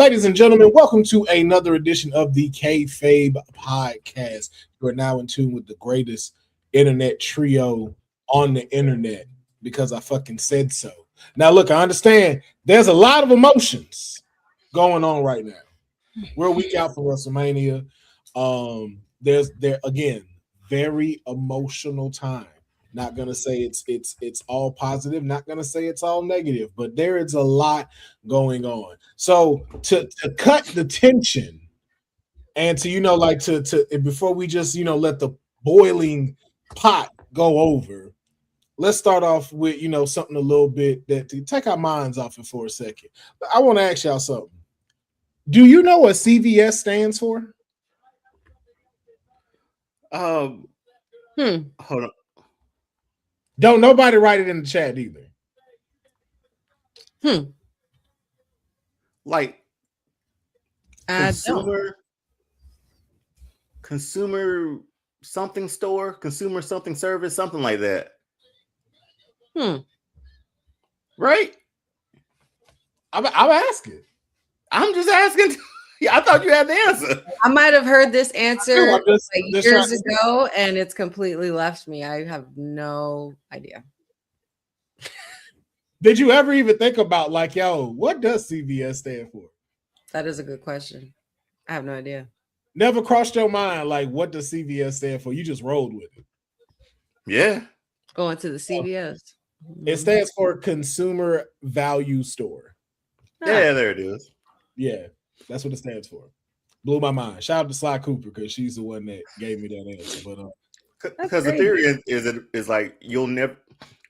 Ladies and gentlemen, welcome to another edition of the Kayfabe Podcast. You are now in tune with the greatest internet trio on the internet because I fucking said so. Now, look, I understand there's a lot of emotions going on right now. We're a week out from WrestleMania. There's again, very emotional time. Not gonna say it's all positive, not gonna say it's all negative, but there is a lot going on. So to cut the tension and to before we just let the boiling pot go over, let's start off with something a little bit that to take our minds off it for a second. I want to ask y'all something. Do you know what CVS stands for? Hold on. Don't nobody write it in the chat either. Like consumer something store, consumer something service, something like that. Right? I'm asking. I'm just asking. I thought you had the answer. I might have heard this answer years ago, and it's completely left me. I have no idea. Did you ever even think about what does CVS stand for? That is a good question. I have no idea. Never crossed your mind, what does CVS stand for? You just rolled with it. Yeah. Going to the CVS. It stands for Consumer Value Store. Yeah, there it is. Yeah, that's what it stands for. Blew my mind. Shout out to Sly Cooper because she's the one that gave me that answer. But because the theory is like you'll never,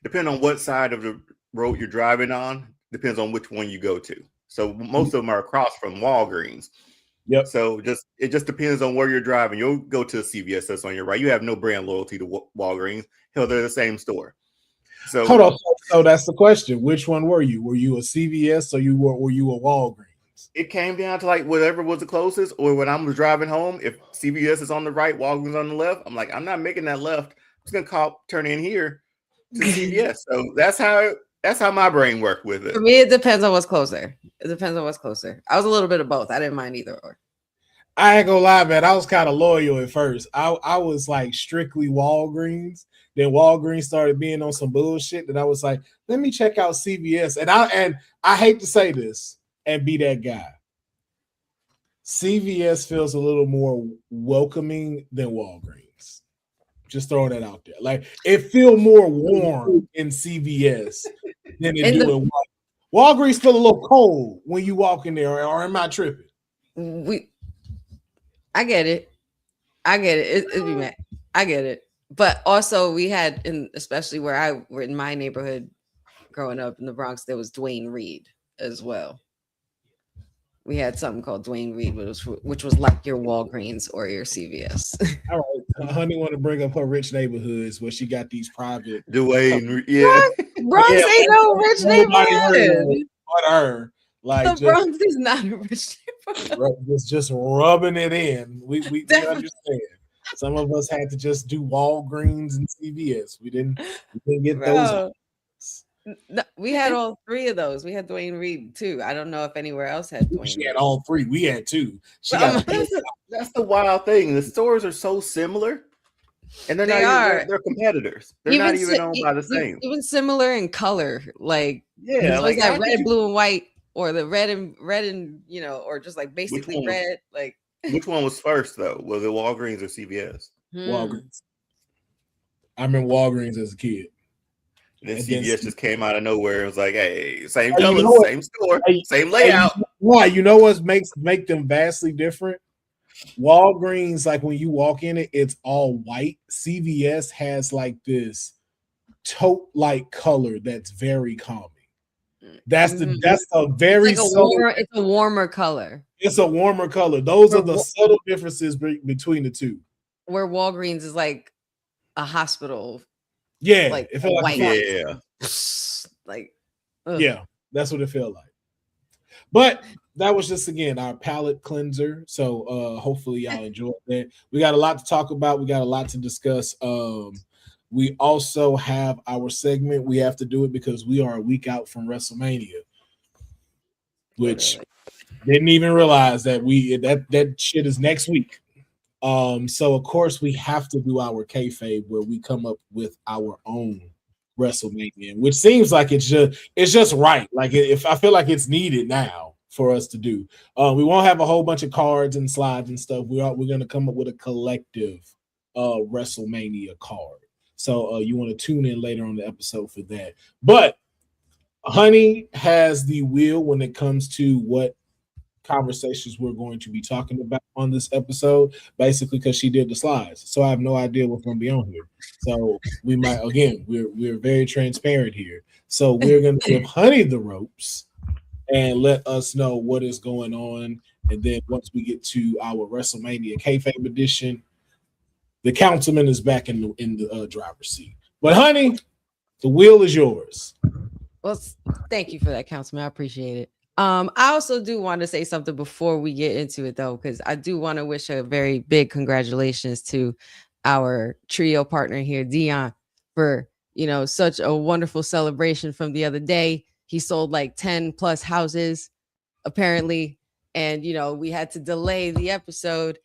depending on what side of the road you're driving on, depends on which one you go to. So most of them are across from Walgreens. Yep. So it just depends on where you're driving. You'll go to a CVS that's on your right. You have no brand loyalty to Walgreens. Hell, they're the same store. So hold on. So that's the question. Which one were you? Were you a CVS or were you a Walgreens? It came down to whatever was the closest, or when I was driving home, if CVS is on the right, Walgreens on the left, I'm like, I'm not making that left. I'm just gonna turn in here to CVS. So that's how my brain worked with it. For me, it depends on what's closer. It depends on what's closer. I was a little bit of both. I didn't mind either or. I ain't gonna lie, man. I was kind of loyal at first. I was strictly Walgreens. Then Walgreens started being on some bullshit that I was like, let me check out CVS. And I hate to say this and be that guy. CVS feels a little more welcoming than Walgreens. Just throwing that out there. It feel more warm in CVS than it do in Walgreens. Feel a little cold when you walk in there, or am I tripping? I get it. It'd be mad. I get it. But also we had, especially where we're in my neighborhood growing up in the Bronx, there was Dwayne Reed as well. We had something called Dwayne Reed, which was like your Walgreens or your CVS. All right. Honey want to bring up her rich neighborhoods where she got these private. Dwayne, yeah. Bronx ain't no rich neighborhood. But her. The Bronx is not a rich neighborhood. Just rubbing it in. We understand. Some of us had to just do Walgreens and CVS. We didn't get those. No, we had all three of those. We had Dwayne Reed too. I don't know if anywhere else had Dwayne. She had all three. We had two. That's the wild thing. The stores are so similar, and they're competitors. They're not even owned by the same. Even similar in color, that red, blue, and white, or the red and or just basically red. Which one was first though? Was it Walgreens or CVS? Walgreens. I remember Walgreens as a kid. And then CVS just came out of nowhere. It was like, hey, same colors, same store, same layout. Why? You know what make them vastly different? Walgreens, when you walk in it, it's all white. CVS has this taupe-like color that's very calming. That's a very it's a warmer color. It's a warmer color. Those are the subtle differences between the two. Where Walgreens is like a hospital. Yeah, it felt like yeah, that's what it felt like. But that was just again our palate cleanser. So hopefully y'all enjoyed that. We got a lot to talk about. We got a lot to discuss. We also have our segment. We have to do it because we are a week out from WrestleMania, which Didn't even realize that that shit is next week. So of course we have to do our kayfabe where we come up with our own WrestleMania, which seems like it's just right. Like if I feel like it's needed now for us to do. We won't have a whole bunch of cards and slides and stuff. We're going to come up with a collective WrestleMania card. So you want to tune in later on the episode for that. But Honey has the wheel when it comes to what conversations we're going to be talking about on this episode, basically because she did the slides. So I have no idea what's going to be on here. So we might, again, we're very transparent here. So we're going to give Honey the ropes and let us know what is going on. And then once we get to our WrestleMania Kayfabe edition, the councilman is back in the driver's seat. But Honey, the wheel is yours. Well, thank you for that, councilman. I appreciate it. I also do want to say something before we get into it, though, because I do want to wish a very big congratulations to our trio partner here, Deonne, for such a wonderful celebration from the other day. He sold like 10 plus houses, apparently, and we had to delay the episode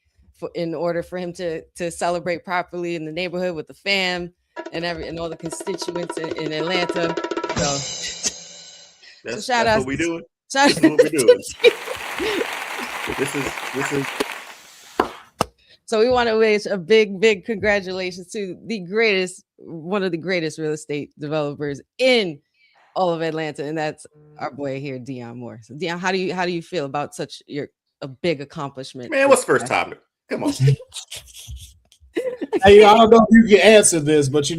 in order for him to celebrate properly in the neighborhood with the fam and all the constituents in Atlanta. So shout out. What we doing. This is. So we want to wish a big congratulations to one of the greatest real estate developers in all of Atlanta, and that's our boy here, Deonne Moore. So Deonne, how do you feel about such a big accomplishment? Man, what's first topic? Come on. Hey, I don't know if you can answer this, but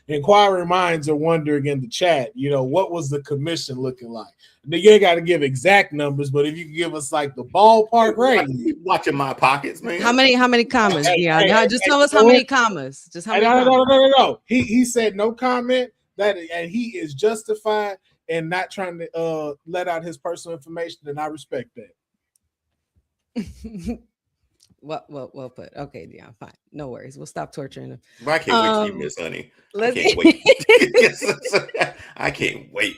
inquiring minds are wondering in the chat, what was the commission looking like? You ain't got to give exact numbers, but if you can give us like the ballpark range. Watching my pockets, man. How many commas? Just tell us how many commas. Just how many commas. No. He said no comment, and he is justified in not trying to let out his personal information, and I respect that. Well put. Okay, Deonne, fine. No worries. We'll stop torturing him. I can't wait to Miss Honey. I can't wait. I can't wait.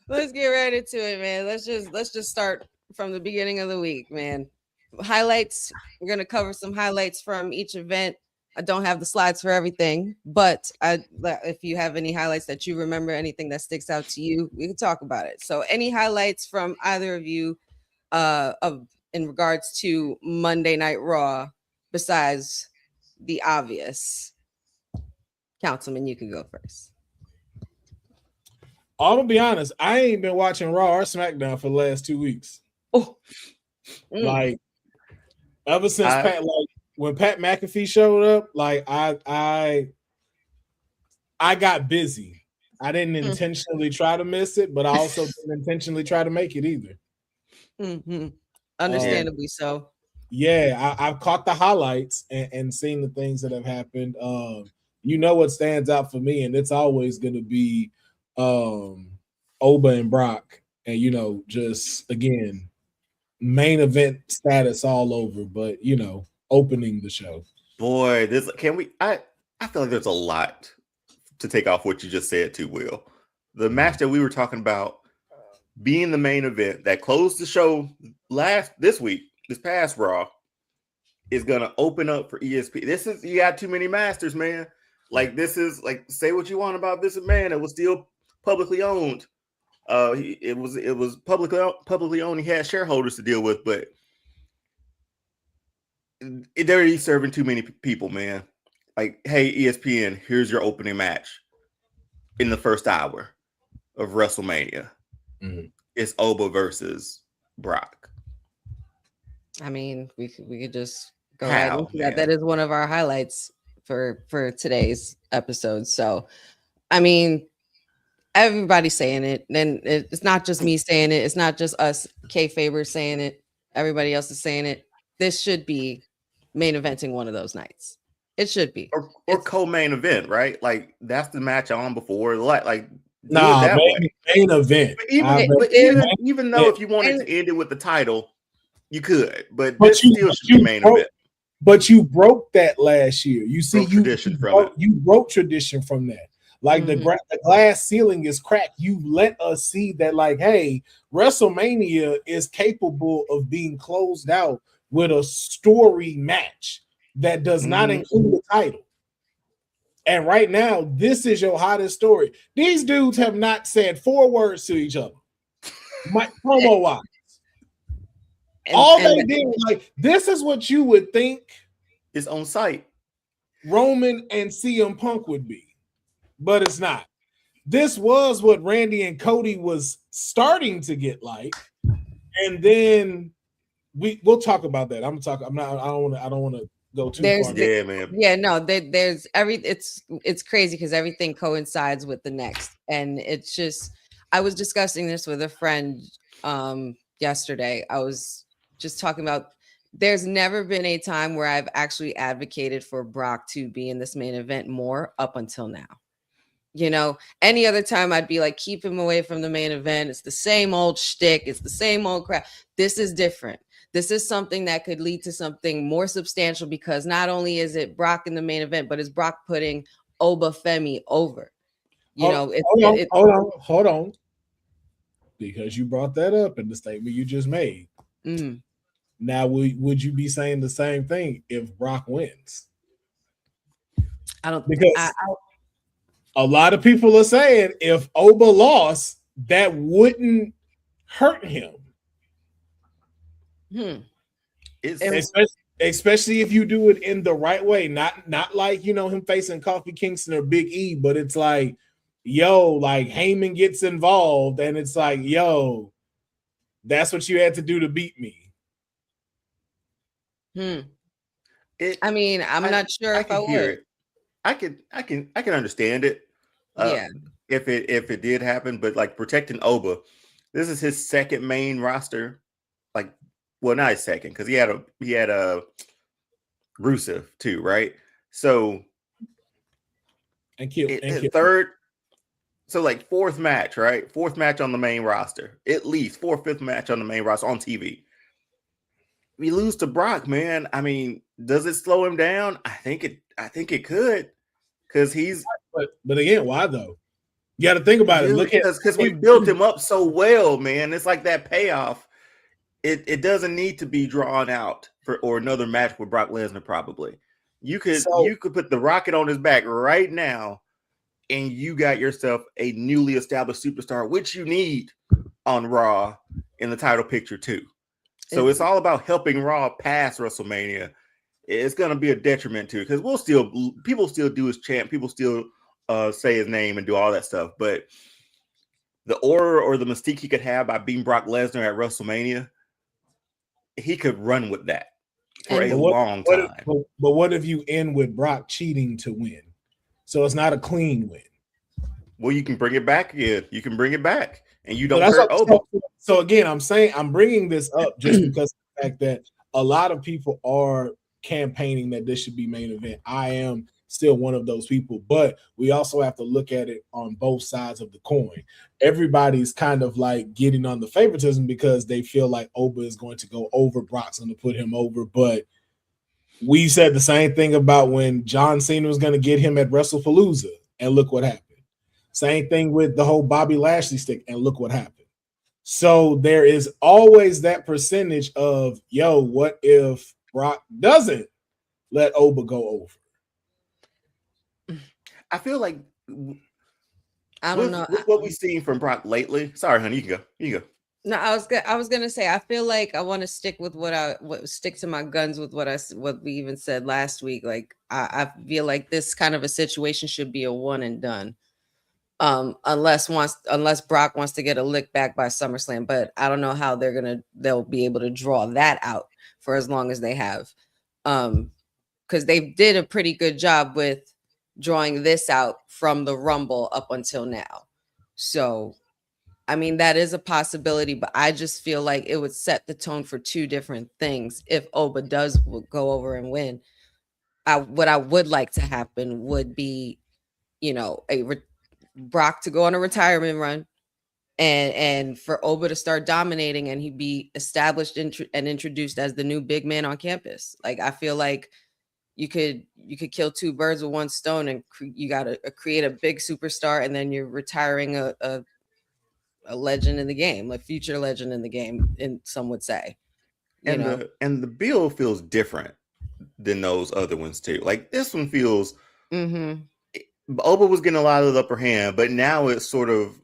Let's get right into it, man. Let's just start from the beginning of the week, man. Highlights. We're gonna cover some highlights from each event. I don't have the slides for everything, but if you have any highlights that you remember, anything that sticks out to you, we can talk about it. So, any highlights from either of you, in regards to Monday Night Raw, besides the obvious? Councilman, you can go first. I'm gonna be honest, I ain't been watching Raw or SmackDown for the last 2 weeks. Oh, like ever since when Pat McAfee showed up, like I got busy. I didn't intentionally try to miss it, but I also didn't intentionally try to make it either. Mm-hmm. Understandably so. Yeah, I've caught the highlights and seen the things that have happened. What stands out for me, and it's always going to be Oba and Brock, and just again main event status all over, but opening the show. Boy, I feel like there's a lot to take off what you just said too, Will. The match that we were talking about being the main event that closed the show this past Raw, is gonna open up for ESPN. You got too many masters, man. Like this is like, say what you want about this man. It was still publicly owned. It was publicly owned. He had shareholders to deal with, but they're already serving too many people, man. Like, hey, ESPN, here's your opening match in the first hour of WrestleMania. Mm-hmm. It's Oba versus Brock. I mean, we could just go ahead into that. That is one of our highlights for today's episode. So, I mean, everybody's saying it. Then it's not just me saying it. It's not just us Kayfabers saying it. Everybody else is saying it. This should be main eventing one of those nights. It should be. Or co-main event, right? Like, that's the match on before. Like main event. Even though if you wanted to end it with the title, you could. But this still should be main event. But you broke that last year. You see, you broke tradition from Like the glass ceiling is cracked. You let us see that, like, hey, WrestleMania is capable of being closed out with a story match that does not include the title. And right now, this is your hottest story. These dudes have not said 4 words to each other, promo wise. All they did was like, this is what you would think is on site Roman and CM Punk would be, but it's not. This was what Randy and Cody was starting to get like, and then we'll talk about that. I don't want to go too far. Yeah, man. Yeah, no, there's it's crazy because everything coincides with the next, and it's just, I was discussing this with a friend yesterday. I was just talking about, there's never been a time where I've actually advocated for Brock to be in this main event more up until now. You know, any other time I'd be like, keep him away from the main event. It's the same old shtick. It's the same old crap. This is different. This is something that could lead to something more substantial, because not only is it Brock in the main event, but it's Brock putting Oba Femi over. You know, hold on. Because you brought that up in the statement you just made. Now, would you be saying the same thing if Brock wins? I don't, because a lot of people are saying if Oba lost, that wouldn't hurt him. Especially if you do it in the right way, not like, you know, him facing Kofi Kingston or Big E, but it's like, yo, like Heyman gets involved, and it's like, yo, that's what you had to do to beat me. I mean, I'm not sure if I would. I can understand it. Yeah. If it did happen, but like protecting Oba, this is his second main roster. Like, well, not his second, because he had a Rusev too, right? So and third, so like fourth match, right? Fourth match on the main roster, at least fifth match on the main roster on TV. We lose to Brock, man. I mean, does it slow him down? I think it could, because he's. But again, why though? You got to think about it. Look at, because we built him up so well, man. It's like that payoff. It doesn't need to be drawn out or another match with Brock Lesnar. Probably you could put the rocket on his back right now, and you got yourself a newly established superstar, which you need on Raw in the title picture too. So it's all about helping Raw past WrestleMania. It's going to be a detriment to it, because people still do his chant, people still say his name and do all that stuff. But the aura or the mystique he could have by beating Brock Lesnar at WrestleMania, he could run with that for a long time. But what if you end with Brock cheating to win? So it's not a clean win. Well, you can bring it back again. You can bring it back, and you don't hurt Oba. So again, I'm bringing this up just because of the fact that a lot of people are campaigning that this should be main event. I am still one of those people, but we also have to look at it on both sides of the coin. Everybody's kind of like getting on the favoritism because they feel like Oba is going to go over, Brock's going to put him over. But we said the same thing about when John Cena was going to get him at WrestlePalooza, and look what happened. Same thing with the whole Bobby Lashley stick, and look what happened. So there is always that percentage of, yo, what if Brock doesn't let Oba go over? I feel like I don't know what we've seen from Brock lately. Sorry, honey, you can go. No, I was gonna say, I feel like I want to stick with stick to my guns with what we even said last week. Like I feel like this kind of a situation should be a one and done. Unless Brock wants to get a lick back by SummerSlam, but I don't know how they'll be able to draw that out for as long as they have. Because they did a pretty good job with drawing this out from the Rumble up until now. So, I mean, that is a possibility, but I just feel like it would set the tone for two different things. If Oba does go over and win, what I would like to happen would be, you know, Brock to go on a retirement run, and for Oba to start dominating, and he'd be established and introduced as the new big man on campus. Like, I feel like you could kill two birds with one stone, and you got to create a big superstar, and then you're retiring a legend in the game, a future legend in the game, and some would say. And the build feels different than those other ones too. Like this one feels. Oba was getting a lot of the upper hand, but now it's sort of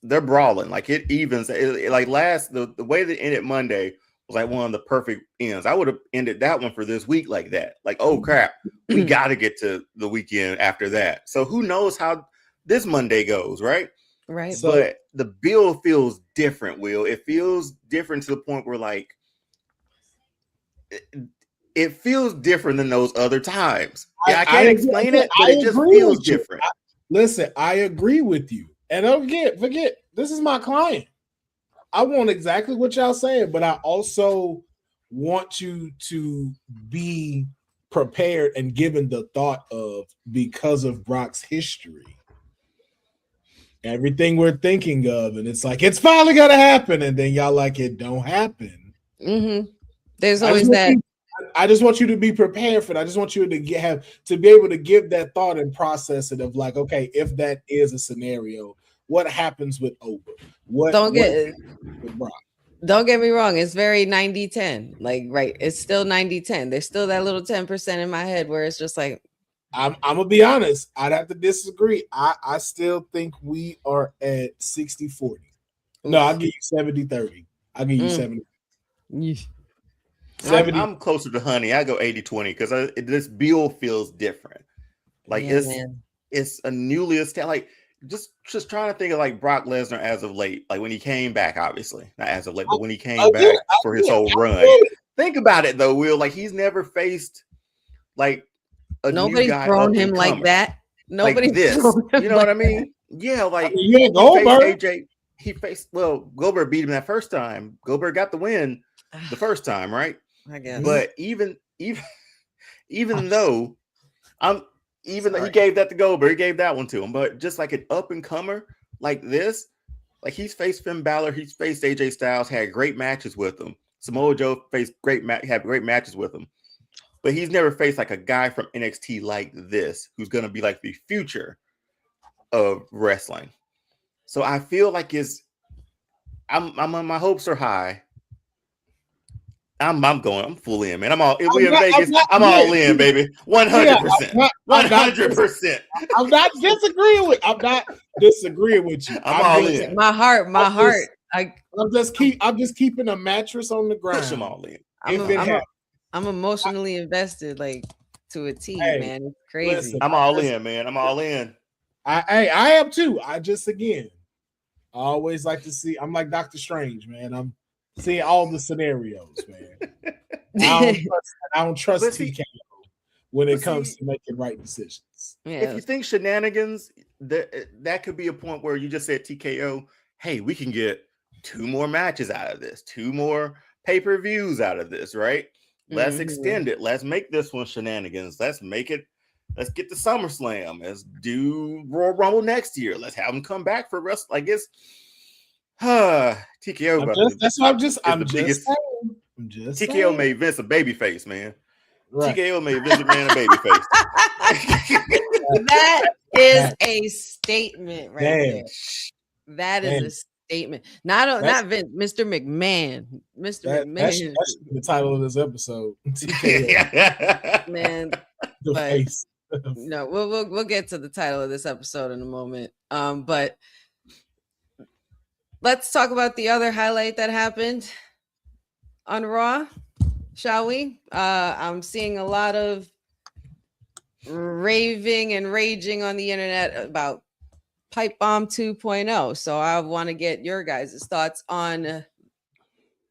they're brawling. Like it evens. Like the way that ended Monday was like one of the perfect ends. I would have ended that one for this week like that. Like, oh crap, we got to get to the weekend after that. So who knows how this Monday goes, right? Right. But the build feels different, Will. It feels different to the point where like it feels different than those other times. Yeah, I can't explain it, but it just feels different. Listen, I agree with you. And don't forget, this is my client. I want exactly what y'all saying, but I also want you to be prepared and given the thought of, because of Brock's history, everything we're thinking of, and it's like, it's finally gonna happen, and then y'all like, it don't happen. There's always that. I just want you to be prepared for it. I just want you to be able to give that thought and process it of like, okay, if that is a scenario, what happens with Oba? Don't get me wrong, it's very 90-10. Like, right, it's still 90-10. There's still that little 10% in my head where it's just like, I'm gonna be honest, I'd have to disagree. I still think we are at 60-40. No, I'll give you 70-30. I'll give you 70. 70. I'm closer to Honey. I go 80-20 because this build feels different. Like it's a newly established. Like just trying to think of like Brock Lesnar as of late, like when he came back, obviously not as of late, but when he came back for his whole run. Think about it though, Will. Like he's never faced like nobody's thrown him like that. Nobody's like this. You know what I mean? Yeah, like Goldberg. AJ. He faced Goldberg beat him that first time. Goldberg got the win the first time, right? I guess. But even though he gave that to Goldberg, he gave that one to him. But just like an up and comer like this, like he's faced Finn Balor, he's faced AJ Styles, had great matches with him. Samoa Joe faced had great matches with him, but he's never faced like a guy from NXT like this, who's gonna be like the future of wrestling. So I feel like my hopes are high. I'm full in, man. I'm all in, baby. 100%. 100%. I'm not disagreeing with you. I'm all in. My heart. I'm just keeping a mattress on the ground. Push them all in. I'm emotionally invested, like to a T, man. It's crazy. Listen, I'm all in, man. I'm all in. I am too. I always like to see. I'm like Dr. Strange, man. I'm seeing all the scenarios, man. I don't trust TKO when it comes to making right decisions. Yeah. If you think shenanigans, that could be a point where you just said TKO, hey, we can get 2 more matches out of this, 2 more pay-per-views out of this, right? Let's extend it. Let's make this one shenanigans. Let's get the SummerSlam. Let's do Royal Rumble next year. Let's have them come back for rest. I guess TKO. That's what I'm just saying. TKO made Vince a babyface, man. Right. TKO made Vince McMahon a babyface. That is a statement right there. That is a statement. Not Vince, Mr. McMahon. McMahon. That should be the title of this episode. TKO. Man. The face. No, we'll get to the title of this episode in a moment. But let's talk about the other highlight that happened on Raw, shall we? I'm seeing a lot of raving and raging on the internet about Pipe Bomb 2.0. So I want to get your guys' thoughts on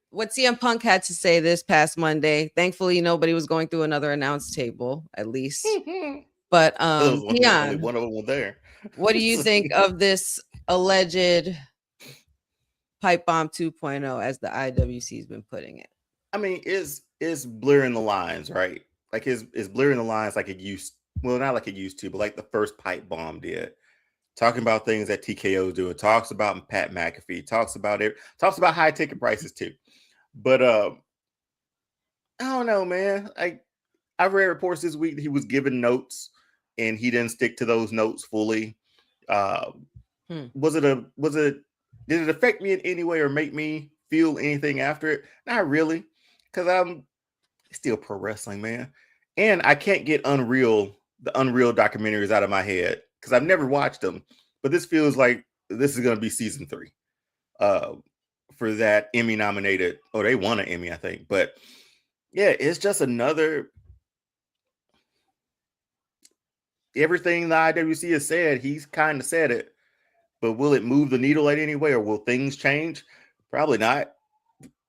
what CM Punk had to say this past Monday. Thankfully, nobody was going through another announce table, at least. But only one of them was there. What do you think of this alleged Pipe Bomb 2.0, as the IWC has been putting it? I mean, it's blurring the lines, right? Like it's blurring the lines like it used. Well, not like it used to, but like the first Pipe Bomb did. Talking about things that TKO is doing. Talks about Pat McAfee. Talks about it. Talks about high ticket prices too. But I don't know, man. I've read reports this week that he was given notes and he didn't stick to those notes fully. Was it did it affect me in any way or make me feel anything after it? Not really, because I'm still pro wrestling, man. And I can't get the Unreal documentaries out of my head because I've never watched them. But this feels like this is going to be season 3 for that Emmy nominated. Oh, they won an Emmy, I think. But yeah, it's just another. Everything the IWC has said, he's kind of said it. But will it move the needle in any way, or will things change? Probably not.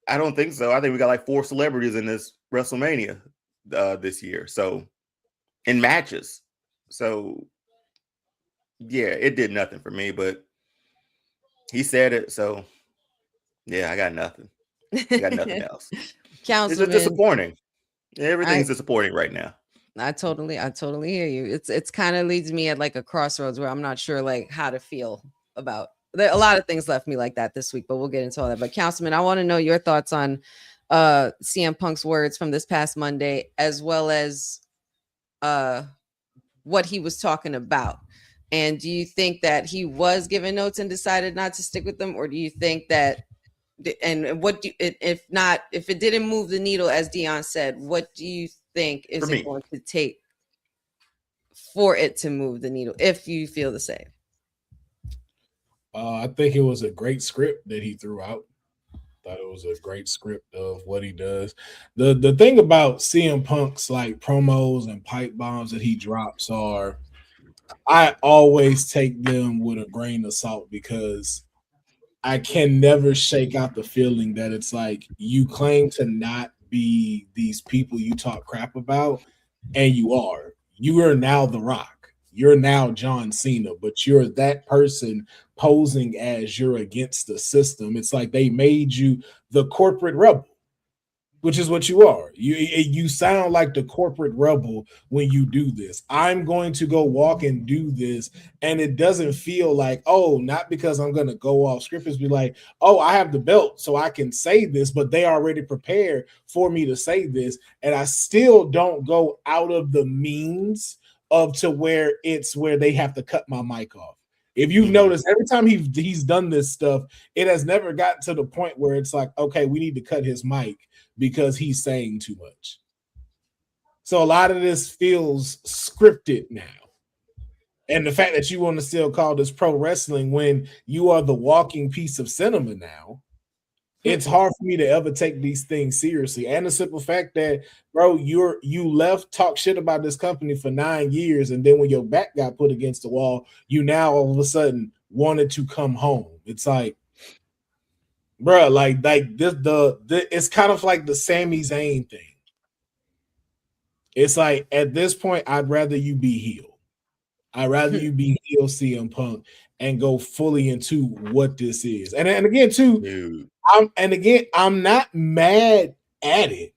I don't think so. I think we got like 4 celebrities in this WrestleMania this year. So, in matches. So, yeah, it did nothing for me, but he said it. So, yeah, I got nothing. I got nothing else. It's just disappointing. Everything's disappointing right now. I totally hear you. It's kind of leads me at like a crossroads where I'm not sure like how to feel about. A lot of things left me like that this week, but we'll get into all that. But Councilman, I want to know your thoughts on CM Punk's words from this past Monday, as well as what he was talking about. And do you think that he was given notes and decided not to stick with them, or do you think that? And what do if not, if it didn't move the needle, as Deonne said, what do you think is it going to take for it to move the needle, if you feel the same? I think it was a great script that he threw out. Thought it was a great script of what he does. The thing about CM Punk's like promos and pipe bombs that he drops are, I always take them with a grain of salt, because I can never shake out the feeling that it's like you claim to not be these people you talk crap about, and you are. You are now The Rock. You're now John Cena, but you're that person posing as you're against the system. It's like they made you the corporate rebel, which is what you are. You sound like the corporate rebel when you do this. I'm going to go walk and do this, and it doesn't feel like, oh, not because I'm going to go off script. It's be like, oh, I have the belt, so I can say this, but they already prepared for me to say this, and I still don't go out of the means of to where it's where they have to cut my mic off. If you've noticed, every time he's done this stuff, it has never gotten to the point where it's like, okay, we need to cut his mic because he's saying too much. So a lot of this feels scripted now. And the fact that you want to still call this pro wrestling when you are the walking piece of cinema now, it's hard for me to ever take these things seriously. And the simple fact that, bro, you left, talk shit about this company for 9 years, and then when your back got put against the wall, you now all of a sudden wanted to come home. It's like, bro, like this, it's kind of like the Sami Zayn thing. It's like at this point, I'd rather you be heel. I'd rather you be heel CM Punk and go fully into what this is. And again, too, dude. I'm not mad at it,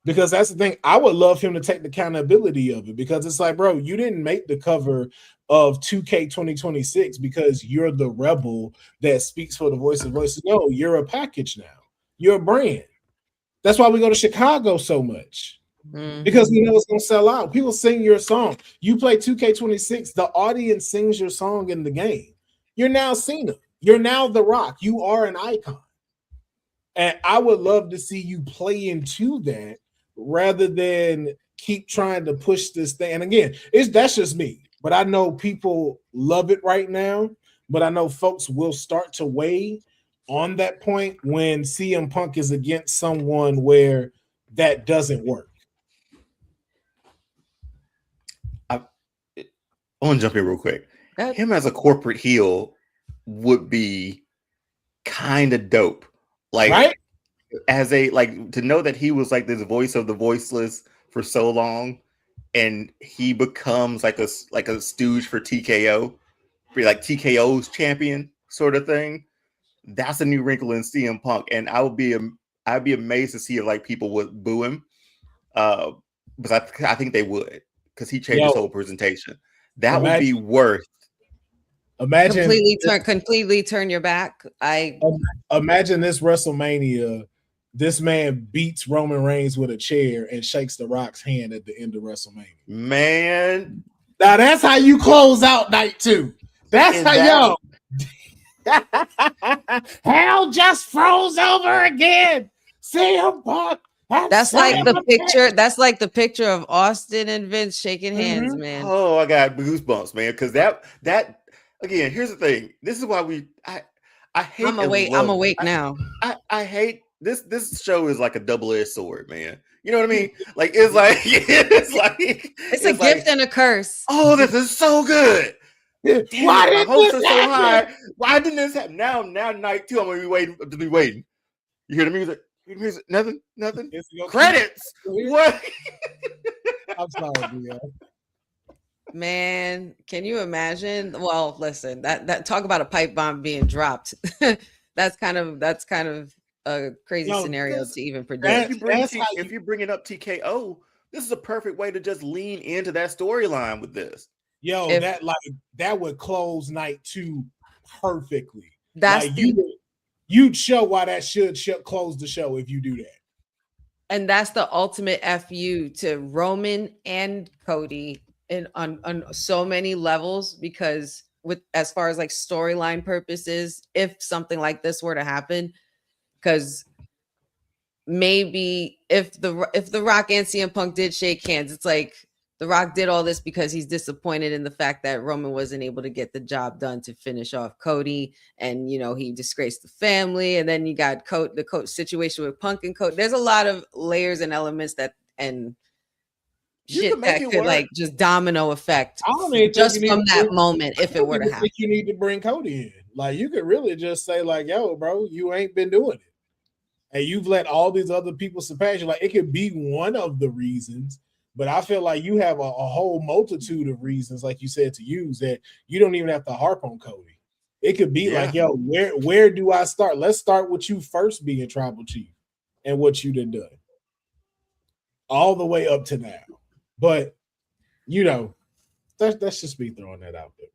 because that's the thing. I would love him to take the accountability of it, because it's like, bro, you didn't make the cover of 2K 2026 because you're the rebel that speaks for the voice of voices. No, you're a package now. You're a brand. That's why we go to Chicago so much, because we know it's going to sell out. People sing your song. You play 2K 26, the audience sings your song in the game. You're now Cena. You're now The Rock. You are an icon. And I would love to see you play into that rather than keep trying to push this thing. And again, that's just me. But I know people love it right now. But I know folks will start to weigh on that point when CM Punk is against someone where that doesn't work. I want to jump in real quick. Him as a corporate heel would be kind of dope. Like, right? As a, like, to know that he was like this voice of the voiceless for so long, and he becomes like a stooge for TKO, be like TKO's champion sort of thing. That's a new wrinkle in CM Punk, and I'd be amazed to see if like people would boo him, but I think they would, because he changed his whole presentation. That would be worth. Imagine completely turn your back. Imagine this WrestleMania this man beats Roman Reigns with a chair and shakes The Rock's hand at the end of WrestleMania. Man, now that's how you close out night 2. That's how hell just froze over again. CM Punk. That's like the picture. That's like the picture of Austin and Vince shaking hands, Mm-hmm. man. Oh, I got goosebumps, man. Because that again, here's the thing. This is why I hate. I'm awake now. I hate this. This show is like a double-edged sword, man. You know what I mean? Like it's a gift and a curse. Oh, this is so good. Damn, why my did hopes this are so happen? high? Why didn't this happen? Now night 2, I'm gonna be waiting. You hear the music? Nothing. Credits. What? I'm sorry, Dion. Man, can you imagine? Well, listen, that talk about a pipe bomb being dropped. that's kind of a crazy scenario to even predict. If you're bringing up TKO, this is a perfect way to just lean into that storyline with this. That would close night 2 perfectly. That's you'd show why that should close the show if you do that. And that's the ultimate FU to Roman and Cody on so many levels, because with as far as like storyline purposes, if something like this were to happen, because maybe if the Rock and CM Punk did shake hands, it's like The Rock did all this because he's disappointed in the fact that Roman wasn't able to get the job done to finish off Cody. And, he disgraced the family. And then you got the coach situation with Punk and Cody. There's a lot of layers and elements and shit that could like just domino effect just from that moment if it were to happen. You need to bring Cody in. Like, you could really just say like, yo, bro, you ain't been doing it. And you've let all these other people surpass you. Like, it could be one of the reasons. But I feel like you have a whole multitude of reasons, like you said, to use that you don't even have to harp on Cody. It could be like, yo, where do I start? Let's start with you first being tribal chief and what you done all the way up to now. But, that's just me throwing that out there.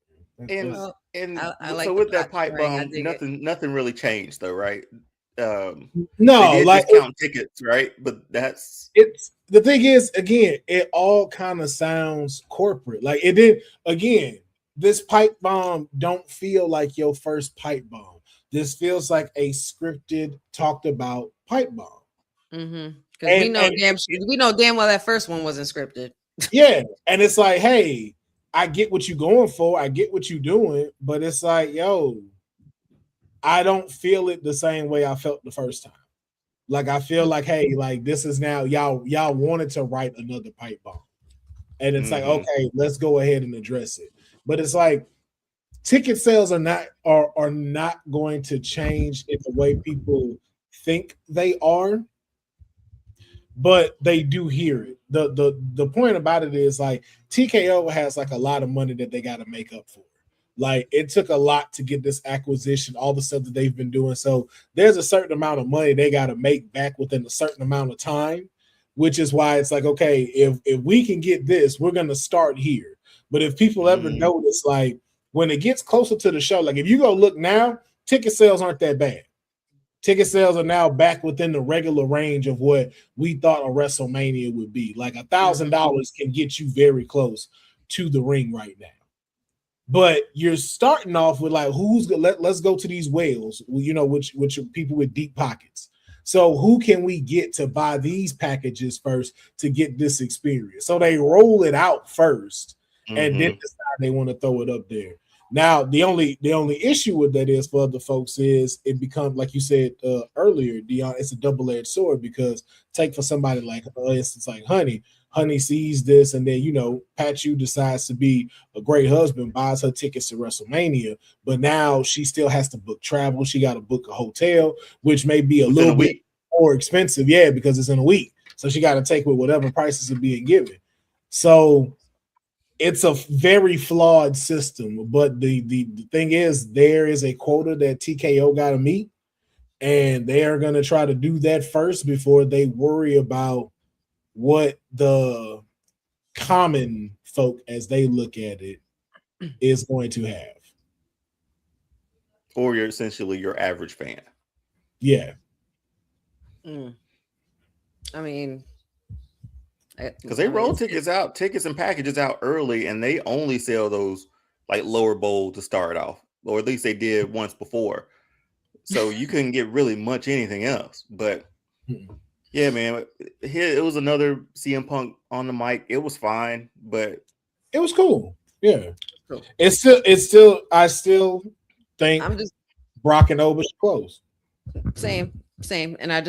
So with that pipe bomb, nothing really changed though, right? No, like discount tickets, right? But the thing is, again, it all kind of sounds corporate. Like it did again. This pipe bomb don't feel like your first pipe bomb. This feels like a scripted, talked about pipe bomb. Mm-hmm. Because we know damn well that first one wasn't scripted. Yeah, and it's like, hey, I get what you're going for, I get what you're doing, but it's like, yo, I don't feel it the same way I felt the first time. Like, I feel like, hey, like this is now y'all wanted to write another pipe bomb. And it's like, okay, let's go ahead and address it. But it's like ticket sales are not going to change in the way people think they are, but they do hear it. The point about it is like TKO has like a lot of money that they got to make up for. Like, it took a lot to get this acquisition, all the stuff that they've been doing. So there's a certain amount of money they got to make back within a certain amount of time, which is why it's like, okay, if we can get this, we're going to start here. But if people ever notice, like when it gets closer to the show, like if you go look now, ticket sales aren't that bad. Ticket sales are now back within the regular range of what we thought a WrestleMania would be. Like $1,000 can get you very close to the ring right now. But you're starting off with like, let's go to these whales, which are people with deep pockets. So who can we get to buy these packages first to get this experience? So they roll it out first and then decide they want to throw it up there. Now, the only issue with that is for other folks is it becomes, like you said earlier, Deonne, it's a double-edged sword, because take for somebody like, for instance, like Honey sees this, and then, Pachu decides to be a great husband, buys her tickets to WrestleMania, but now she still has to book travel. She got to book a hotel, which may be a little bit more expensive, because it's in a week. So she got to take with whatever prices are being given. So it's a very flawed system, but the thing is, there is a quota that TKO got to meet, and they are going to try to do that first before they worry about what the common folk, as they look at it, is going to have. Or you're essentially your average fan. Yeah. Mm. I mean, because they roll tickets and packages out early, and they only sell those like lower bowl to start off, or at least they did once before. So you couldn't get really much anything else. But yeah, man, here it was another CM Punk on the mic. It was fine, but it was cool. Yeah, cool. It's still. I still think I'm just Brock and Oba should close. same, and I'm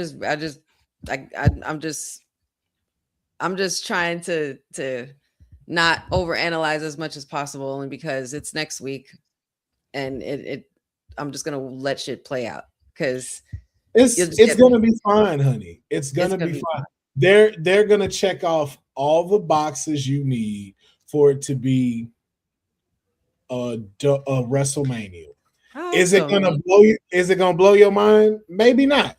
just trying to not overanalyze as much as possible, only because it's next week, and I'm just gonna let shit play out because it's gonna be fine, honey. It's gonna be fine. They're gonna check off all the boxes you need for it to be a WrestleMania. Is it gonna blow you? Is it gonna blow your mind? Maybe not,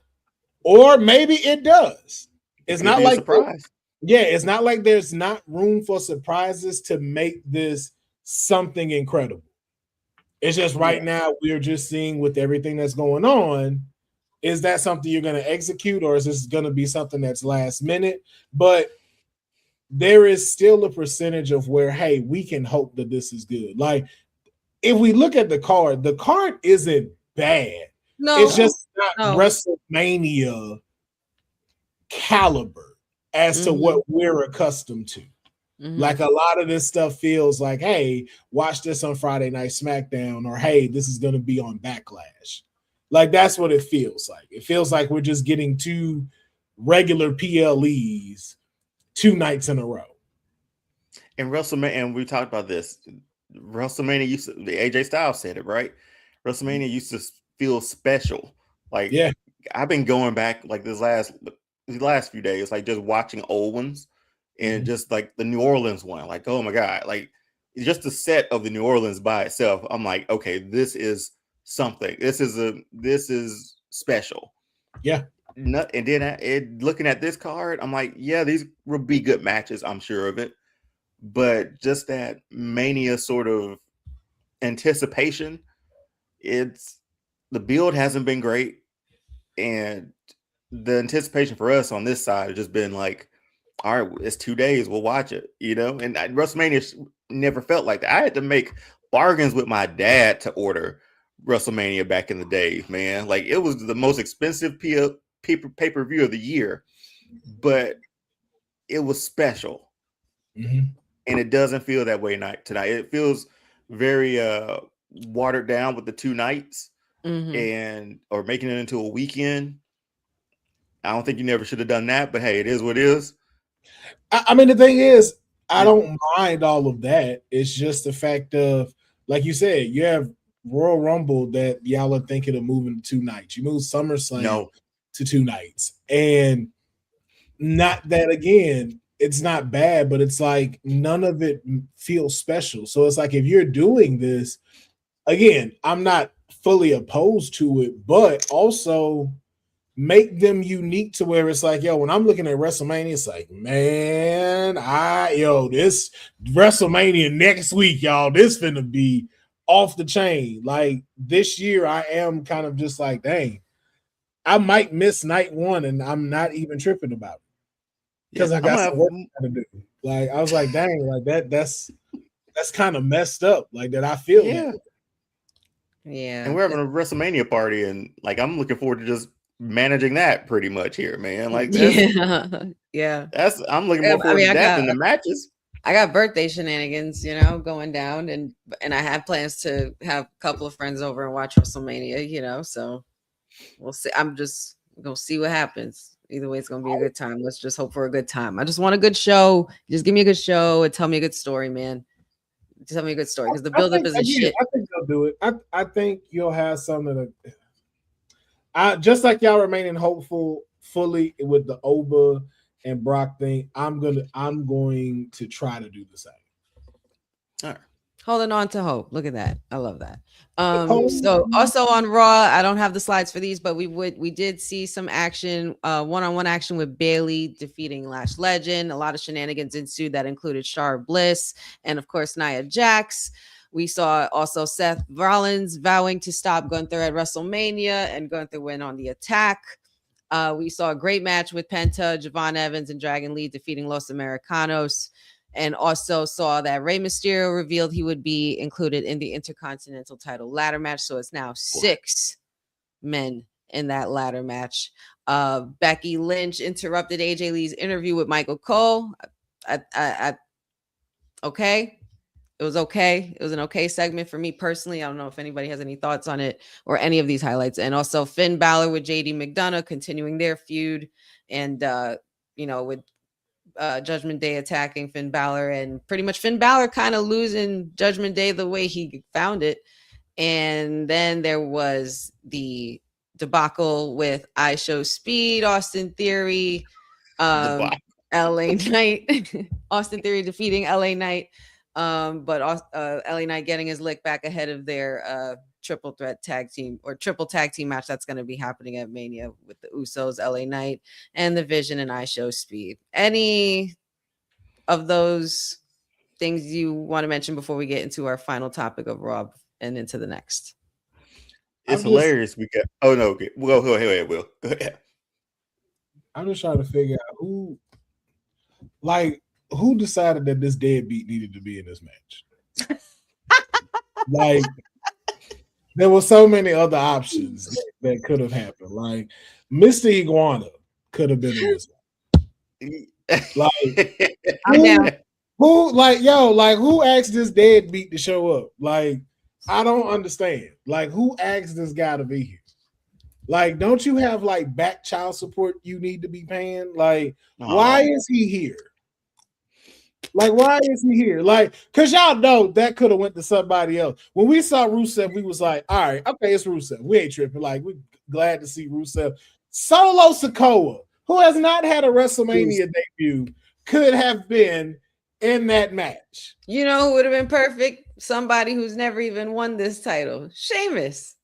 or maybe it does. It's not like surprise. Yeah, it's not like there's not room for surprises to make this something incredible. It's just right now we're just seeing with everything that's going on. Is that something you're going to execute, or is this going to be something that's last minute? But there is still a percentage of where, hey, we can hope that this is good. Like, if we look at the card isn't bad. No, it's just not WrestleMania caliber as to what we're accustomed to. Like, a lot of this stuff feels like, hey, watch this on Friday Night SmackDown, or hey, this is going to be on Backlash. Like, that's what it feels like. It feels like we're just getting two regular PLEs 2 nights in a row. And WrestleMania, and we talked about this. WrestleMania used to, the AJ Styles said it, right? WrestleMania used to feel special. Like, yeah, I've been going back like these last few days, like just watching old ones, and just like the New Orleans one. Like, oh my God, like just the set of the New Orleans by itself. I'm like, okay, this is something. This is special. Yeah. And then looking at this card, I'm like, yeah, these will be good matches. I'm sure of it. But just that Mania sort of anticipation, the build hasn't been great. And the anticipation for us on this side has just been like, all right, it's 2 days, we'll watch it, And WrestleMania never felt like that. I had to make bargains with my dad to order WrestleMania back in the day, man. Like, it was the most expensive pay-per-view of the year, but it was special. And it doesn't feel that way tonight. It feels very watered down with the 2 nights or making it into a weekend. I don't think you never should have done that, but hey, it is what it is. I mean, the thing is, I don't mind all of that. It's just the fact of, like you said, you have Royal Rumble that y'all are thinking of moving to 2 nights. You move SummerSlam to 2 nights. And not that, again, it's not bad, but it's like none of it feels special. So it's like, if you're doing this, again, I'm not fully opposed to it, but also make them unique to where it's like, yo, when I'm looking at WrestleMania, it's like, man, this WrestleMania next week, y'all, this finna be off the chain. Like, this year, I am kind of just like, dang, I might miss night 1 and I'm not even tripping about it. Because I got some work to do. Like, I was like, dang, like that's kind of messed up. Like, that I feel that. Yeah. And we're having a WrestleMania party, and like, I'm looking forward to just managing that pretty much here, man. Like, I'm looking more forward to that than the matches. I got birthday shenanigans, going down, and I have plans to have a couple of friends over and watch WrestleMania, so we'll see. I'm just gonna see what happens. Either way, it's gonna be a good time. Let's just hope for a good time. I just want a good show. Just give me a good show and tell me a good story, man. Just tell me a good story, because the buildup isn't shit. I think they'll do it. I think you'll have something that just like y'all remaining hopeful fully with the Oba and Brock thing. I'm going to try to do the same. All right. Holding on to hope. Look at that. I love that. So also on Raw, I don't have the slides for these, but we did see some action, one-on-one action with Bayley defeating Lash Legend. A lot of shenanigans ensued that included Shar Bliss and, of course, Nia Jax. We saw also Seth Rollins vowing to stop Gunther at WrestleMania, and Gunther went on the attack. We saw a great match with Penta, Javon Evans, and Dragon Lee defeating Los Americanos. And also saw that Rey Mysterio revealed he would be included in the Intercontinental title ladder match. So it's now 6 men in that ladder match. Becky Lynch interrupted AJ Lee's interview with Michael Cole. Okay. It was okay. It was an okay segment for me personally. I don't know if anybody has any thoughts on it or any of these highlights. And also Finn Balor with JD McDonough continuing their feud. And, with Judgment Day attacking Finn Balor, and pretty much Finn Balor kind of losing Judgment Day the way he found it. And then there was the debacle with I Show Speed, Austin Theory, LA Knight, Austin Theory defeating LA Knight. But LA Knight getting his lick back ahead of their triple tag team match that's going to be happening at Mania with the Usos, LA Knight, and the Vision and I Show Speed. Any of those things you want to mention before we get into our final topic of Raw and into the next? It's hilarious. We got. Oh no, okay. Well, go ahead, Will. Go ahead. I'm just trying to figure out who decided that this deadbeat needed to be in this match. Like, there were so many other options that could have happened. Like, Mr. Iguana could have been in this match. Like, who asked this deadbeat to show up? Like, I don't understand. Like, who asked this guy to be here? Like, don't you have like back child support you need to be paying? Like, why is he here? Like, why is he here? Like, because y'all know that could have went to somebody else. When we saw Rusev, we was like, all right, okay, it's Rusev. We ain't tripping. Like, we're glad to see Rusev. Solo Sikoa, who has not had a WrestleMania debut, could have been in that match. You know who would have been perfect? Somebody who's never even won this title. Sheamus.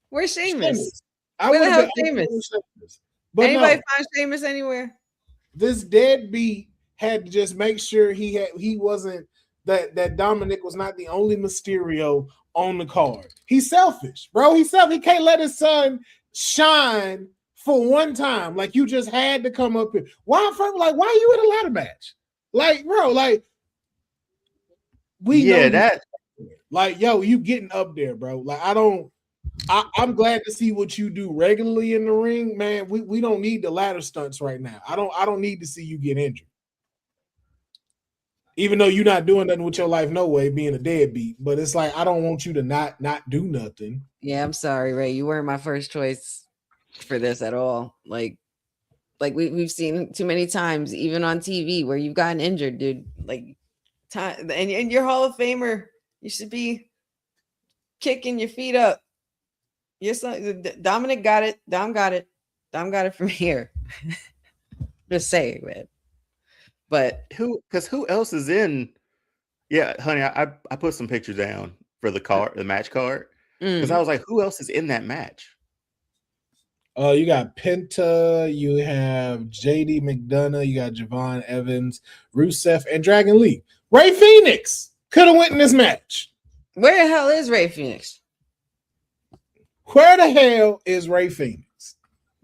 Where's Sheamus? Where the hell Sheamus? Anybody find Sheamus anywhere? This deadbeat had to just make sure he wasn't that Dominic was not the only Mysterio on the card. He's selfish, bro. He's selfish. He can't let his son shine for one time. Like, you just had to come up here. Why are you in a ladder match? Like, bro, like you getting up there, bro. Like, I'm glad to see what you do regularly in the ring, man. We don't need the ladder stunts right now. I don't need to see you get injured. Even though you're not doing nothing with your life, no way, being a deadbeat. But it's like, I don't want you to not do nothing. Yeah, I'm sorry, Ray. You weren't my first choice for this at all. Like we've seen too many times, even on TV, where you've gotten injured, dude. Like, time, and you're Hall of Famer. You should be kicking your feet up. Your son, Dominic got it. Dom got it. Dom got it from here. Just saying, man. But who else is in? Yeah, honey, I put some pictures down for the match card, because I was like, who else is in that match? You got Penta, you have JD McDonough, you got Javon Evans, Rusev, and Dragon Lee. Ray Phoenix could have went in this match. Where the hell is Ray Phoenix? Where the hell is Ray Phoenix?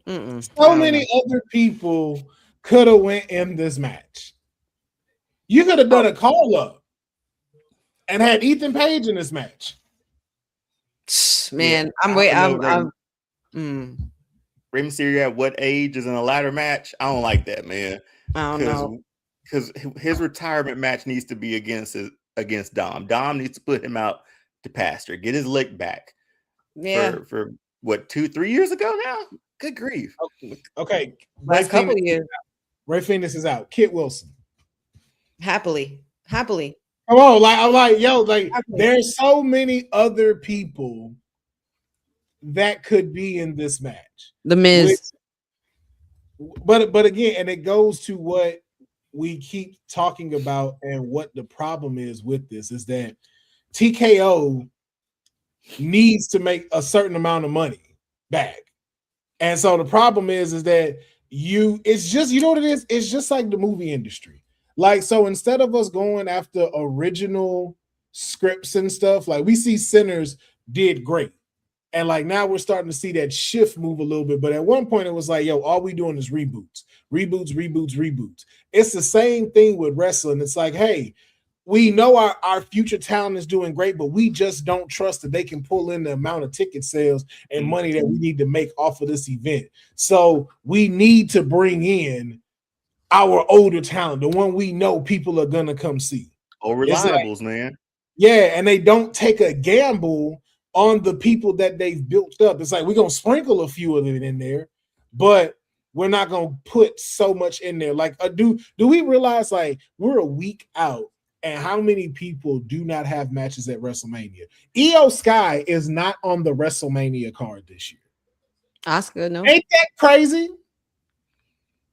So many other people could have went in this match. You could have done a call up and had Ethan Page in this match. Man, Rey Mysterio at what age is in a ladder match? I don't like that, man. I don't know. Because his retirement match needs to be against Dom. Dom needs to put him out to pasture, get his lick back. Yeah. For what, 2-3 years ago now? Good grief. Okay. Last couple of years. Ray Phoenix is out. Kit Wilson. Happily. Come on, I'm like, there's so many other people that could be in this match. The Miz. But again, and it goes to what we keep talking about, and what the problem is with this is that TKO needs to make a certain amount of money back. And so the problem is that it's just, you know what it is? It's just like the movie industry. Like, so instead of us going after original scripts and stuff, like, we see Sinners did great. And like now we're starting to see that shift move a little bit. But at one point it was like, yo, all we doing is reboots. It's the same thing with wrestling. It's like, hey, we know our future talent is doing great, but we just don't trust that they can pull in the amount of ticket sales and money that we need to make off of this event. So we need to bring in our older talent, the one we know people are going to come see. Oh, reliables, man. Yeah, and they don't take a gamble on the people that they've built up. It's like we're going to sprinkle a few of it in there, but we're not going to put so much in there. Like, do we realize like we're a week out and how many people do not have matches at WrestleMania? Io Sky is not on the WrestleMania card this year. Asuka, no. Ain't that crazy?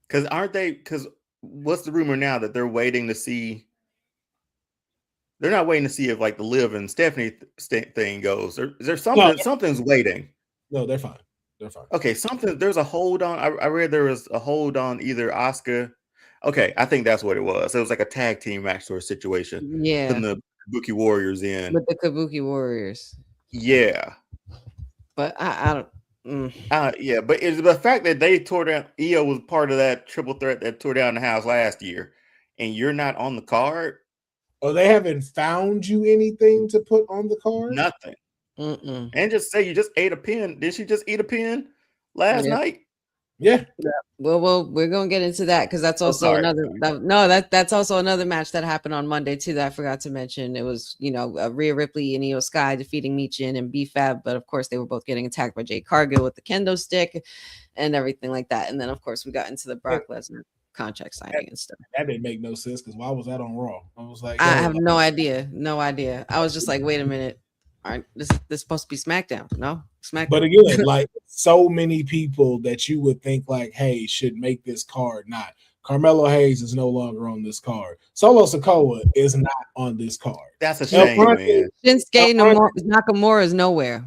Because what's the rumor now that they're waiting to see? They're not waiting to see if like the Liv and Stephanie thing goes. Is there something? No, something's waiting. No, they're fine. Okay, there's a hold on. I read there was a hold on either Asuka. Okay, I think that's what it was. It was like a tag team match sort of situation. Yeah. Putting the Kabuki Warriors in. With the Kabuki Warriors. Yeah. But I don't. Yeah, but it's the fact that they tore down. Io was part of that triple threat that tore down the house last year, and you're not on the card. Oh, they haven't found you anything to put on the card? Nothing. And just say you just ate a pin. Did she just eat a pin last night? Yeah. Well, we're gonna get into that because that's also that's also another match that happened on Monday too that I forgot to mention. It was Rhea Ripley and Io Sky defeating Michin and Kayfabe, but of course they were both getting attacked by Jade Cargill with the kendo stick and everything like that. And then of course we got into the Brock Lesnar contract signing and stuff. That didn't make no sense because why was that on Raw? I was like, I have no idea. I was just like, wait a minute. Aren't this supposed to be SmackDown? No, SmackDown. But again, like so many people that you would think like, hey, should make this card not. Carmelo Hayes is no longer on this card. Solo Sikoa is not on this card. That's a shame, man. Shinsuke Nakamura is nowhere.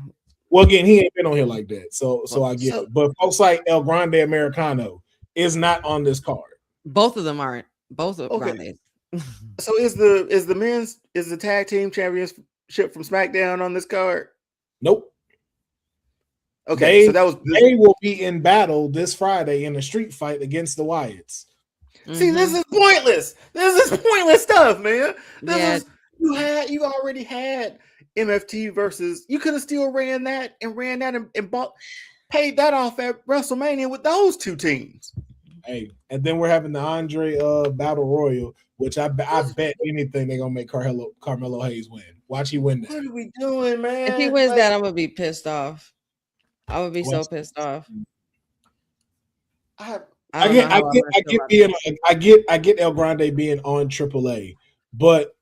Well, again, he ain't been on here like that, so I get it. But folks like El Grande Americano is not on this card. Both of them aren't. Both of Grandes. So is the tag team championship from SmackDown on this card? Nope. Okay, they will be in battle this Friday in a street fight against the Wyatts. See, this is pointless. This is pointless stuff, man. You already had MFT versus. You could have still ran that and paid that off at WrestleMania with those two teams. Hey, and then we're having the Andre Battle Royal, which I bet anything they're gonna make Carmelo Hayes win. Watch he win that. What are we doing, man? If he wins that, I'm gonna be pissed off. I would be so pissed off. I get El Grande being on AAA, but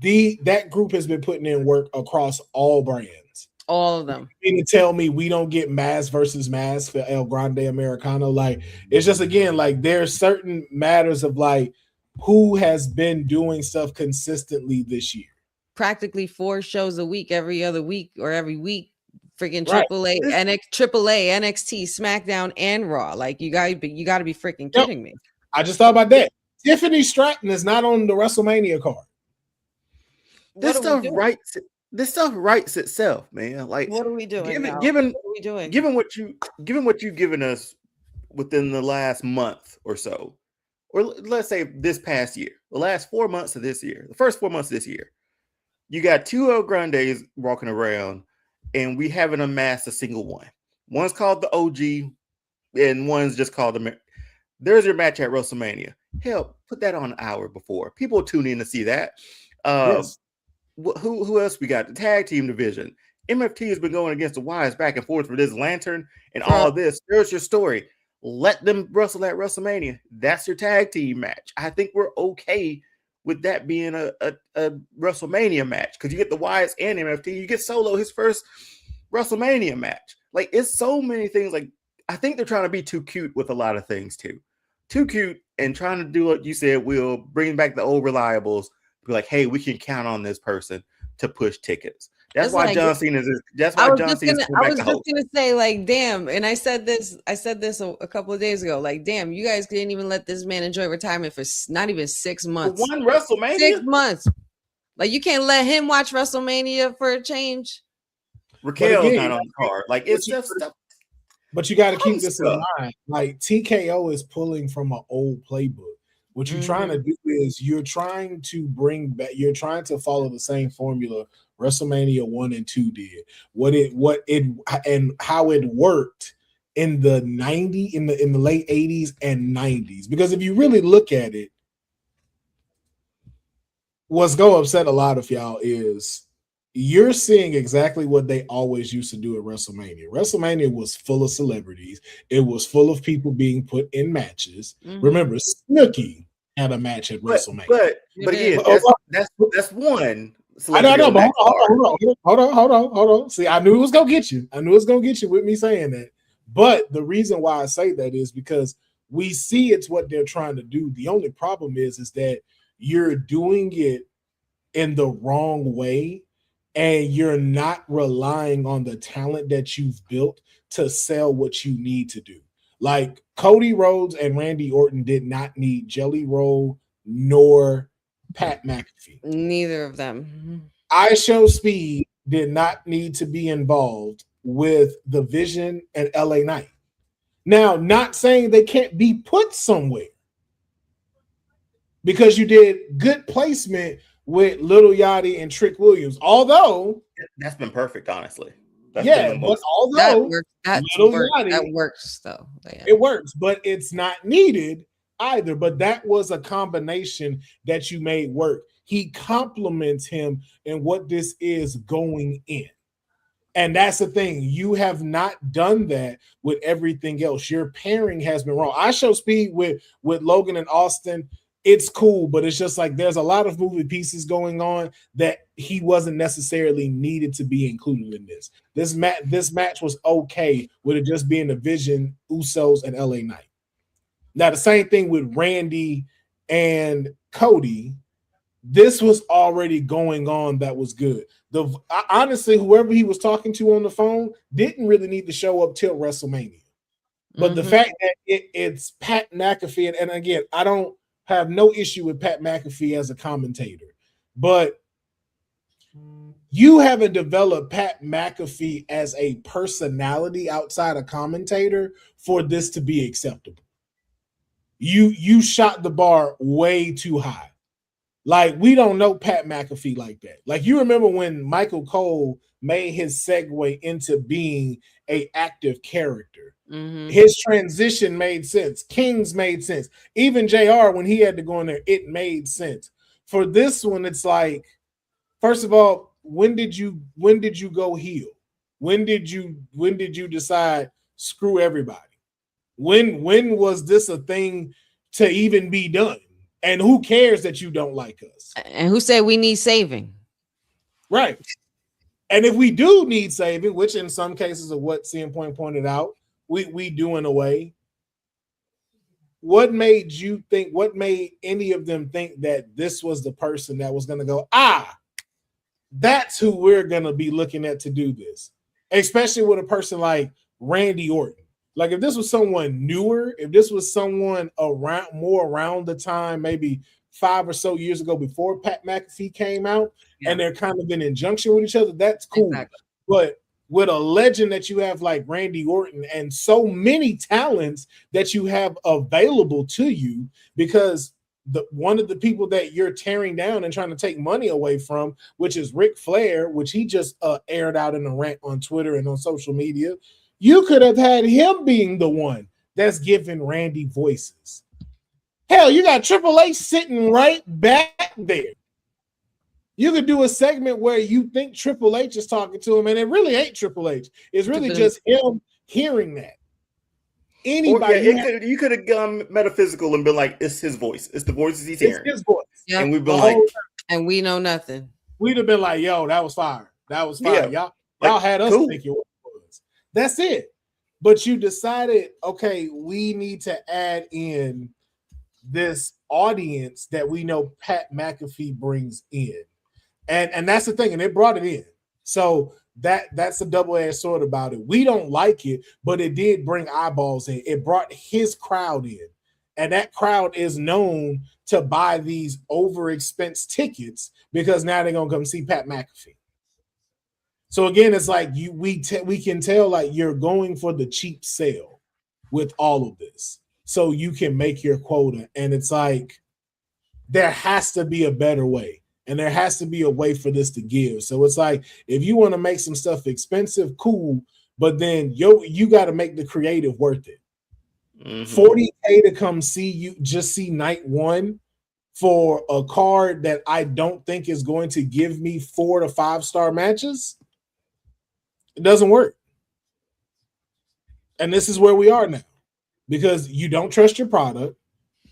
that group has been putting in work across all brands. All of them. You mean to tell me we don't get mass versus mass for El Grande Americano? Like, it's just, again, like there's certain matters of like who has been doing stuff consistently this year. Practically 4 shows a week, every other week or every week. Freaking AAA, NXT, SmackDown, and Raw. Like you got to be freaking kidding me. I just thought about that. Tiffany Stratton is not on the WrestleMania card. This stuff writes itself, man. Like, what are we doing? Given what you've given us within the last month or so, or let's say this past year, the last 4 months of this year, the first 4 months of this year, you got 2 El Grandes walking around. And we haven't amassed a single one. One's called the OG, and one's just called the. There's your match at WrestleMania. Hell, put that on an hour before. People tune in to see that. Yes. Who else we got? The tag team division. MFT has been going against the Wyatts back and forth for this lantern and all this. There's your story. Let them wrestle at WrestleMania. That's your tag team match. I think we're okay with that being a WrestleMania match, because you get the Wyatts and MFT, you get Solo his first WrestleMania match. Like, it's so many things. Like, I think they're trying to be too cute with a lot of things too. Too cute and trying to do what you said, Will, bring back the old reliables. Be like, hey, we can count on this person to push tickets. That's why John Cena is. That's why John Cena. I was just gonna say, like, damn, and I said this a couple of days ago. Like, damn, you guys didn't even let this man enjoy retirement for not even 6 months. For one WrestleMania, 6 months. Like, you can't let him watch WrestleMania for a change. Raquel's not on the card. Like it's just stuff. But you got to keep this in mind. Like TKO is pulling from an old playbook. What you're trying to do is you're trying to bring back, you're trying to follow the same formula WrestleMania 1 and 2 did. What it and how it worked in the 90s, in the late 80s and 90s. Because if you really look at it, what's going to upset a lot of y'all is you're seeing exactly what they always used to do at WrestleMania. WrestleMania was full of celebrities. It was full of people being put in matches. Remember, Snooki had a match at WrestleMania. But again, that's one. I know, but hold on. See, I knew it was gonna get you. I knew it was gonna get you with me saying that. But the reason why I say that is because we see it's what they're trying to do. The only problem is that you're doing it in the wrong way, and you're not relying on the talent that you've built to sell what you need to do. Like Cody Rhodes and Randy Orton did not need Jelly Roll nor Pat McAfee. Neither of them. I Show Speed did not need to be involved with The Vision and LA Knight. Now, not saying they can't be put somewhere, because you did good placement with Little Yachty and Trick Williams. Although that's been perfect, honestly. But although that works though. Yeah. It works, but it's not needed either. But that was a combination that you made work. He compliments him in what this is going in. And that's the thing. You have not done that with everything else. Your pairing has been wrong. I Show Speed with Logan and Austin. It's cool, but it's just like there's a lot of moving pieces going on that he wasn't necessarily needed to be included in this. This match was okay with it just being the Vision, Usos, and LA Knight. Now, the same thing with Randy and Cody. This was already going on that was good. Honestly, whoever he was talking to on the phone didn't really need to show up till WrestleMania. But the fact that it's Pat McAfee, and again, I don't have no issue with Pat McAfee as a commentator, but you haven't developed Pat McAfee as a personality outside a commentator for this to be acceptable. You shot the bar way too high. Like, we don't know Pat McAfee like that. Like, you remember when Michael Cole made his segue into being a active character. His transition made sense. King's made sense. Even JR, when he had to go in there, it made sense. For this one, it's like, first of all, when did you go heel? When did you decide screw everybody? When was this a thing to even be done? And who cares that you don't like us? And who said we need saving? Right. And if we do need saving, which in some cases of what CM Point pointed out, we do in a way. What made any of them think that this was the person that was going to go, that's who we're going to be looking at to do this? Especially with a person like Randy Orton. Like, if this was someone newer, if this was someone around the time, maybe 5 or so years ago before Pat McAfee came out, and they're kind of in injunction with each other, that's cool. Exactly. But with a legend that you have like Randy Orton and so many talents that you have available to you, because one of the people that you're tearing down and trying to take money away from, which is Ric Flair, which he just aired out in a rant on Twitter and on social media, you could have had him being the one that's giving Randy voices. Hell, you got Triple H sitting right back there. You could do a segment where you think Triple H is talking to him, and it really ain't Triple H. It's really just him hearing that. Anybody, you could have gone metaphysical and been like, "It's his voice. It's the voices he's hearing." It's his voice. Yep. And we've been like, and we know nothing. We'd have been like, "Yo, that was fire. That was fire. Yeah. Y'all had us thinking what it was." That's it. But you decided, okay, we need to add in this audience that we know Pat McAfee brings in. And that's the thing, and it brought it in. So that's a double-edged sword about it. We don't like it, but it did bring eyeballs in. It brought his crowd in. And that crowd is known to buy these over-expense tickets because now they're going to come see Pat McAfee. So again, it's like we can tell like you're going for the cheap sale with all of this, so you can make your quota. And it's like there has to be a better way, and there has to be a way for this to give. So it's like if you want to make some stuff expensive, cool, but then you got to make the creative worth it. 40K to come see you, just see night one for a card that I don't think is going to give me 4 to 5 star matches. It doesn't work. And this is where we are now, because you don't trust your product.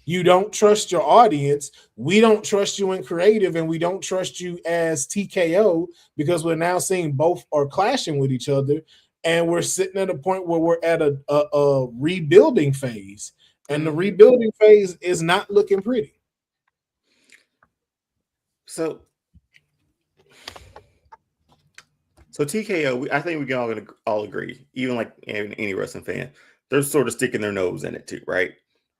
You don't trust your audience. We don't trust you in creative, and we don't trust you as TKO, because we're now seeing both are clashing with each other. And we're sitting at a point where we're at a rebuilding phase, and the rebuilding phase is not looking pretty. So TKO, I think we can all agree, even like any wrestling fan, they're sort of sticking their nose in it too, right?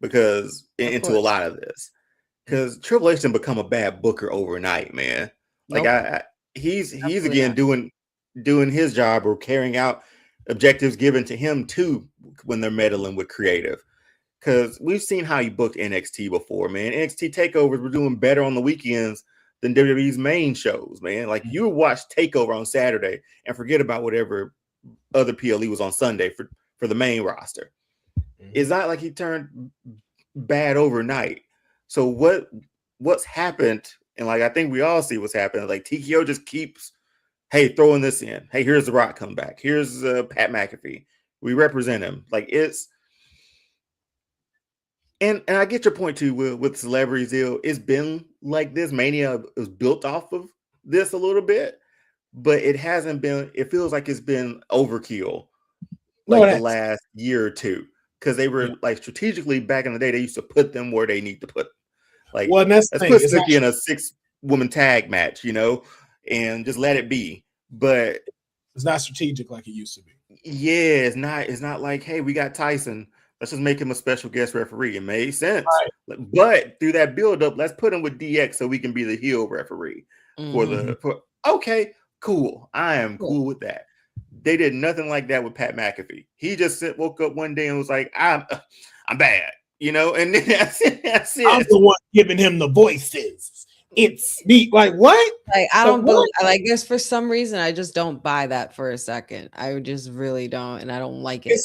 Because into a lot of this, because Triple H didn't become a bad booker overnight, man. Like he's again doing his job or carrying out objectives given to him too when they're meddling with creative. Because we've seen how he booked NXT before, man. NXT takeovers were doing better on the weekends than WWE's main shows, man. Like you watch Takeover on Saturday and forget about whatever other PLE was on Sunday for the main roster. It's not like he turned bad overnight. So what's happened? And like I think we all see what's happened. Like TKO just keeps, hey, throwing this in. Hey, here's The Rock come back. Here's Pat McAfee. We represent him. Like it's. And I get your point too with celebrities deal. It's been like this. Mania is built off of this a little bit, but it hasn't been. It feels like it's been overkill, like the last year or two, because they were like strategically back in the day. They used to put them where they need to put. Like, well, let's put Snooki in a 6-woman tag match, and just let it be. But it's not strategic like it used to be. Yeah, it's not like, hey, we got Tyson. Let's just make him a special guest referee. It made sense. Right. But through that build-up, let's put him with DX so we can be the heel referee okay, cool. I am cool with that. They did nothing like that with Pat McAfee. He just woke up one day and was like, I'm bad, and then that's it. I'm the one giving him the voices. It's me. Like what? Like I don't believe. I guess for some reason I just don't buy that for a second. I just really don't, and I don't like it.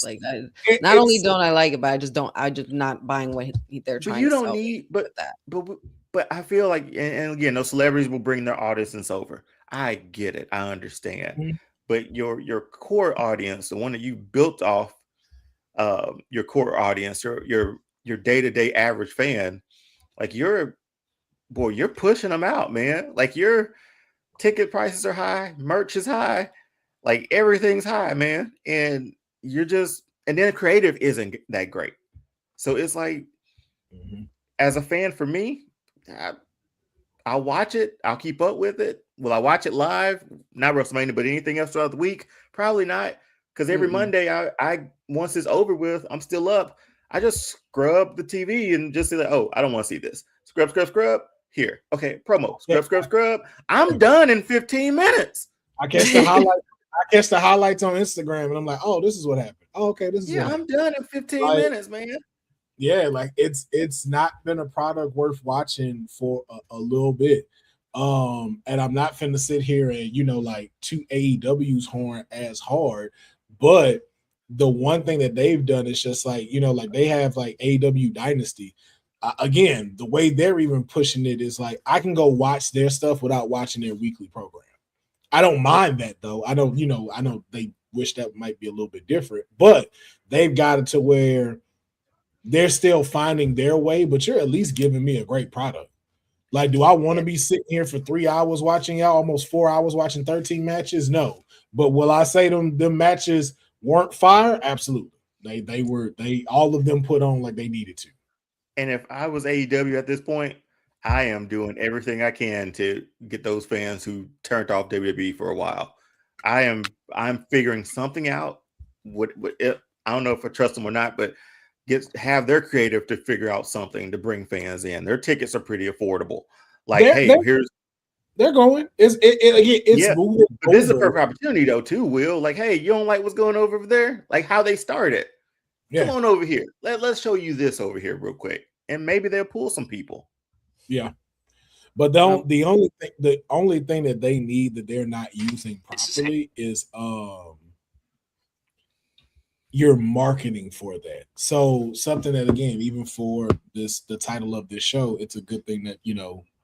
Not only don't I like it, but I just don't. I just not buying what they're trying. But you don't need. But I feel like, and again, those celebrities will bring their audience over. I get it. I understand. Mm-hmm. But your core audience, the one that you built off, your core audience, your day-to-day average fan, like you're pushing them out, man. Like your ticket prices are high, merch is high, like everything's high, man. And and then creative isn't that great. So it's like, as a fan, for me, I'll watch it. I'll keep up with it. Will I watch it live? Not WrestleMania, but anything else throughout the week? Probably not. Because every Monday, I once it's over with, I'm still up. I just scrub the TV and just say, like, oh, I don't want to see this. Scrub. Here. Okay, promo. Scrub. I'm done in 15 minutes. I catch the highlights on Instagram and I'm like, oh, this is what happened. Oh, okay, this is what happened. Done in 15 minutes, man. Yeah, like it's not been a product worth watching for a little bit. And I'm not finna sit here and like to AEW's horn as hard, but the one thing that they've done is just like like they have like AEW Dynasty. Again, the way they're even pushing it is like I can go watch their stuff without watching their weekly program. I don't mind that though. I don't, I know they wish that might be a little bit different, but they've got it to where they're still finding their way, but you're at least giving me a great product. Like, do I want to be sitting here for 3 hours watching y'all, almost 4 hours watching 13 matches? No. But will I say them matches weren't fire? Absolutely. They were all of them put on like they needed to. And if I was AEW at this point, I am doing everything I can to get those fans who turned off WWE for a while. I'm figuring something out. I don't know if I trust them or not, but have their creative to figure out something to bring fans in. Their tickets are pretty affordable. Like, They're going. It's Yeah, moving but this is a over. perfect opportunity though, too, Will. Like, hey, you don't like what's going over there? Like how they started. Come Yeah, on over here. Let's show you this over here real quick. And maybe they'll pull some people. yeah. But the only thing that they need that they're not using properly is your marketing for that. So something that, again, even for the title of this show, it's a good thing that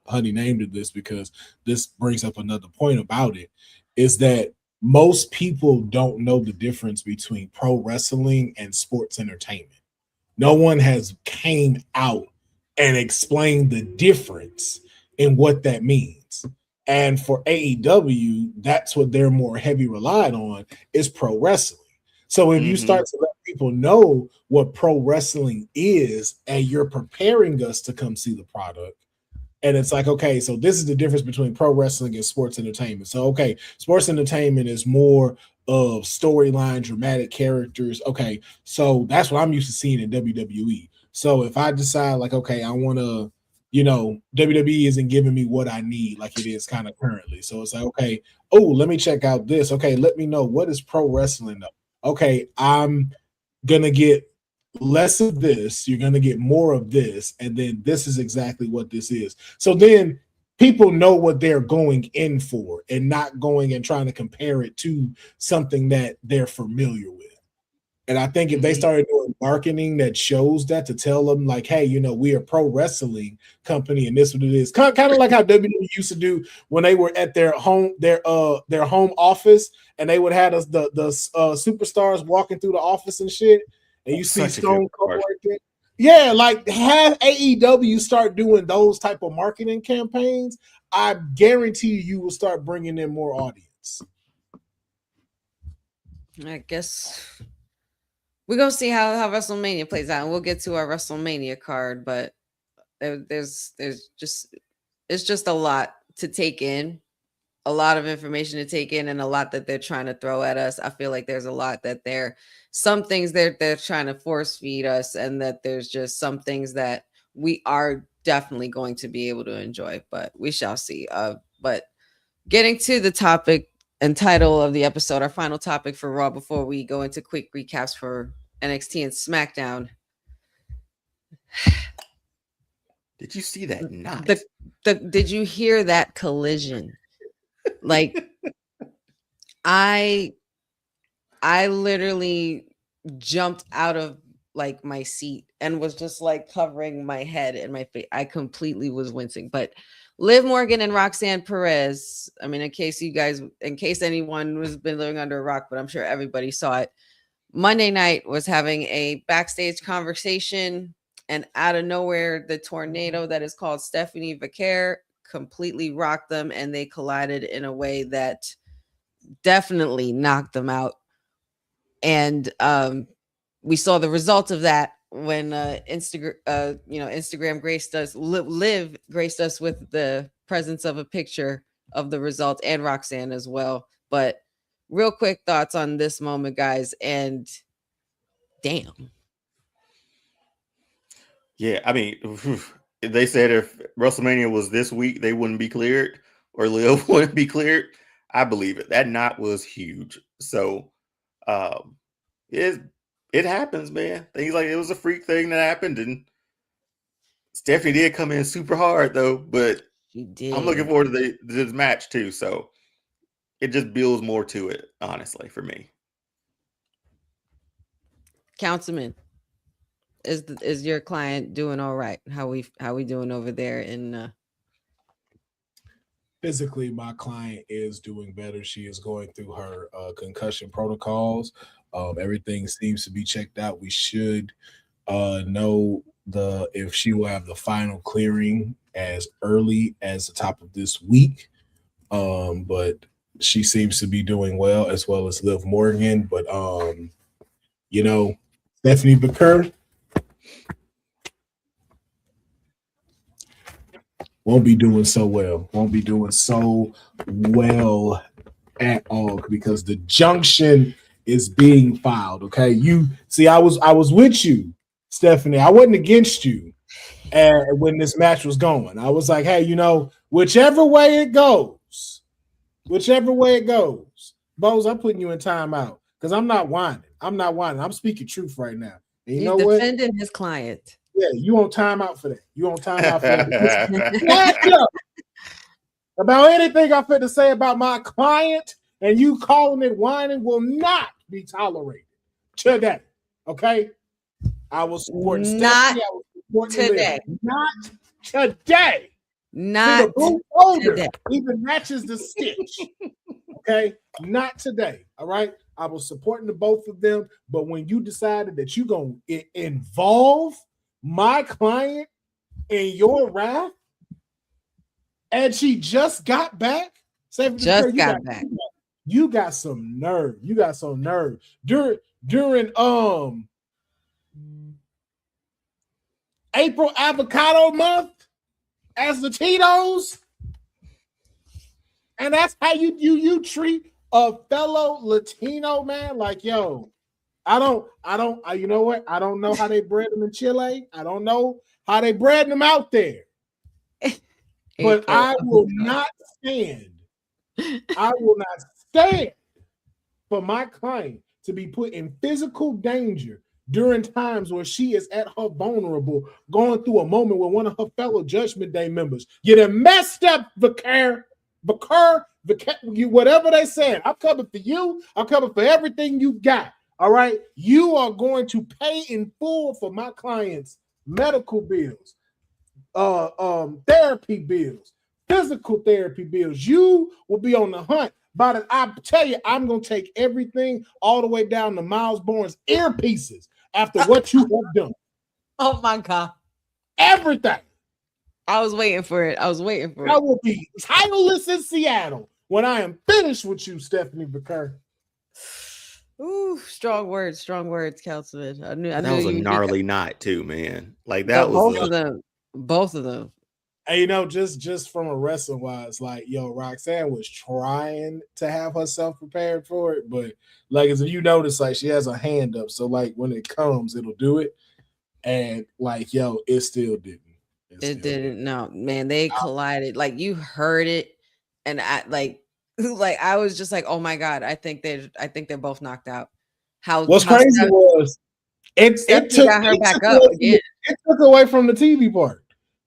Honey named it this, because this brings up another point about it, is that most people don't know the difference between pro wrestling and sports entertainment. No one has came out and explained the difference in what that means. And for AEW, that's what they're more heavy relied on, is pro wrestling. So if you start to let people know what pro wrestling is, and you're preparing us to come see the product, and it's like, okay, so this is the difference between pro wrestling and sports entertainment. So, okay, sports entertainment is more of storyline, dramatic characters. Okay, so that's what I'm used to seeing in WWE. So if I decide, like, okay, I want to, WWE isn't giving me what I need like it is kind of currently. So it's like, okay, oh, let me check out this. Okay, let me know, what is pro wrestling though? Okay, I'm going to get less of this, you're going to get more of this, and then this is exactly what this is. So then people know what they're going in for, and not going and trying to compare it to something that they're familiar with. And I think if they started doing marketing that shows that, to tell them like, hey, we are a pro wrestling company and this is what it is. Kind of like how WWE used to do when they were at their home office, and they would have the superstars walking through the office and shit. And you see Stone Cold right there. Yeah, like have AEW start doing those type of marketing campaigns. I guarantee you will start bringing in more audience. I guess we're gonna see how WrestleMania plays out, and we'll get to our WrestleMania card. But there's just a lot to take in, a lot of information to take in, and a lot that they're trying to throw at us. I feel like there's a lot that some things they're trying to force feed us, and that there's just some things that we are definitely going to be able to enjoy, but we shall see. But getting to the topic and title of the episode, our final topic for Raw before we go into quick recaps for NXT and SmackDown. Did you see that knot? Did you hear that collision? Like, I literally jumped out of like my seat and was just like covering my head and my face. I completely was wincing. But Liv Morgan and Roxanne Perez, I mean, in case anyone has been living under a rock, but I'm sure everybody saw it, Monday night was having a backstage conversation, and out of nowhere, the tornado that is called Stephanie Vaquer completely rocked them, and they collided in a way that definitely knocked them out. And we saw the result of that when Instagram graced us, Liv graced us with the presence of a picture of the result, and Roxanne as well. But real quick thoughts on this moment, guys, and damn. Yeah, I mean, they said if WrestleMania was this week, they wouldn't be cleared, or Liv wouldn't be cleared. I believe it. That knot was huge. So it happens, man. Things like it was a freak thing that happened, and Stephanie did come in super hard though, but She did. I'm looking forward to this match too. So it just builds more to it, honestly, for me. Councilman, is your client doing all right? How we doing over there in Physically, my client is doing better. She is going through her concussion protocols. Everything seems to be checked out. We should know if she will have the final clearing as early as the top of this week. But she seems to be doing well, as well as Liv Morgan. But Stephanie Baker won't be doing so well. Won't be doing so well at all, because the junction is being filed. Okay, you see, I was with you, Stephanie. I wasn't against you when this match was going. I was like, hey, Whichever way it goes, Bose, I'm putting you in timeout because I'm not whining. I'm speaking truth right now. And you He's know what? defending his client. Yeah, you on timeout for that. You on timeout for that. About anything I fit to say about my client and you calling it whining will not be tolerated today. Okay? I will support Stephanie. I will support today. Not today. Not See, the blue folder today. even matches the stitch. Okay? Not today. All right? I was supporting the both of them, but when you decided that you're going to involve my client in your wrath, and she just got back. Just got back. You got some nerve. You got some nerve. During April Avocado Month as the Tito's, and that's how you treat a fellow Latino man. Like, yo, you know what? I don't know how they bred them in Chile. I don't know how they bred them out there. But I will not stand. I will not stand for my client to be put in physical danger during times where she is at her vulnerable, going through a moment with one of her fellow Judgment Day members. You done messed up, Vicar, whatever they said. I'm coming for you. I'm coming for everything you got. All right. You are going to pay in full for my client's medical bills, therapy bills, physical therapy bills. You will be on the hunt. But I tell you, I'm going to take everything all the way down to Miles Bourne's earpieces after what you have done. Oh, my God. Everything. I was waiting for it. I will be titleless in Seattle when I am finished with you, Stephanie Vicar. Ooh, strong words, Councilman. I knew that was a gnarly knot too, man. Like that was both of them. And you know, just from a wrestling wise, like yo, Roxanne was trying to have herself prepared for it, but like as you notice, like she has a hand up, so like when it comes, it'll do it, and like yo, it still didn't. It didn't. No, man, they collided. Like you heard it, and I like I was just like, oh my God, I think they're both knocked out. What's crazy was it got her back up again. It took away from the TV part.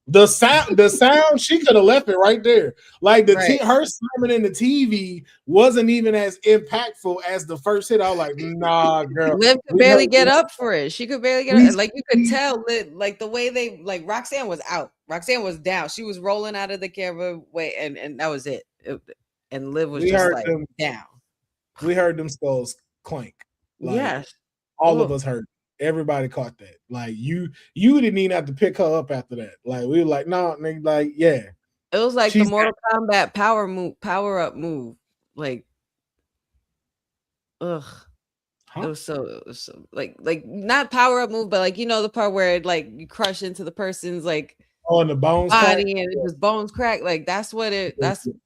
The sound, she could have left it right there. Like her slamming in the TV wasn't even as impactful as the first hit. I was like, nah, girl. Liv could barely get up for it. She could barely get up. Like you could tell, like the way they like Roxanne was out. Roxanne was down. She was rolling out of the camera way, and that was it. And Liv was just like down. We heard them skulls clank. Like, yes, all of us heard. Everybody caught that. Like you didn't even have to pick her up after that. Like we were like, no, nigga, like yeah. It was like the Mortal Kombat power up move. Like, ugh. Huh? It was so like not power up move, but like you know the part where it, like you crush into the person's like and the bones body crack. And his bones crack. Like that's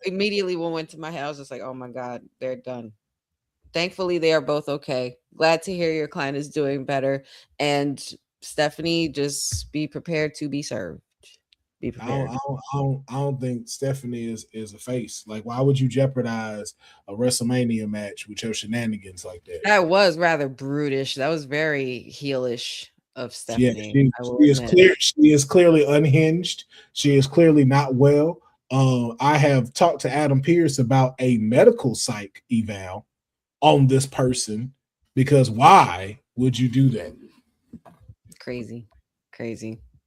immediately what went to my head. I was just like, oh my God, they're done. Thankfully, they are both okay. Glad to hear your client is doing better. And Stephanie, just be prepared to be served. Be prepared. I don't think Stephanie is a face. Like, why would you jeopardize a WrestleMania match with your shenanigans like that? That was rather brutish. That was very heelish of Stephanie. Yeah, she is clearly unhinged. She is clearly not well. I have talked to Adam Pierce about a medical psych eval on this person, because why would you do that? Crazy.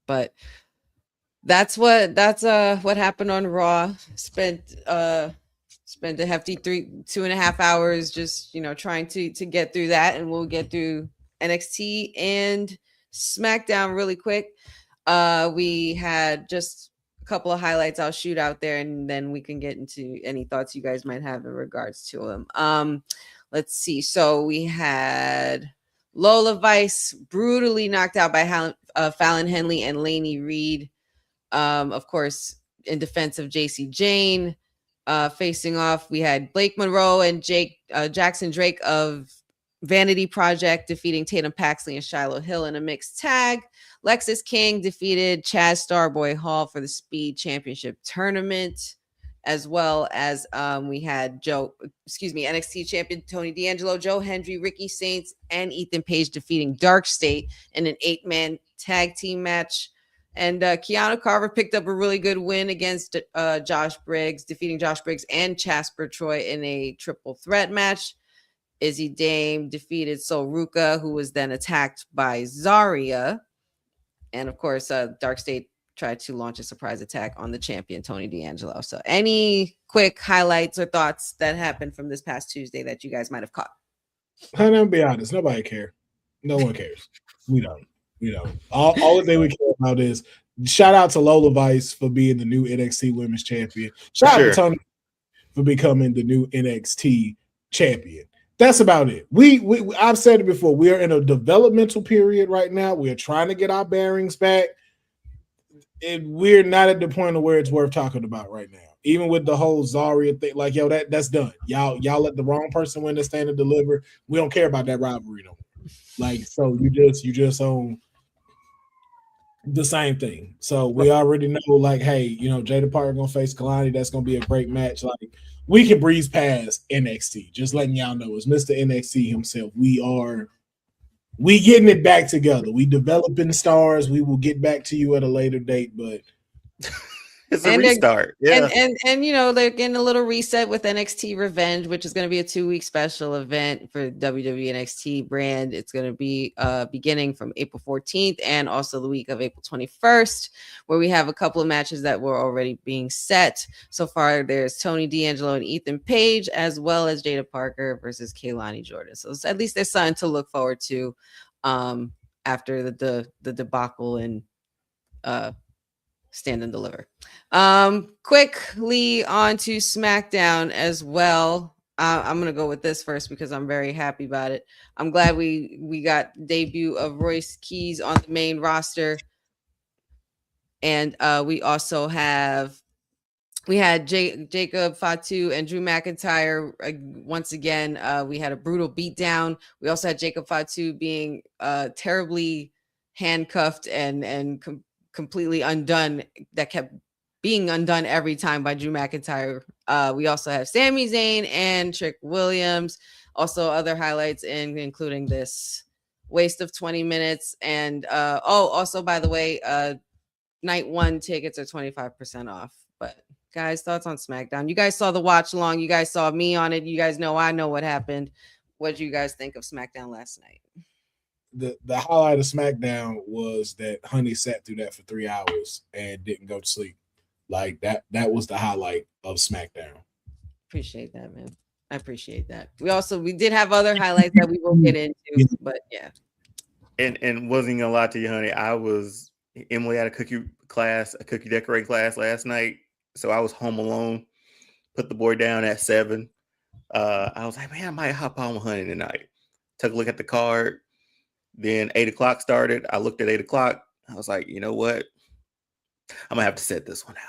But that's what happened on Raw. Spent a hefty 2.5 hours just trying to get through that, and we'll get through NXT and SmackDown really quick. We had just a couple of highlights I'll shoot out there, and then we can get into any thoughts you guys might have in regards to them. Let's see. So we had Lola Vice brutally knocked out by Fallon Henley and Lainey Reed. Of course, in defense of JC Jane, facing off, we had Blake Monroe and Jackson Drake of Vanity Project defeating Tatum Paxley and Shiloh Hill in a mixed tag. Lexus King defeated Chaz Starboy Hall for the Speed Championship tournament, as well as we had NXT champion Tony D'Angelo, Joe Hendry, Ricky Saints, and Ethan Page defeating Dark State in an 8-man tag team match. And Keanu Carver picked up a really good win against Josh Briggs, defeating Josh Briggs and Jasper Troy in a triple threat match. Izzy Dame defeated Sol Ruka, who was then attacked by Zarya. And of course, Dark State tried to launch a surprise attack on the champion, Tony D'Angelo. So any quick highlights or thoughts that happened from this past Tuesday that you guys might have caught? I'm gonna be honest, nobody cares. No one cares. We don't. All the thing we care about is shout out to Lola Vice for being the new NXT Women's Champion. Shout out to Tony for becoming the new NXT champion. That's about it. I've said it before. We are in a developmental period right now. We are trying to get our bearings back. And we're not at the point of where it's worth talking about right now. Even with the whole Zarya thing, like, yo, that's done. Y'all let the wrong person win the stand and deliver. We don't care about that rivalry no more. Like, so you just own the same thing. So we already know, like, hey, Jada Parker gonna face Kalani. That's gonna be a great match. Like, we can breeze past NXT. Just letting y'all know, it's Mr. NXT himself. We getting it back together. We developing stars. We will get back to you at a later date, but it's a restart. Yeah. And they're getting a little reset with NXT Revenge, which is going to be a 2-week special event for WWE NXT brand. It's going to be beginning from April 14th and also the week of April 21st, where we have a couple of matches that were already being set. So far, there's Tony D'Angelo and Ethan Page, as well as Jada Parker versus Kaylani Jordan. So at least there's something to look forward to after the debacle and Stand and Deliver. Quickly on to SmackDown as well. I'm gonna go with this first because I'm very happy about it. I'm glad we got debut of Royce Keys on the main roster, and we also had Jacob Fatu and Drew McIntyre. Once again, we had a brutal beatdown. We also had Jacob Fatu being terribly handcuffed and completely undone. That kept being undone every time by Drew McIntyre. We also have Sami Zayn and Trick Williams. Also other highlights including this waste of 20 minutes. And also, by the way, night 1 tickets are 25% off. But guys, thoughts on SmackDown? You guys saw the watch along. You guys saw me on it. You guys know I know what happened. What did you guys think of SmackDown last night? The highlight of SmackDown was that Honey sat through that for 3 hours and didn't go to sleep. Like that was the highlight of SmackDown. Appreciate that, man. I appreciate that. We did have other highlights that we will get into, but yeah. And wasn't gonna lie to you, honey. Emily had a cookie decorating class last night, so I was home alone. Put the boy down at 7. I was like, man, I might hop on with Honey tonight. Took a look at the card. Then 8:00 started. I looked at 8:00. I was like, you know what? I'm gonna have to set this one out,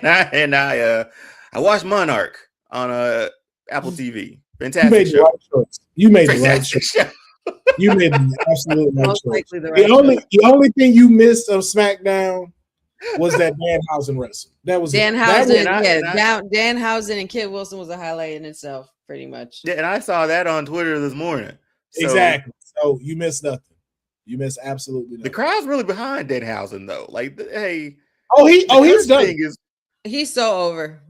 man. I watched Monarch on Apple TV. Fantastic show. You made the right choice. You made the absolute right choice. The only thing you missed of SmackDown was that Danhausen wrestling. That was Danhausen. Danhausen and Kid Wilson was a highlight in itself, pretty much. Yeah, and I saw that on Twitter this morning. Exactly. So you missed nothing. You missed absolutely nothing. The crowd's really behind Danhausen, though. Like, hey, he's done. He's so over.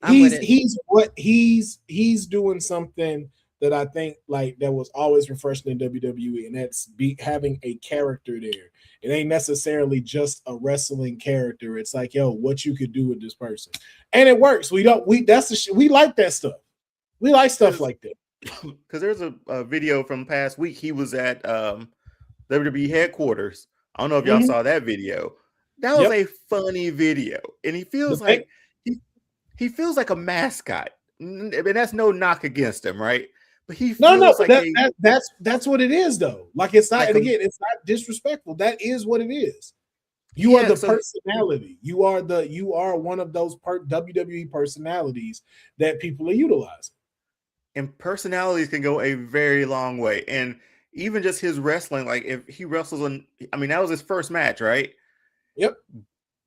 He's doing something that I think like that was always refreshing in WWE, and that's having a character there. It ain't necessarily just a wrestling character. It's like, yo, what you could do with this person, and it works. We like that stuff. We like stuff like that. Because there's a video from past week. He was at WWE headquarters. I don't know if y'all saw that video. That was a funny video, and he feels like he feels like a mascot. And that's no knock against him, right? But he feels that's what it is, though. Like it's not, like, and again, it's not disrespectful. That is what it is. You are the personality. You are one of those WWE personalities that people are utilizing. And personalities can go a very long way. And even just his wrestling, like if he wrestles on, I mean, that was his first match, right? Yep.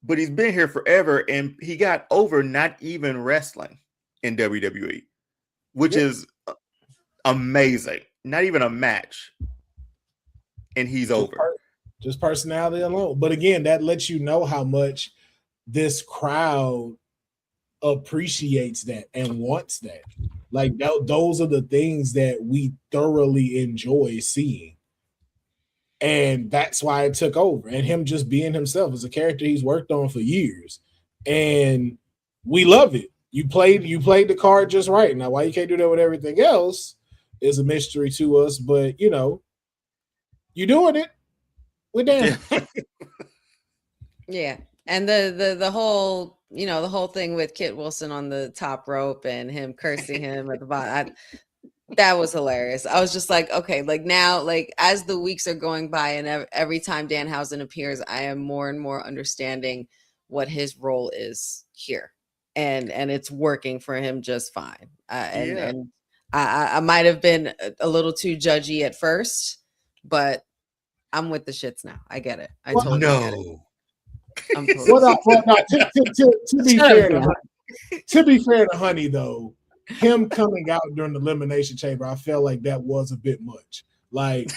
But he's been here forever, and he got over not even wrestling in WWE, which is amazing. Not even a match, and he's over. Just personality alone. But again, that lets you know how much this crowd appreciates that and wants that. Like those are the things that we thoroughly enjoy seeing. And that's why it took over. And him just being himself as a character he's worked on for years. And we love it. You played the card just right. Now, why you can't do that with everything else is a mystery to us. But you know, you're doing it. We're down. Yeah. And the whole, you know, the whole thing with Kit Wilson on the top rope and him cursing him at the bottom, that was hilarious. I was just like, okay, like now, like as the weeks are going by and every time Danhausen appears, I am more and more understanding what his role is here. And it's working for him just fine. And I might have been a little too judgy at first, but I'm with the shits now. I get it. I totally get it. To be fair to Honey, though, him coming out during the Elimination Chamber, I felt like that was a bit much. Like,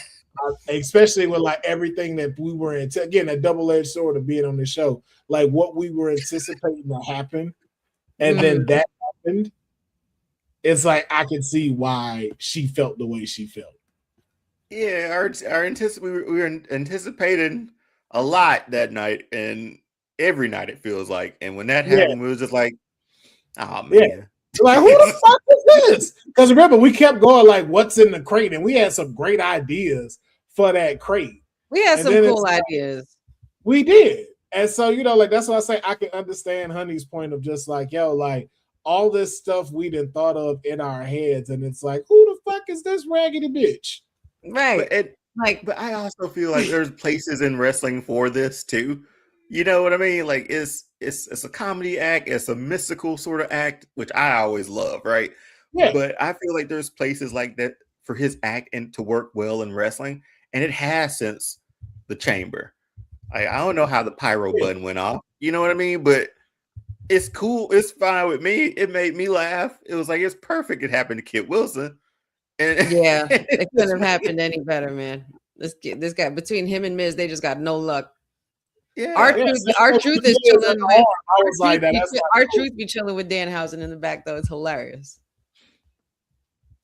especially with like everything that we were again, that double-edged sword of being on the show, like what we were anticipating to happen, and then that happened. It's like I can see why she felt the way she felt. Yeah, we were anticipating a lot that night, and every night it feels like. And when that happened, we was just like, oh man. Yeah. Like, who the fuck is this? Because remember, we kept going like, what's in the crate? And we had some great ideas for that crate. We had some cool ideas. We did. And so, you know, like that's why I say I can understand Honey's point of just like, yo, like all this stuff we didn't thought of in our heads. And it's like, who the fuck is this raggedy bitch? Right. But I also feel like there's places in wrestling for this too. You know what I mean? Like it's a comedy act, it's a mystical sort of act, which I always love, right? Yeah. But I feel like there's places like that for his act and to work well in wrestling, and it has since the Chamber. I don't know how the pyro button went off. You know what I mean? But it's cool. It's fine with me. It made me laugh. It was like it's perfect. It happened to Kit Wilson. And yeah, it couldn't have happened any better, man. This guy between him and Miz, they just got no luck. Yeah, our truth is chilling. Our truth be chilling with Danhausen in the back, though. It's hilarious.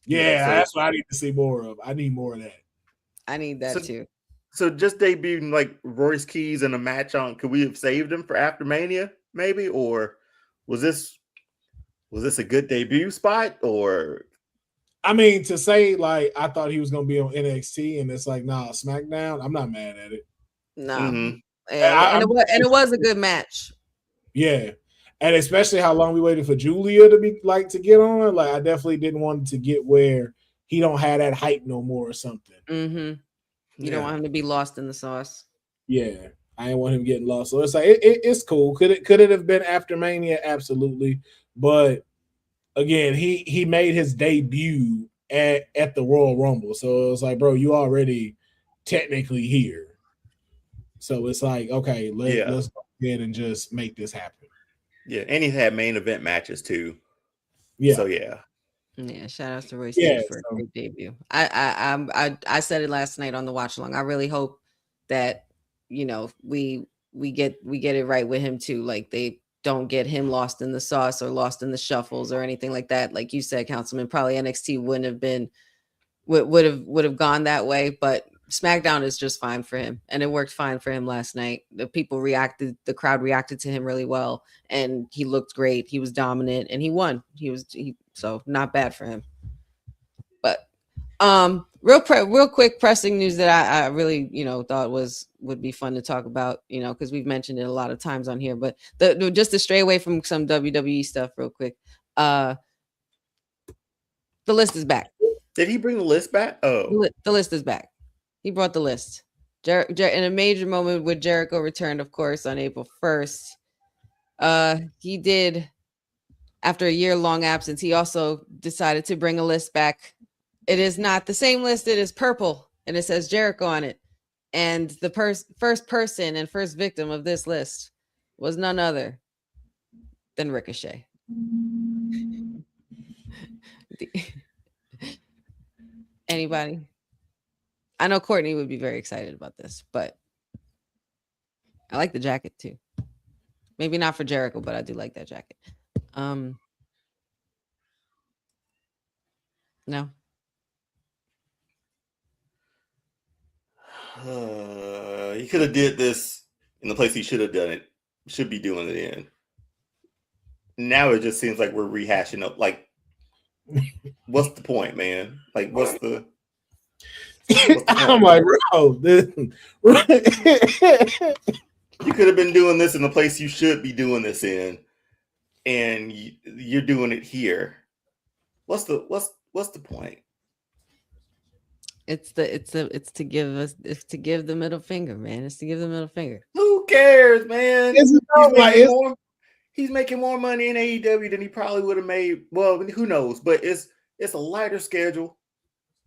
Yeah, that's what I need to see more of. I need more of that. I need that too. So just debuting like Royce Keys in a match on, could we have saved him for after Mania, maybe? Or was this a good debut spot? Or I mean, to say like I thought he was gonna be on NXT and it's like, nah, SmackDown, I'm not mad at it. No. Mm-hmm. And it was a good match. Yeah. And especially how long we waited for Julia to get on. Like I definitely didn't want to get where he don't have that hype no more or something. Mm-hmm. You don't want him to be lost in the sauce. Yeah. I didn't want him getting lost. So it's like it's cool. Could it have been after Mania? Absolutely. But again, he made his debut at the Royal Rumble. So it was like, bro, you already technically here. So it's like, okay, let's go ahead and just make this happen. Yeah, and he had main event matches too. Yeah. So yeah. Yeah, shout out to Royce for a great debut. I said it last night on the watch along. I really hope that, you know, we get it right with him too. Like they don't get him lost in the sauce or lost in the shuffles or anything like that. Like you said, Councilman, probably NXT wouldn't have been would have gone that way, but SmackDown is just fine for him, and it worked fine for him last night. The crowd reacted to him really well, and he looked great. He was dominant, and he won. So not bad for him. But real quick pressing news that I really thought would be fun to talk about, because we've mentioned it a lot of times on here. But just to stray away from some WWE stuff real quick, the list is back. Did he bring the list back? Oh, the list is back. He brought the list. In a major moment with Jericho returned, of course, on April 1st. He did, after a year-long absence, he also decided to bring a list back. It is not the same list. It is purple. and it says Jericho on it. And the first person and first victim of this list was none other than Ricochet. Anybody? I know Courtney would be very excited about this, but I like the jacket too. Maybe not for Jericho, but I do like that jacket. No. He could have did this in the place he should have done it. Should be doing it in. Now it just seems like we're rehashing up. Like, what's the point, man? Like, what's the I'm like, bro. You could have been doing this in the place you should be doing this in, and you're doing it here. What's the point? It's to give the middle finger, man. It's to give the middle finger. Who cares, man? He's making more money in AEW than he probably would have made. Well, who knows? But it's a lighter schedule.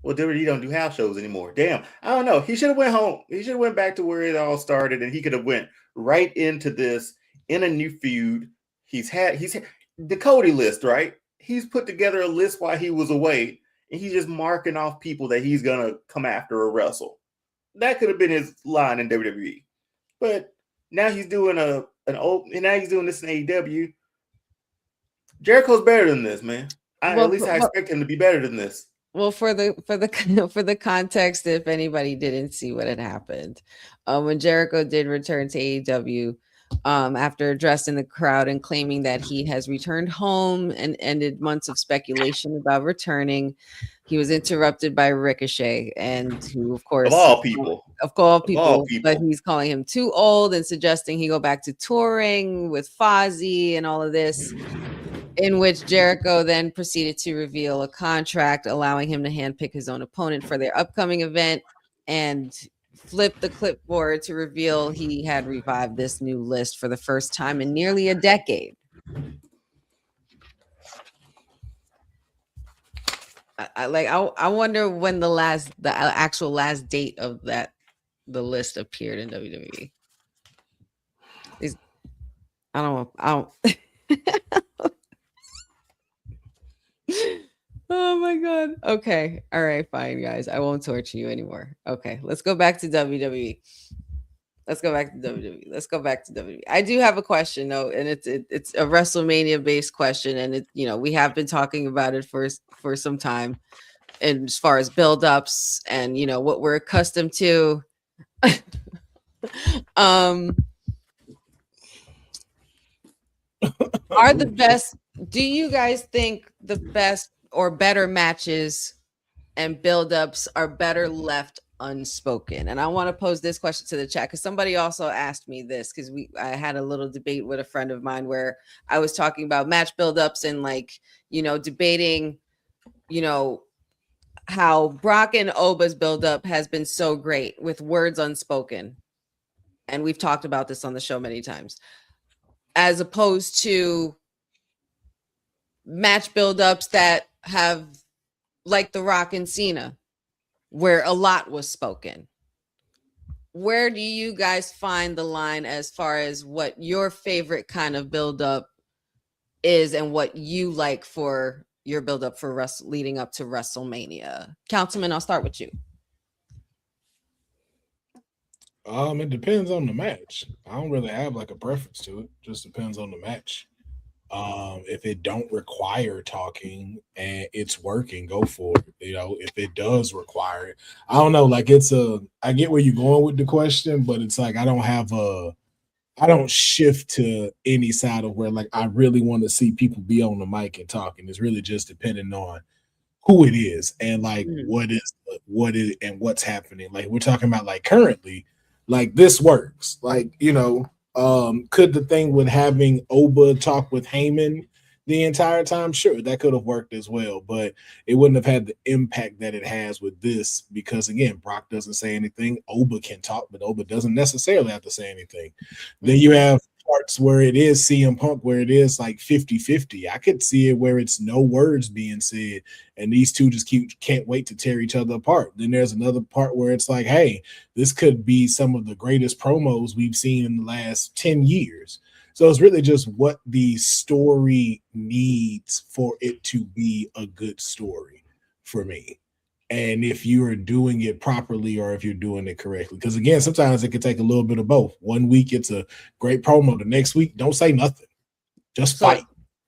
Well, WWE don't do house shows anymore. Damn, I don't know. He should have went home. He should have went back to where it all started, and he could have went right into this in a new feud. He's had the Cody list, right? He's put together a list while he was away, and he's just marking off people that he's gonna come after or wrestle. That could have been his line in WWE, but now he's doing now he's doing this in AEW. Jericho's better than this, man. At least I expect him to be better than this. Well, for the context, if anybody didn't see what had happened, when Jericho did return to AEW, after addressing the crowd and claiming that he has returned home and ended months of speculation about returning, he was interrupted by Ricochet, and who, of course, of all people, but he's calling him too old and suggesting he go back to touring with Fozzy and all of this. In which Jericho then proceeded to reveal a contract allowing him to handpick his own opponent for their upcoming event and flip the clipboard to reveal he had revived this new list for the first time in nearly a decade. I wonder when the actual last date of the list appeared in WWE. I don't Oh my god. Okay. All right, fine, guys. I won't torture you anymore. Okay, let's go back to WWE. Let's go back to WWE. I do have a question though, and it's a WrestleMania based question, and we have been talking about it for some time, and as far as build-ups and what we're accustomed to. Are the best, do you guys think the best or better matches and build-ups are better left unspoken? And I want to pose this question to the chat because somebody also asked me this, because I had a little debate with a friend of mine where I was talking about match build-ups and debating how Brock and Oba's build-up has been so great with words unspoken, and we've talked about this on the show many times, as opposed to match build-ups that have, like The Rock and Cena, where a lot was spoken. Where do you guys find the line as far as what your favorite kind of build-up is and what you like for your build-up for leading up to WrestleMania? Councilman, I'll start with you. It depends on the match. I don't really have a preference to it. Just depends on the match. If it don't require talking and it's working, go for it. If it does require it, I don't know. I get where you're going with the question, but it's I don't shift to any side of where I really want to see people be on the mic and talking. It's really just depending on who it is and what is and what's happening. We're talking about currently, this works. Could the thing with having Oba talk with Heyman the entire time? Sure, that could have worked as well, but it wouldn't have had the impact that it has with this because, again, Brock doesn't say anything. Oba can talk, but Oba doesn't necessarily have to say anything. Then you have parts where it is CM Punk, where it is like 50-50. I could see it where it's no words being said, and these two just can't wait to tear each other apart. Then there's another part where it's like, hey, this could be some of the greatest promos we've seen in the last 10 years. So it's really just what the story needs for it to be a good story for me. And if you are doing it properly or if you're doing it correctly. Because again, sometimes it can take a little bit of both. One week it's a great promo. The next week, don't say nothing. Just fight.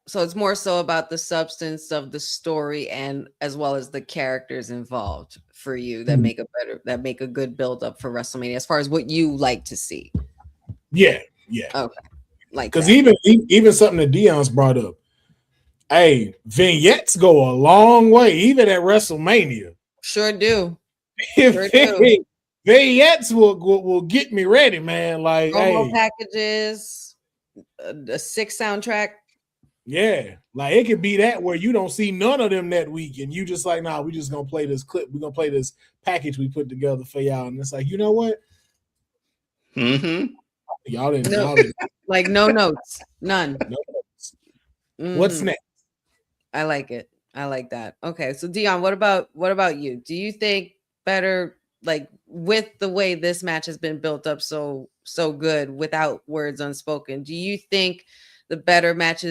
So it's more so about the substance of the story and as well as the characters involved for you that make a good build up for WrestleMania as far as what you like to see. Yeah. Okay. Like, because even something that Deon's brought up, hey, vignettes go a long way, even at WrestleMania. Sure do. Vignettes will get me ready, man. Like promo packages, a 6 soundtrack. Yeah, like it could be that where you don't see none of them that week, and you just like, nah, we just gonna play this clip. We're gonna play this package we put together for y'all, and it's like, you know what? Mm-hmm. Y'all didn't like no notes, none. No notes. Mm-hmm. What's next? I like it. I like that. Okay, so Deonne, what about you? Do you think better, like with the way this match has been built up so good without words unspoken? Do you think the better match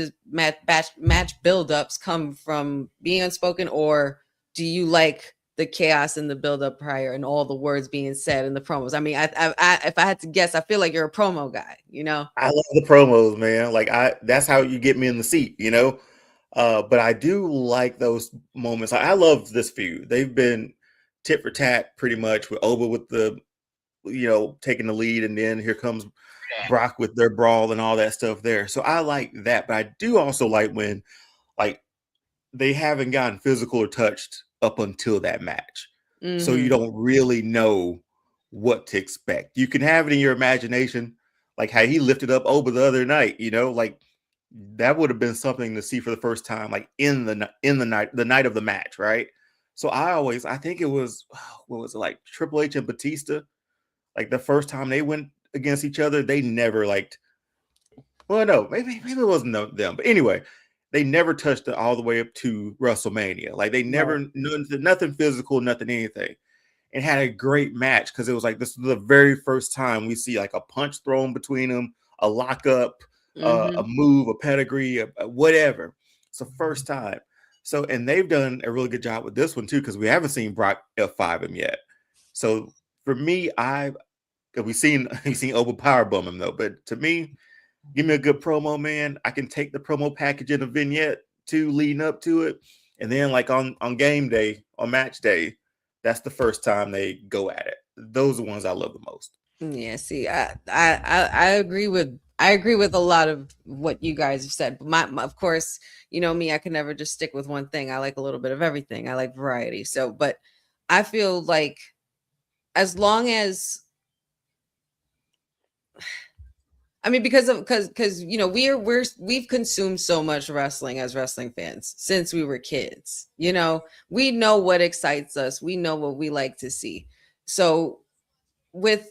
build-ups come from being unspoken, or do you like the chaos and the build-up prior and all the words being said in the promos? I mean, I if I had to guess, I feel like you're a promo guy, you know? I love the promos, man. Like that's how you get me in the seat, you know? But I do like those moments. I love this feud. They've been tit for tat pretty much with Oba with the, taking the lead, and then here comes Brock with their brawl and all that stuff there. So I like that, but I do also like when like they haven't gotten physical or touched up until that match. Mm-hmm. So you don't really know what to expect. You can have it in your imagination, like how he lifted up Oba the other night, like that would have been something to see for the first time, like in the night of the match, right? So I think it was, what was it, like Triple H and Batista, like the first time they went against each other, they never maybe it wasn't them, but anyway, they never touched it all the way up to WrestleMania. Like they never, nothing physical, nothing anything, and had a great match because it was like this is the very first time we see like a punch thrown between them, a lockup, a move, a pedigree, whatever. It's the first time. So, and they've done a really good job with this one too, because we haven't seen Brock F5 him yet. So for me, we've seen Oba powerbomb him though, but to me, give me a good promo, man. I can take the promo package in a vignette too, leading up to it, and then like on game day, on match day, that's the first time they go at it. Those are the ones I love the most. Yeah, see, I agree with a lot of what you guys have said. But of course, me, I can never just stick with one thing. I like a little bit of everything. I like variety. So, but I feel like as long as, I mean, because we've consumed so much wrestling as wrestling fans since we were kids. We know what excites us. We know what we like to see. So there's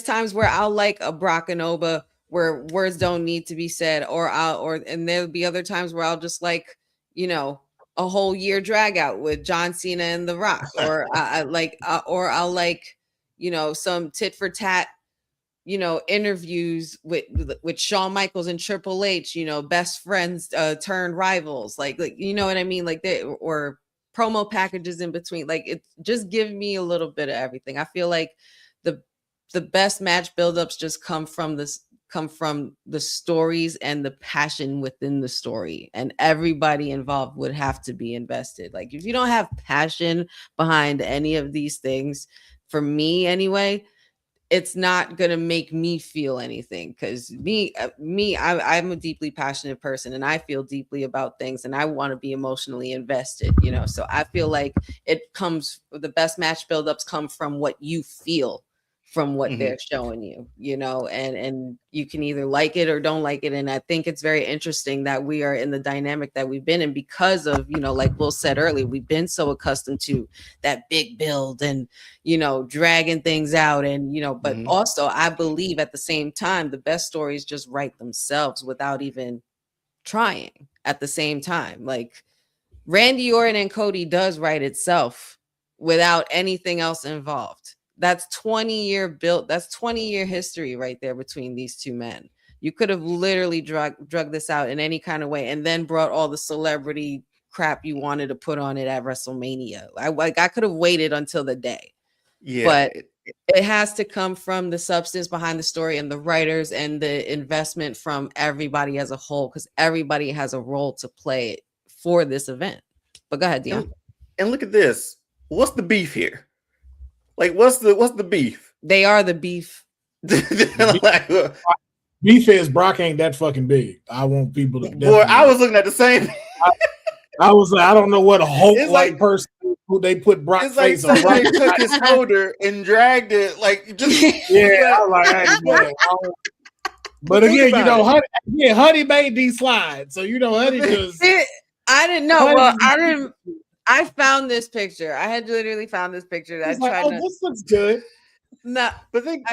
times where I'll like a Brock and Oba where words don't need to be said, and there'll be other times where I'll just like, a whole year drag out with John Cena and The Rock, or I'll like, some tit for tat, interviews with Shawn Michaels and Triple H, best friends turned rivals, like you know what I mean, like or promo packages in between. Like it just give me a little bit of everything. I feel like the best match buildups just come from the stories and the passion within the story, and everybody involved would have to be invested. Like if you don't have passion behind any of these things, for me anyway, it's not gonna make me feel anything. Because I'm a deeply passionate person, and I feel deeply about things, and I want to be emotionally invested. So I feel like the best match buildups come from what you feel from what they're showing you, and you can either like it or don't like it. And I think it's very interesting that we are in the dynamic that we've been in because of, like Will said earlier, we've been so accustomed to that big build and, dragging things out. And, but also I believe at the same time, the best stories just write themselves without even trying at the same time. Like Randy Orton and Cody does write itself without anything else involved. That's 20-year That's 20-year history right there between these two men. You could have literally drug this out in any kind of way and then brought all the celebrity crap you wanted to put on it at WrestleMania. I could have waited until the day. Yeah. But it has to come from the substance behind the story and the writers and the investment from everybody as a whole, because everybody has a role to play for this event. But go ahead, Deonne. And look at this. What's the beef here? Like, what's the beef? They are the beef. Beef is Brock ain't that fucking big. I want people to. Boy, I was looking at the same. I was like, I don't know what a Hulk-like person who they put Brock's face on. Somebody took his shoulder and dragged it, like just. Yeah, I was like, hey, man. But again, Honey made these slides, so Honey just. I didn't know. Well, I didn't. I found this picture. I had literally found this picture. That this looks good. No, but think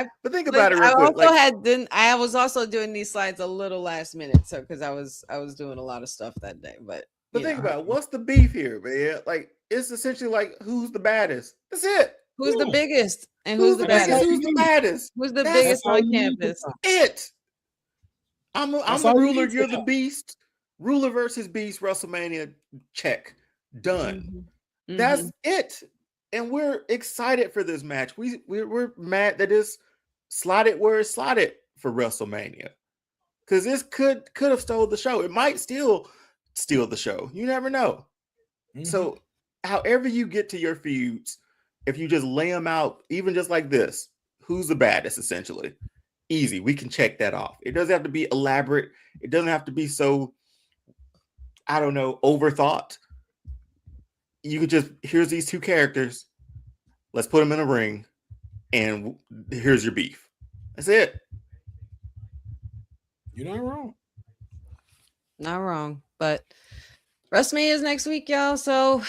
about it. Real quick. I was also doing these slides a little last minute, so because I was doing a lot of stuff that day. But think about it. What's the beef here, man? Like it's essentially like who's the baddest. That's it. Who's the biggest and who's the baddest? Who's the baddest? Who's the biggest on campus? I'm the ruler. You're the beast. Ruler versus beast. WrestleMania. Check. Done. That's it. And we're excited for this match. We're mad that it's slotted where it's slotted for WrestleMania, because this could have stole the show. It might still steal the show. You never know. So however you get to your feuds, if you just lay them out, even just like this, who's the baddest? Essentially, easy. We can check that off. It doesn't have to be elaborate. It doesn't have to be so, I don't know, overthought. You could just, here's these two characters. Let's put them in a ring, and here's your beef. That's it. You're not wrong. Not wrong. But WrestleMania is next week, y'all. So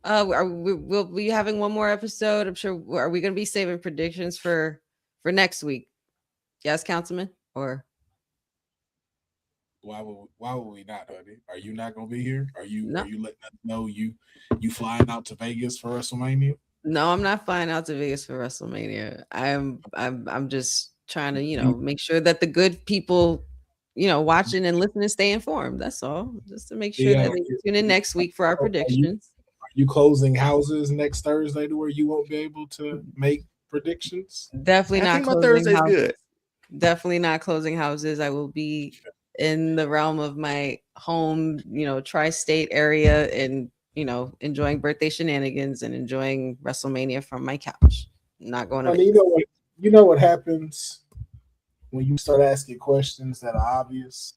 we'll be having one more episode. I'm sure. Are we going to be saving predictions for next week? Yes, Councilman? Or why would we not, honey? Are you not gonna be here? Are you letting us know you flying out to Vegas for WrestleMania? No, I'm not flying out to Vegas for WrestleMania. I'm just trying to, make sure that the good people, watching and listening stay informed. That's all. Just to make sure that they tune in next week for our predictions. Are you closing houses next Thursday to where you won't be able to make predictions? Definitely not. I think my Thursday's good. Definitely not closing houses. I will be in the realm of my home, tri-state area, and enjoying birthday shenanigans and enjoying WrestleMania from my couch. Not going to. You know what happens when you start asking questions that are obvious.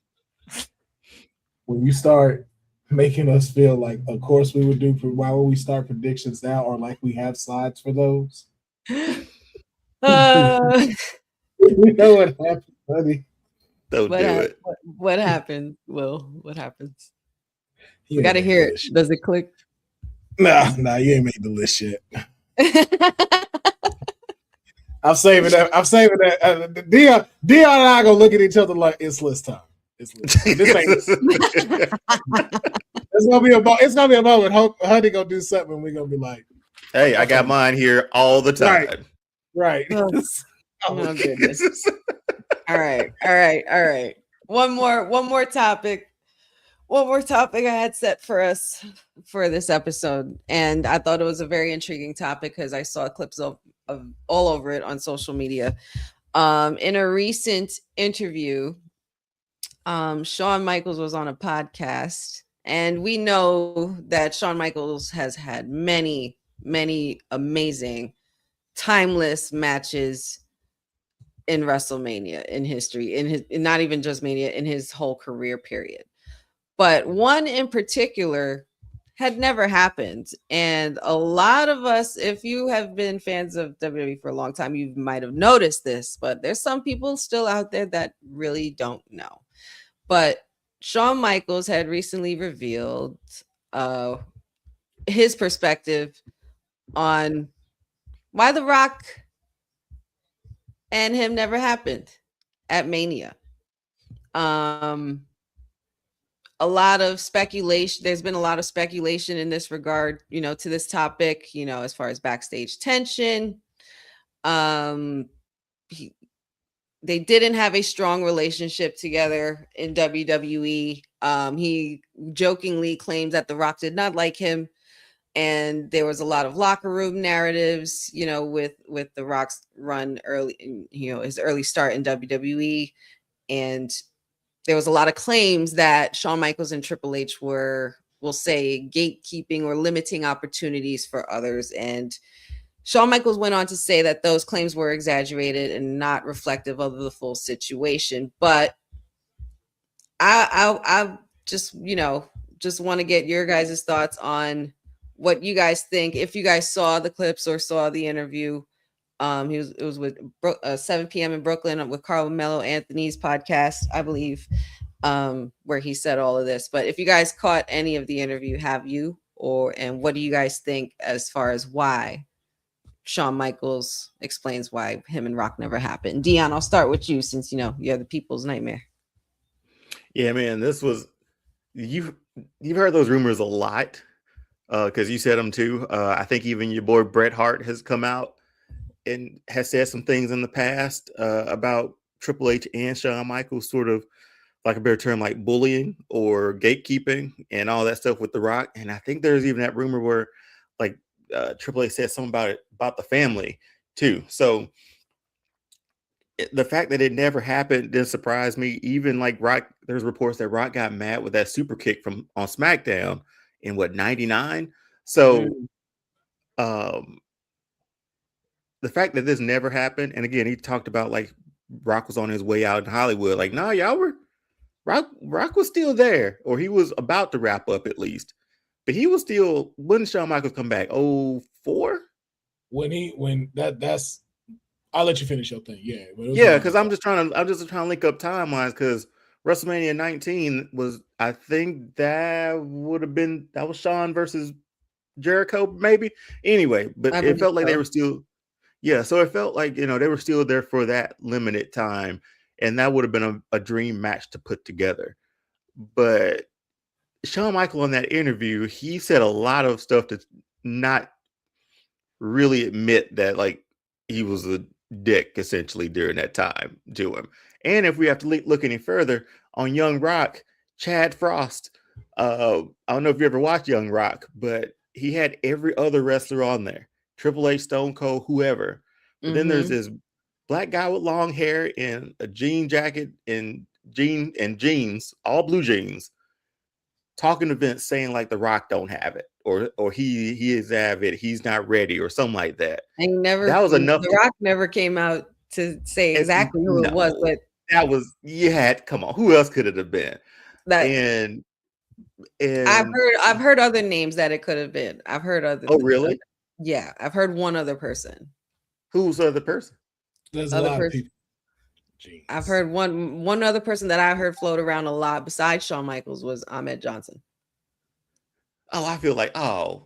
When you start making us feel like, of course we would do. Why would we start predictions now, or like we have slides for those? You know what happens, buddy. Don't do it. What happened, Will? What happens? We got to hear it. Does it click? Nah, you ain't made the list yet. I'm saving that. Deonne and I gonna look at each other like it's list time. It's list time. This ain't. It's gonna be a moment. Honey gonna do something, and we're gonna be like, "Hey, I got mine here all the time." Right. Oh goodness. All right. One more topic. One more topic I had set for us for this episode, and I thought it was a very intriguing topic because I saw clips of all over it on social media. In a recent interview, Shawn Michaels was on a podcast, and we know that Shawn Michaels has had many amazing, timeless matches in WrestleMania in history, in not even just Mania, in his whole career period. But one in particular had never happened. And a lot of us, if you have been fans of WWE for a long time, you might have noticed this, but there's some people still out there that really don't know. But Shawn Michaels had recently revealed his perspective on why The Rock and him never happened at Mania. A lot of speculation. There's been a lot of speculation in this regard, to this topic, as far as backstage tension. They didn't have a strong relationship together in WWE. He jokingly claims that The Rock did not like him, and there was a lot of locker room narratives, with The Rock's run early, his early start in WWE, and there was a lot of claims that Shawn Michaels and Triple H we'll say, gatekeeping or limiting opportunities for others. And Shawn Michaels went on to say that those claims were exaggerated and not reflective of the full situation. But I just want to get your guys' thoughts on what you guys think. If you guys saw the clips or saw the interview, it was with 7 p.m. in Brooklyn with Carmelo Anthony's podcast, I believe, where he said all of this. But if you guys caught any of the interview, and what do you guys think as far as why Shawn Michaels explains why him and Rock never happened? Deonne, I'll start with you, since you're the people's nightmare. Yeah, man, this was you've heard those rumors a lot, because you said them too. I think even your boy Bret Hart has come out and has said some things in the past about Triple H and Shawn Michaels, sort of, like a better term, like bullying or gatekeeping and all that stuff with The Rock. And I think there's even that rumor where, like, Triple H said something about the family too. So the fact that it never happened didn't surprise me. Even like Rock, there's reports that Rock got mad with that super kick on SmackDown in 99. So the fact that this never happened, and again, he talked about like Rock was on his way out in Hollywood. Like, no, Rock was still there, or he was about to wrap up at least. But he was still, when did Shawn Michaels come back? 04? That's I'll let you finish your thing. Yeah. Yeah, because I'm just trying to link up timelines, because WrestleMania 19 was, I think that was Shawn versus Jericho, maybe. Anyway, but it felt like they were still. Yeah, so it felt like, they were still there for that limited time, and that would have been a dream match to put together. But Shawn Michaels in that interview, he said a lot of stuff to not really admit that, like, he was a dick essentially during that time to him. And if we have to look any further on Young Rock, Chad Frost, I don't know if you ever watched Young Rock, but he had every other wrestler on there. Triple H, Stone Cold, whoever. But then there's this black guy with long hair in a jean jacket and jeans, all blue jeans, talking to Vince saying like The Rock don't have it, or he is have it, he's not ready, or something like that. And that was enough. The Rock never came out to say exactly who it was, but that was, come on, who else could it have been? And I've heard other names that it could have been. I've heard other. Oh, really? Yeah, I've heard one other person. Who's the other person? There's a lot of people. Jeez. I've heard one other person that I heard float around a lot besides Shawn Michaels was Ahmed Johnson. Oh, I feel like, I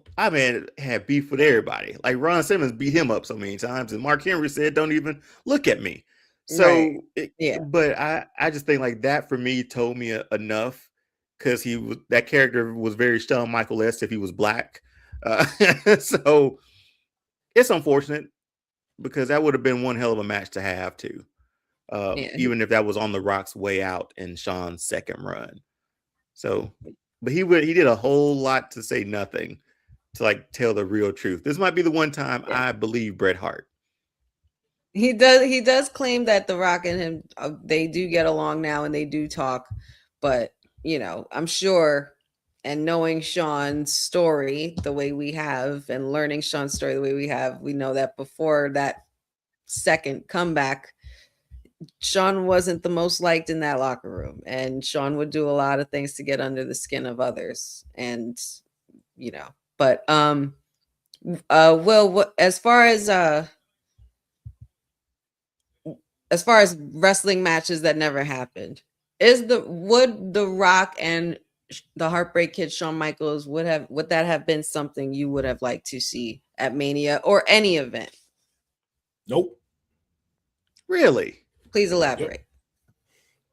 had beef with everybody. Like Ron Simmons beat him up so many times, and Mark Henry said, "Don't even look at me." So, right. But I just think like that for me told me enough, because that character was very Shawn Michaels-esque if he was black. So it's unfortunate, because that would have been one hell of a match to have too. Even if that was on The Rock's way out in Shawn's second run. So, but he did a whole lot to say nothing, to like tell the real truth. This might be the one time I believe Bret Hart. He does claim that The Rock and him, they do get along now and they do talk, but I'm sure, and knowing Shawn's story the way we have, and learning Shawn's story the way we have, we know that before that second comeback, Shawn wasn't the most liked in that locker room, and Shawn would do a lot of things to get under the skin of others. And you know. But Will, as far as wrestling matches that never happened, would The Rock and the Heartbreak Kid Shawn Michaels would that have been something you would have liked to see at Mania or any event? Nope. Really? Please elaborate.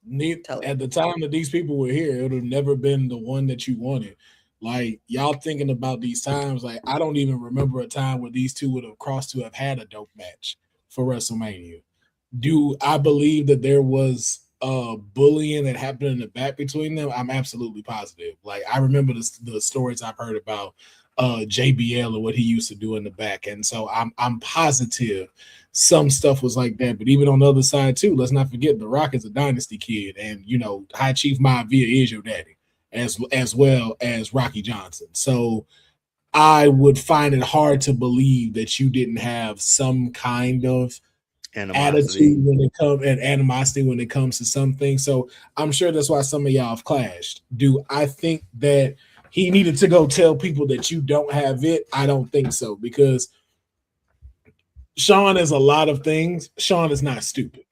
At the time that these people were here, it would have never been the one that you wanted. Like, y'all thinking about these times, like, I don't even remember a time where these two would have crossed to have had a dope match for WrestleMania. Do I believe that there was bullying that happened in the back between them? I'm absolutely positive. Like, I remember the stories I've heard about JBL and what he used to do in the back, and so I'm positive some stuff was like that. But even on the other side too, let's not forget The Rock is a dynasty kid, and you know High Chief Maivia is your daddy, as well as Rocky Johnson. So I would find it hard to believe that you didn't have some kind of attitude when it comes and animosity when it comes to some things. So I'm sure that's why some of y'all have clashed. Do I think that he needed to go tell people that you don't have it? I don't think so, because Shawn is a lot of things. Shawn is not stupid.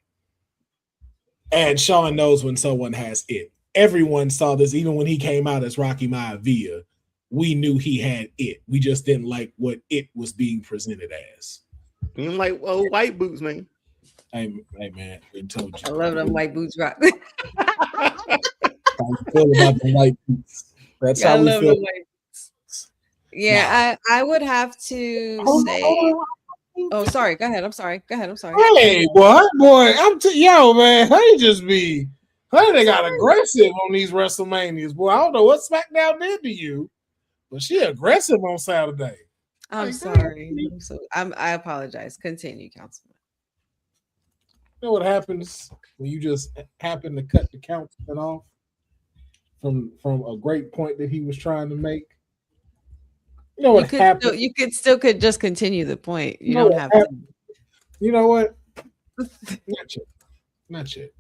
And Shawn knows when someone has it. Everyone saw this, even when he came out as Rocky Maivia. We knew he had it. We just didn't like what it was being presented as. You like, well, white boots, man. Hey man, I told you. I love them white boots, Rock. How you feel about the white boots? That's how we feel. Yeah, I would have to say. Oh, sorry. Go ahead. I'm sorry. Hey, boy, yo, man, they got aggressive on these WrestleManias, boy. I don't know what SmackDown did to you, but she aggressive on Saturday. I'm sorry. I apologize. Continue, Councilman. You know what happens when you just happen to cut the councilman off from a great point that he was trying to make? You know what happened? You could just continue the point. You don't have to. You know what? Not yet.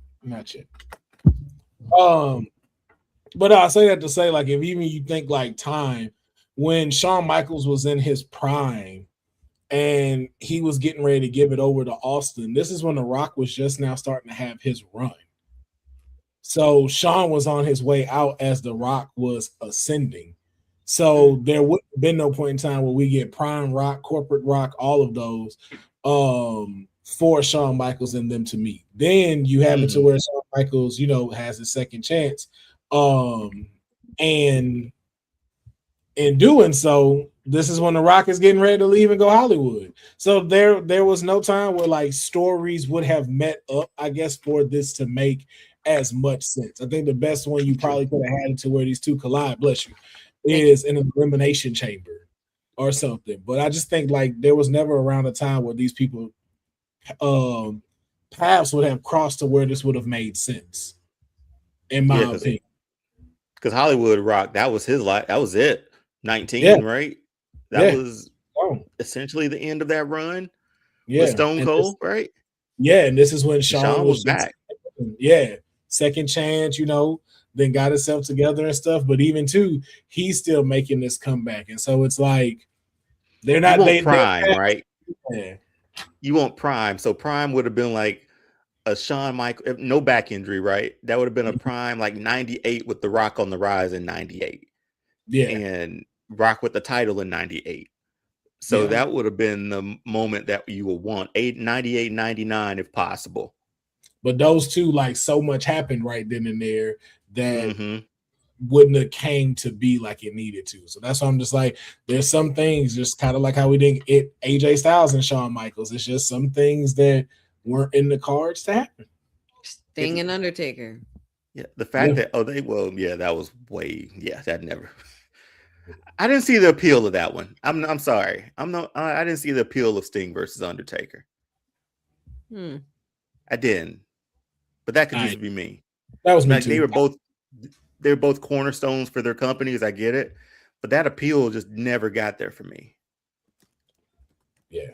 But I say that to say, like, if even you think like time when Shawn Michaels was in his prime and he was getting ready to give it over to Austin, this is when The Rock was just now starting to have his run. So Shawn was on his way out as The Rock was ascending. So there would have been no point in time where we get prime Rock, corporate Rock, all of those for Shawn Michaels and them to meet. Then you have it to where Shawn Michaels, has his second chance. And in doing so, this is when The Rock is getting ready to leave and go Hollywood. So there was no time where like stories would have met up, I guess, for this to make as much sense. I think the best one you probably could have had it to where these two collide, bless you, is in an elimination chamber or something. But I just think like there was never around a time where these people paths would have crossed to where this would have made sense, in my opinion. Because Hollywood Rock, that was his life. That was it. 19, right? That was essentially the end of that run. With Stone Cold, right? Yeah, and this is when Shawn was back. Second chance, then got himself together and stuff. But even too, he's still making this comeback, and so it's like they're not prime, right? Yeah. You want prime, so prime would have been like a Shawn Michaels, no back injury, right? That would have been a prime like 98 with The Rock on the rise in 98. Yeah. And Rock with the title in 98. So that would have been the moment that you would want. 98, 99 if possible. But those two, like, so much happened right then and there that wouldn't have came to be like it needed to. So that's why I'm just like, there's some things just kind of like how we did it AJ Styles and Shawn Michaels. It's just some things that weren't in the cards to happen. Sting and Undertaker. Yeah, the fact that that was that never. I didn't see the appeal of that one. I'm sorry. I didn't see the appeal of Sting versus Undertaker. I didn't. But that could just be me. That was me like, too. They were both cornerstones for their companies. I get it. But that appeal just never got there for me. Yeah.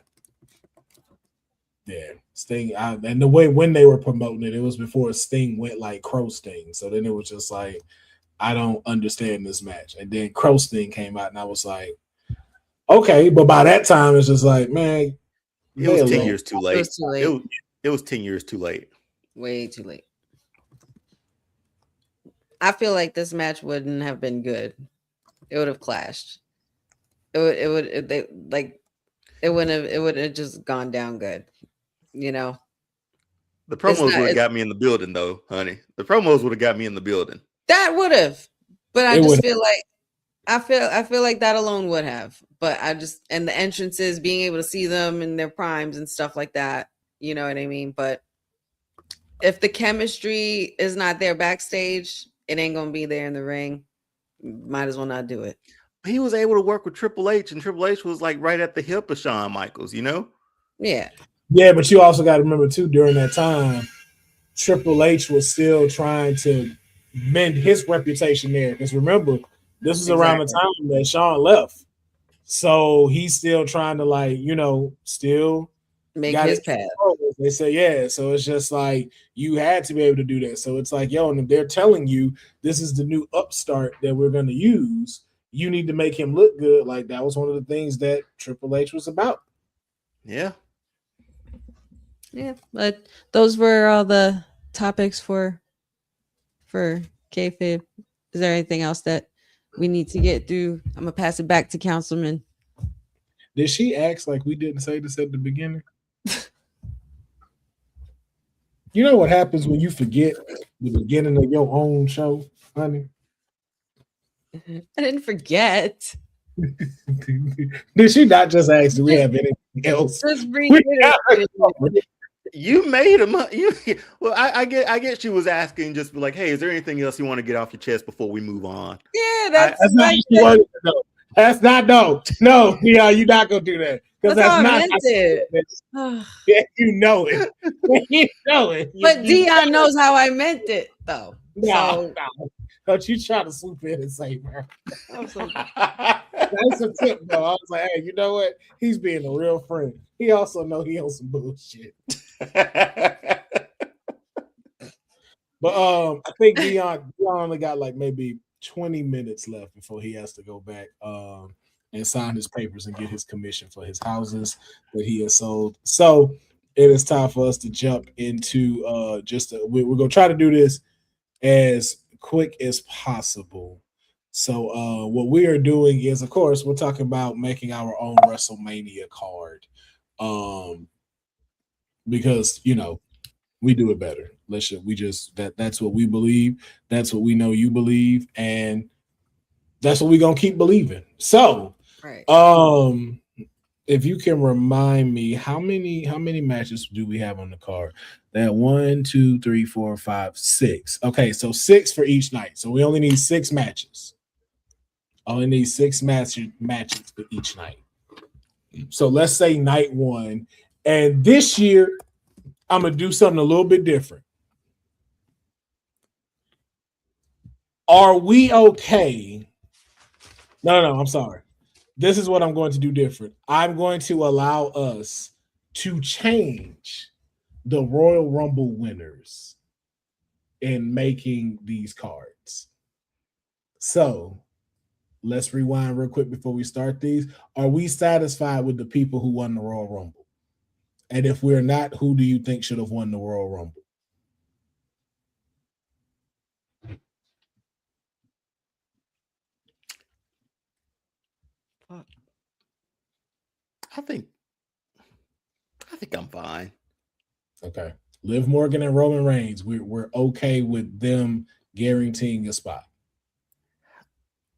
Yeah. Sting, and the way when they were promoting it, it was before Sting went like Crow Sting. So then it was just like I don't understand this match. And then Crow's thing came out, and I was like, okay, but by that time, it's just like, man, It was 10 alone. years too It late. was too late. It was 10 years too late. Way too late. I feel like this match wouldn't have been good. It would have clashed. It wouldn't have just gone down good. You know. The promos would have got me in the building, though, honey. The promos would have got me in the building. That would have, but I just feel like I feel like that alone would have. But and the entrances, being able to see them in their primes and stuff like that. You know what I mean? But if the chemistry is not there backstage, it ain't gonna be there in the ring. Might as well not do it. He was able to work with Triple H, and Triple H was like right at the hip of Shawn Michaels, you know? Yeah. Yeah, but you also got to remember too, during that time, Triple H was still trying to mend his reputation there. Because remember, this is around the time that Shawn left. So he's still trying to still make his path. They say, yeah. So it's just like you had to be able to do that. So it's like, yo, and if they're telling you this is the new upstart that we're going to use, you need to make him look good. Like that was one of the things that Triple H was about. Yeah. Yeah, but those were all the topics for kayfabe. Is there anything else that we need to get through? I'm gonna pass it back to Councilman. Did she act like we didn't say this at the beginning? You know what happens when you forget the beginning of your own show, honey? I didn't forget. Did she not just ask, do we have anything else? You made him. I get she was asking, just be like, hey, is there anything else you want to get off your chest before we move on? Yeah, that's not what she wanted to know. That's not no. Yeah, you're not gonna do that because that's not it. Yeah, you know it. You know it. But Deonne knows how I meant it, though. No. Don't you try to swoop in and say, bro. That's a tip, though. I was like, hey, you know what? He's being a real friend. He also know he on some bullshit. But I think Deonne only got like maybe 20 minutes left before he has to go back and sign his papers and get his commission for his houses that he has sold. So it is time for us to jump into we're gonna try to do this as quick as possible. So what we are doing is, of course, we're talking about making our own WrestleMania card. Because we do it better. That's what we believe. That's what we know you believe, and that's what we're gonna keep believing. So, right. If you can remind me, how many matches do we have on the card? That 1, 2, 3, 4, 5, 6. Okay, so 6 for each night. So we only need 6 matches. Only need 6 matches for each night. So let's say night 1. And this year, I'm going to do something a little bit different. Are we okay? No, I'm sorry. This is what I'm going to do different. I'm going to allow us to change the Royal Rumble winners in making these cards. So let's rewind real quick before we start these. Are we satisfied with the people who won the Royal Rumble? And if we're not, who do you think should have won the Royal Rumble? I think I'm fine. Okay. Liv Morgan and Roman Reigns, we're okay with them guaranteeing a spot.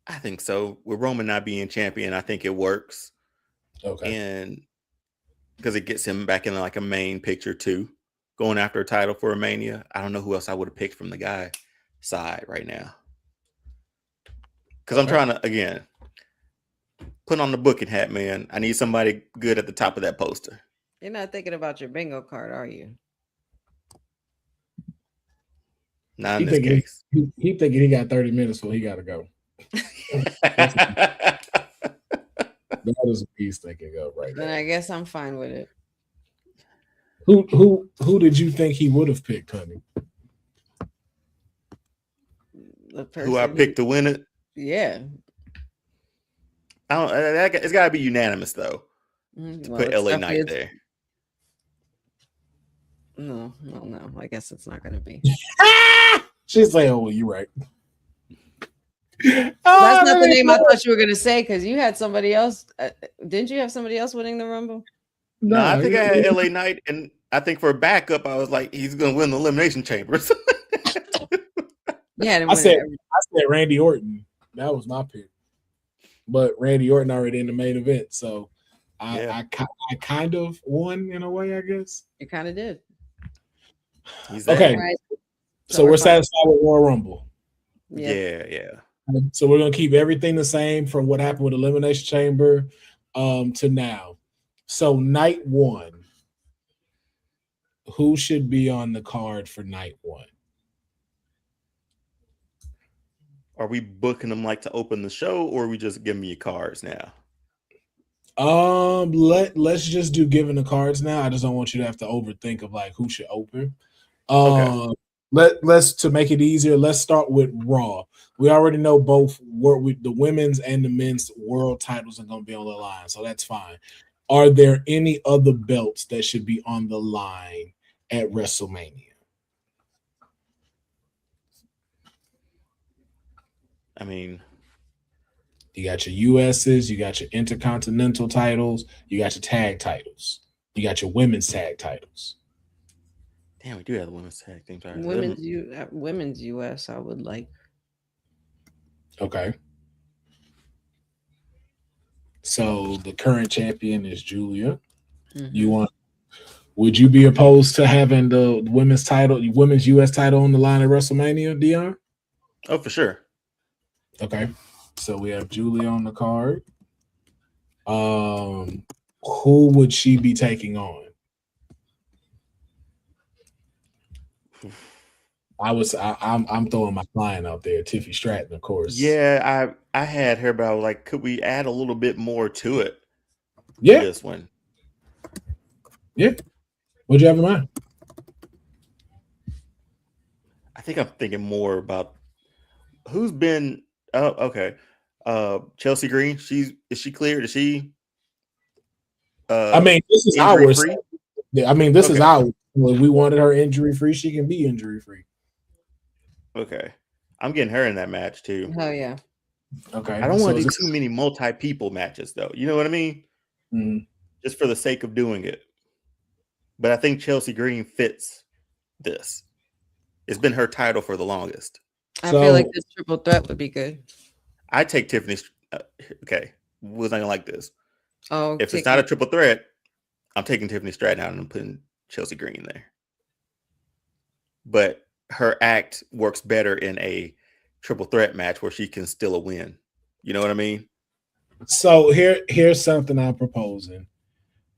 I think so. With Roman not being champion, I think it works. Okay. And because it gets him back in like a main picture too, going after a title for a Mania. I don't know who else I would have picked from the guy side right now. Because I'm trying to, again, put on the booking hat, man. I need somebody good at the top of that poster. You're not thinking about your bingo card, are you? Not in this case. He thinking he got 30 minutes before he got to go. That is what he's thinking of right now. Then I guess I'm fine with it. Who did you think he would have picked, honey? who I picked to win it. Yeah. I don't. It's got to be unanimous though. To put LA Knight there. No. I guess it's not going to be. She's like, "Oh, well, you're right." That's not the name I thought you were going to say because you had somebody else. Didn't you have somebody else winning the Rumble? No, I think I had LA Knight, and I think for backup, I was like, he's going to win the Elimination Chambers. Yeah, I said Randy Orton. That was my pick, but Randy Orton already in the main event, so I kind of won in a way, I guess. You kind of did. Okay, right. So we're satisfied with Royal Rumble. Yeah. So we're gonna keep everything the same from what happened with Elimination Chamber to now. So night one, who should be on the card for night one? Are we booking them like to open the show, or are we just giving me cards now? Let's just do giving the cards now. I just don't want you to have to overthink of like who should open. Okay. Let's to make it easier. Let's start with Raw. We already know both the women's and the men's world titles are going to be on the line, so that's fine. Are there any other belts that should be on the line at WrestleMania? I mean, you got your US's, you got your intercontinental titles, you got your tag titles, you got your women's tag titles. Damn, we do have the women's tag team titles. Women's US, I would like. Okay. So the current champion is Julia. Mm-hmm. Would you be opposed to having the women's US title on the line at WrestleMania, Deonne? Oh, for sure. Okay. So we have Julia on the card. Who would she be taking on? I'm throwing my client out there, Tiffy Stratton, of course. Yeah, I had her, but I was like, could we add a little bit more to it? Yeah. This one. Yeah. What'd you have in mind? I think I'm thinking more about who's been. Oh, okay. Chelsea Green. Is she cleared? Is she? I mean, this is ours. I mean, this is ours. When we wanted her injury free, she can be injury free. Okay, I'm getting her in that match too. Oh yeah. Okay. I don't want to do too many multi-people matches, though. You know what I mean? Mm-hmm. Just for the sake of doing it. But I think Chelsea Green fits this. It's been her title for the longest. I feel like this triple threat would be good. I take Tiffany. Okay, was not gonna like this. Oh, if it's not a triple threat, I'm taking Tiffany Stratton out and I'm putting Chelsea Green there. But her act works better in a triple threat match where she can still win. You know what I mean? So here's something I'm proposing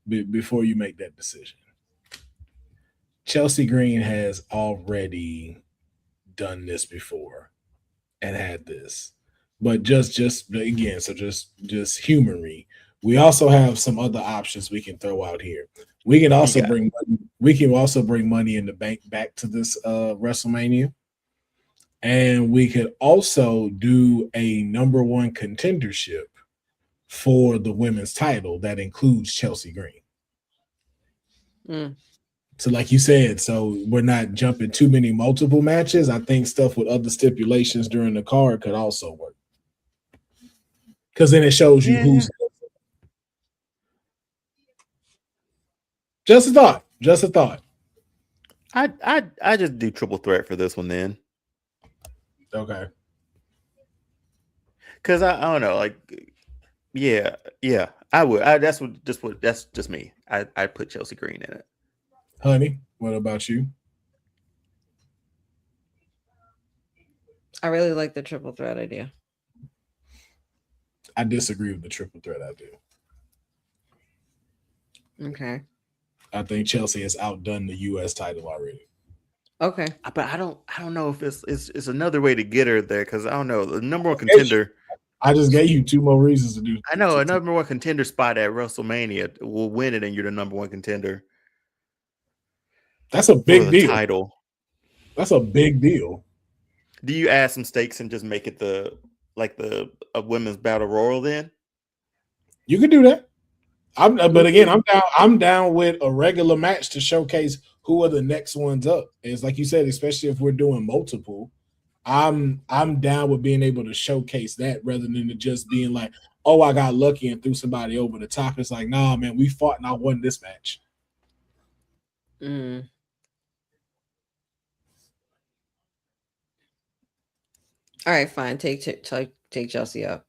before you make that decision. Chelsea Green has already done this before and had this, but just again, so just humor me. We also have some other options we can throw out here. We can also bring money in the bank back to this WrestleMania, and we could also do a number one contendership for the women's title that includes Chelsea Green. So like you said, so we're not jumping too many multiple matches. I think stuff with other stipulations during the card could also work. Because then it shows you who's. Just a thought. I just do triple threat for this one then. Okay. Because I don't know, like, yeah, I would. That's just me. I put Chelsea Green in it. Honey, what about you? I really like the triple threat idea. I disagree with the triple threat idea. Okay. I think Chelsea has outdone the U.S. title already. Okay. But I don't know if it's another way to get her there because I don't know. The number one contender. I just gave you two more reasons to do. I know a number one contender spot at WrestleMania will win it, and you're the number one contender. That's a big deal. Title. That's a big deal. Do you add some stakes and just make it the a women's battle royal then? You could do that. But again, I'm down with a regular match to showcase who are the next ones up. It's like you said, especially if we're doing multiple. I'm down with being able to showcase that rather than it just being like, oh, I got lucky and threw somebody over the top. It's like, nah, man, we fought and I won this match. Mm. All right, fine. Take Chelsea up.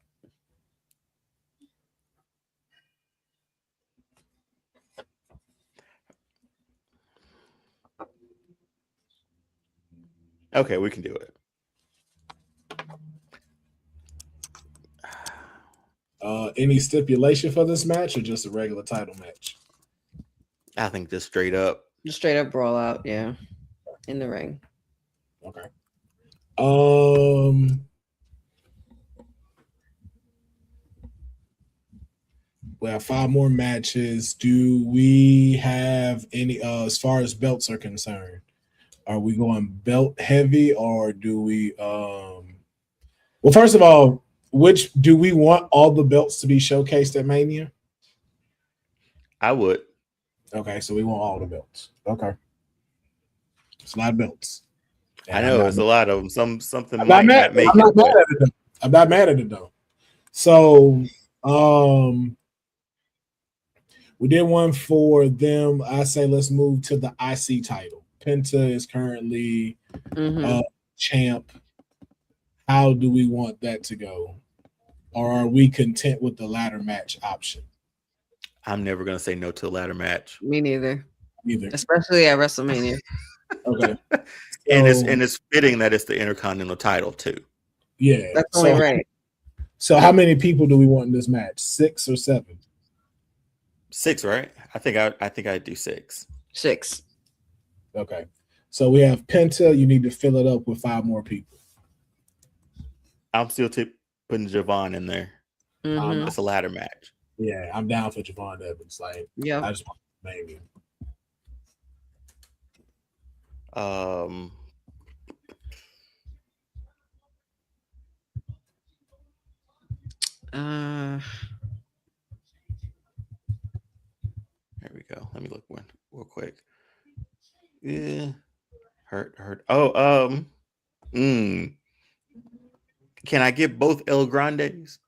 Okay, we can do it. Any stipulation for this match or just a regular title match? I think just straight up. Just straight up brawl out, yeah. In the ring. Okay. We have 5 more matches. Do we have any as far as belts are concerned? Are we going belt heavy or do we well, first of all, which do we want all the belts to be showcased at Mania? I would. Okay, so we want all the belts. Okay. It's a lot of belts. And I know it's a lot of them. Something I'm might not not make I'm not it. mad at it though. I'm not mad at it though. So we did one for them. I say let's move to the IC title. Penta is currently champ. How do we want that to go? Or are we content with the ladder match option? I'm never going to say no to a ladder match. Me neither. Neither. Especially at WrestleMania. Okay. And it's fitting that it's the Intercontinental title too. Yeah. That's only right. So how many people do we want in this match? 6 or 7? 6, right? I think I'd do 6. 6. Okay. So we have Penta. You need to fill it up with 5 more people. I'm still putting Javon in there. It's a ladder match. Yeah, I'm down for Javon Evans. Like, yeah, I just want to name him. There we go. Let me look one real quick. Yeah. Hurt. Oh, Can I get both El Grandes?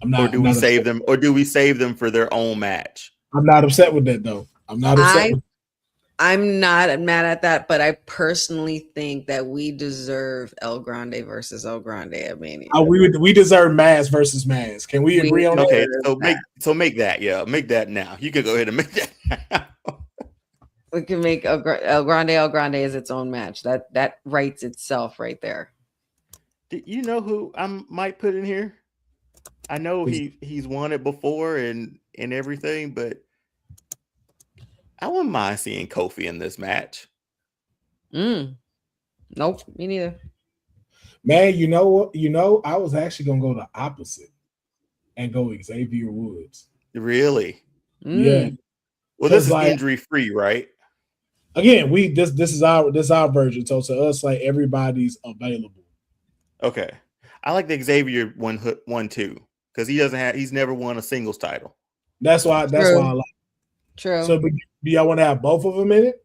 Or do we save them? Or do we save them for their own match? I'm not upset with that though. I'm not mad at that, but I personally think that we deserve El Grande versus El Grande at Mania. We deserve Maz versus Maz. Can we agree on that? Okay, so make that. Yeah, make that now. You can go ahead and make that now. We can make El Grande as its own match. That writes itself right there. Do you know who I might put in here? I know he's won it before and everything, but I wouldn't mind seeing Kofi in this match. Nope, me neither. Man, you know what? I was actually gonna go the opposite and go Xavier Woods. Really? Yeah. Well, this is injury free, right? Again, this is our version. So to us, like everybody's available. Okay. I like the Xavier one too, because he's never won a singles title. That's why I like. True. So do y'all want to have both of them in it?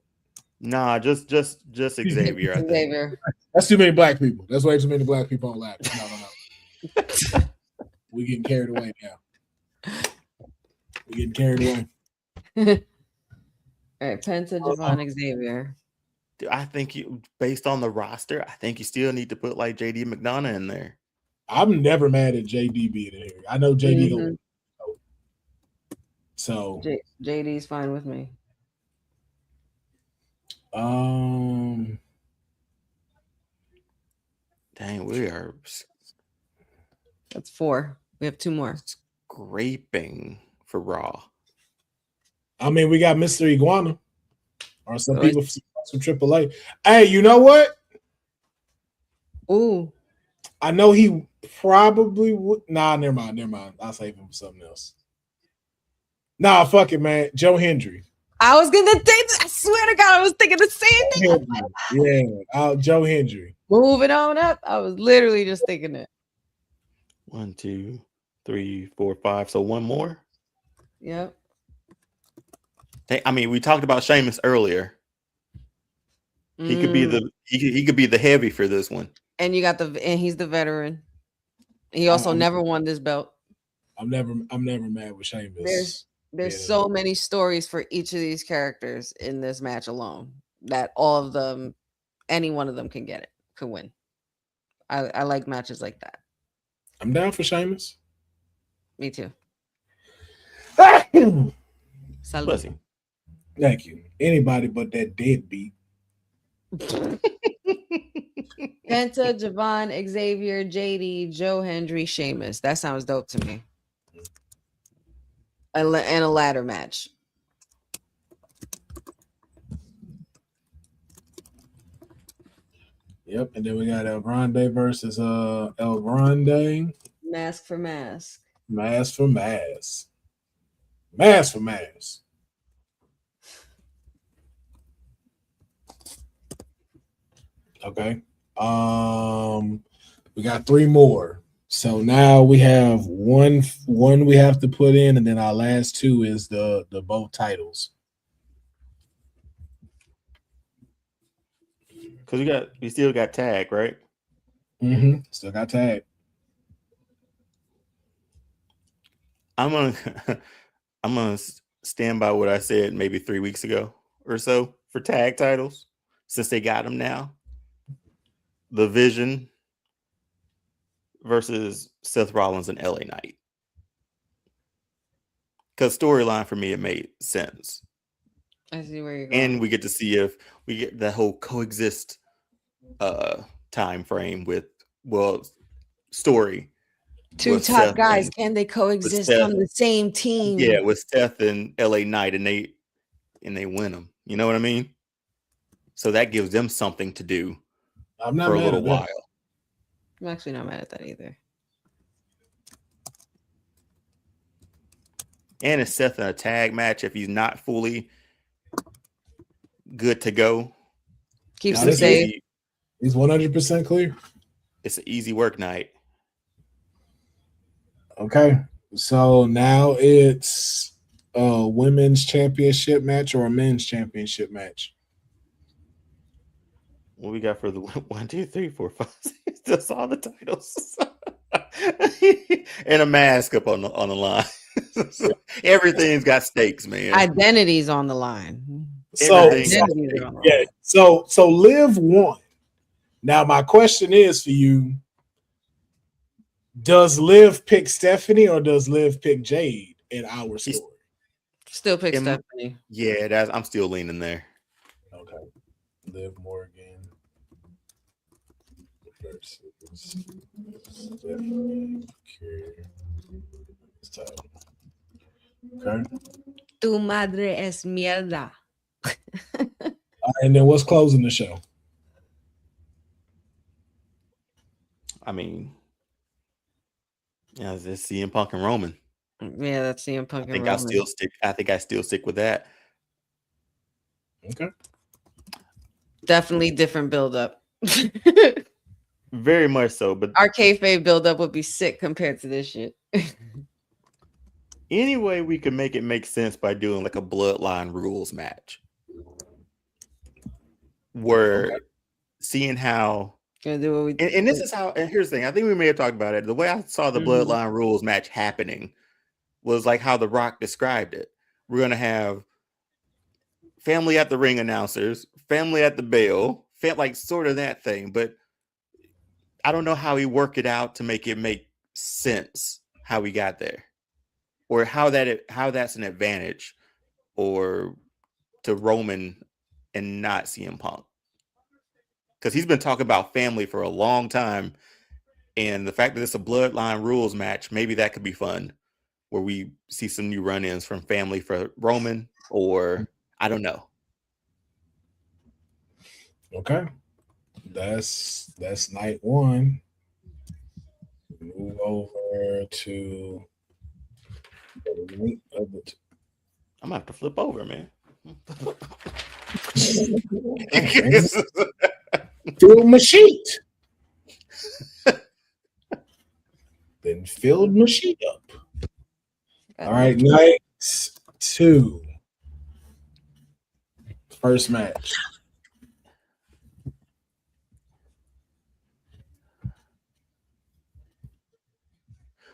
Nah, just Xavier. I think. Xavier. That's too many black people. That's way too many black people on ladder. No. We getting carried away now. We getting carried away. All right, Penta, Javon, Xavier. I think based on the roster, I think you still need to put like JD McDonough in there. I'm never mad at JD being in here. I know JD. So JD's fine with me. Dang, we are. That's 4. We have 2 more. Scraping for Raw. I mean, we got Mr. Iguana, or some people from AAA. Hey, you know what? Ooh. I know he probably would. Nah, never mind. I'll save him for something else. Nah, fuck it, man. Joe Hendry. I was gonna think. I swear to God, I was thinking the same thing. Yeah, Joe Hendry. Moving on up. I was literally just thinking it. 1, 2, 3, 4, 5. So one more. Yep. I mean, we talked about Sheamus earlier. He could be he could be the heavy for this one. And you got and he's the veteran. He also never won this belt. I'm never mad with Sheamus. There's so many stories for each of these characters in this match alone that all of them, any one of them can win. I like matches like that. I'm down for Sheamus. Me too. Salud. Thank you. Anybody but that deadbeat. Penta, Javon, Xavier, JD, Joe Hendry, Sheamus. That sounds dope to me. And a ladder match. Yep, and then we got El Grande versus El Grande. Mask for mask. Mask for mask. Mask for mask. Okay. We got 3 more. So now we have one we have to put in, and then our last 2 is the both titles. Because we still got tag, right? Still got tag. I'm gonna stand by what I said maybe 3 weeks ago or so for tag titles, since they got them now. The Vision versus Seth Rollins and LA Knight. Because storyline for me, it made sense. I see where you're going. And we get to see if we get that whole coexist time frame with story. 2 top Seth guys, can they coexist on the same team? Yeah, with Seth and LA Knight, and they win them. You know what I mean? So that gives them something to do for a little while. I'm actually not mad at that either. And it's Seth in a tag match if he's not fully good to go. Keeps him safe. He's 100% clear. It's an easy work night. Okay. So now it's a women's championship match or a men's championship match? What we got for the 1, 2, 3, 4, 5, 6? That's all the titles. And a mask up on the line. Everything's got stakes, man. Identity's on the line. So Liv won. Now my question is for you: does Liv pick Stephanie or does Liv pick Jade in our story? Still pick Stephanie. Yeah, I'm still leaning there. Okay, Liv Morgan versus Stephanie. Okay. Tu madre es mierda. And then what's closing the show? I mean, yeah, it's CM Punk and Roman. Yeah, that's CM Punk and Roman. I think I still stick with that. Okay. Definitely different build-up. Very much so, but our kayfabe build-up would be sick compared to this shit. Anyway, we could make it make sense by doing like a bloodline rules match. Where seeing how gonna do what we and this is how, and here's the thing, I think we may have talked about it. The way I saw the bloodline rules match happening was like how The Rock described it. We're gonna have family at the ring announcers, family at the bell, like sort of that thing, but I don't know how he worked it out to make it make sense how we got there, or how that's an advantage, or to Roman and not CM Punk, because he's been talking about family for a long time, and the fact that it's a bloodline rules match, maybe that could be fun, where we see some new run-ins from family for Roman, or I don't know. Okay. That's night 1. Move over to the link of it. I'm gonna have to flip over, man. Filled my sheet. Then filled my sheet up. All right, night 2. First match.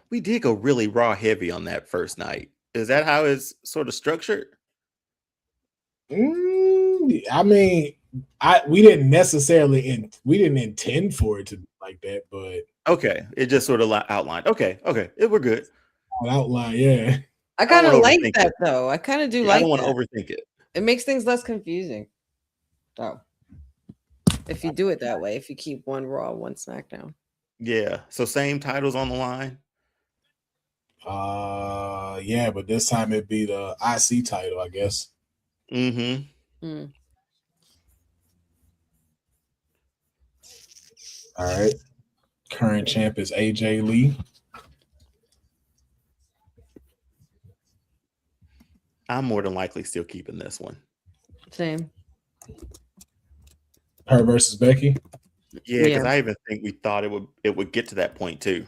We did go really raw heavy on that first night. Is that how it's sort of structured? I mean, we didn't necessarily we didn't intend for it to be like that, but okay, it just sort of outlined. Okay, we're good. Outline, yeah. I kind of like that though. I kind of do like. I don't want to overthink it. It makes things less confusing. So, if you do it that way, if you keep one Raw, one SmackDown. Yeah. So same titles on the line. Yeah, but this time it'd be the IC title, I guess. Mm-hmm. All right. Current champ is AJ Lee. I'm more than likely still keeping this one. Same. Her versus Becky. Yeah, because I even think we thought it would get to that point too.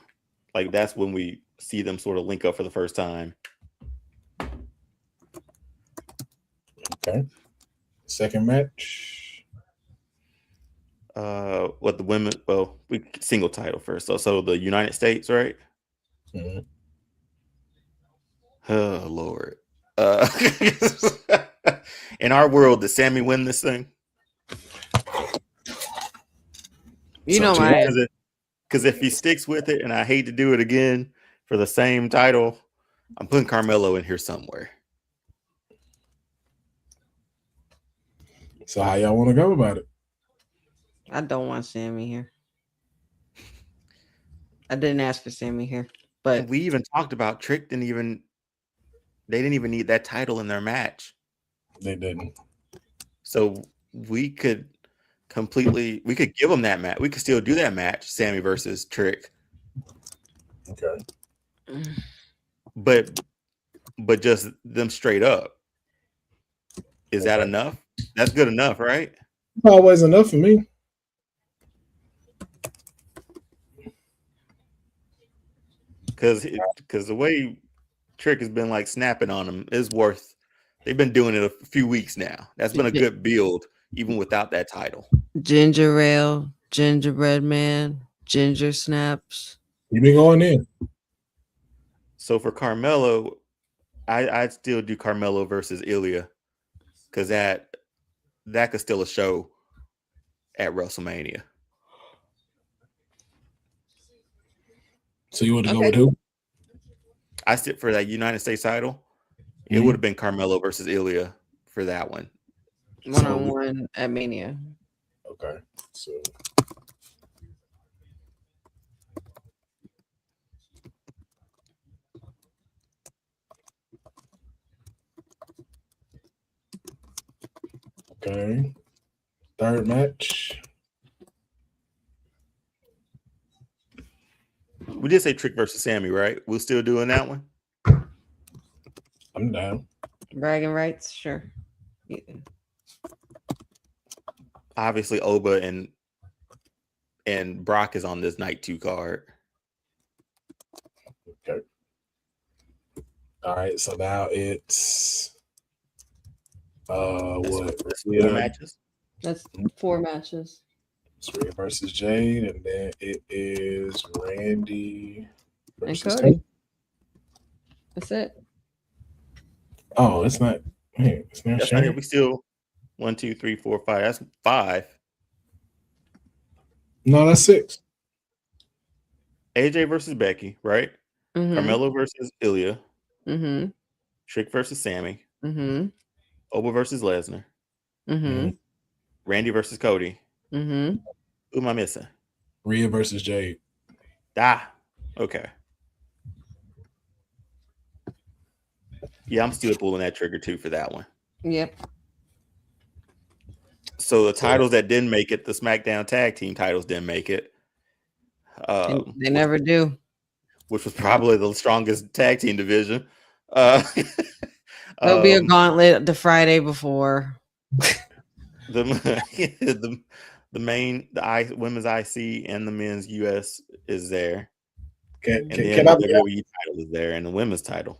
Like that's when we see them sort of link up for the first time. Okay. Second match. What the women? Well, we single title first. So the United States, right? Mm-hmm. Oh Lord. In our world, did Sammy win this thing? You know, my because if he sticks with it, and I hate to do it again for the same title, I'm putting Carmelo in here somewhere. So how y'all want to go about it? I don't want Sammy here. I didn't ask for Sammy here, but and we even talked about Trick they didn't even need that title in their match. They didn't. So we could give them that match. We could still do that match, Sammy versus Trick. Okay. But just them straight up. Is that enough? That's good enough, right? Always enough for me. Because the way Trick has been like snapping on them is worth. They've been doing it a few weeks now. That's been a good build, even without that title. Ginger ale, gingerbread man, ginger snaps. You been going in. So for Carmelo, I'd still do Carmelo versus Ilya, because that could still a show at WrestleMania. So you want to go with who? I sit for that United States title. It would have been Carmelo versus Ilya for that one. 1-on-1 at Mania. Okay. So okay. Third match. We did say Trick versus Sammy, right? We're still doing that one? I'm down. Bragging rights, sure. Yeah. Obviously, Oba and Brock is on this night 2 card. Okay. All right, so now it's what? 4 matches? That's 4 matches. It's Rhea versus Jade, and then it is Randy versus and Cody. That's it. Oh, it's not. Hey, it's not. That's not it. We still 1, 2, 3, 4, 5. That's 5. No, that's 6. AJ versus Becky, right? Mm-hmm. Carmelo versus Ilya. Mm-hmm. Trick versus Sammy. Mm-hmm. Oba versus Lesnar. Mm-hmm. Randy versus Cody. Mm-hmm. Who am I missing? Rhea versus Jade. Okay. Yeah, I'm still pulling that trigger too for that one. Yep. So the titles that didn't make it, the SmackDown Tag Team titles didn't make it. They never do. Which was probably the strongest tag team division. There'll be a gauntlet the Friday before. the women's IC and the men's US is there. Can the I WWE title is there, and the women's title.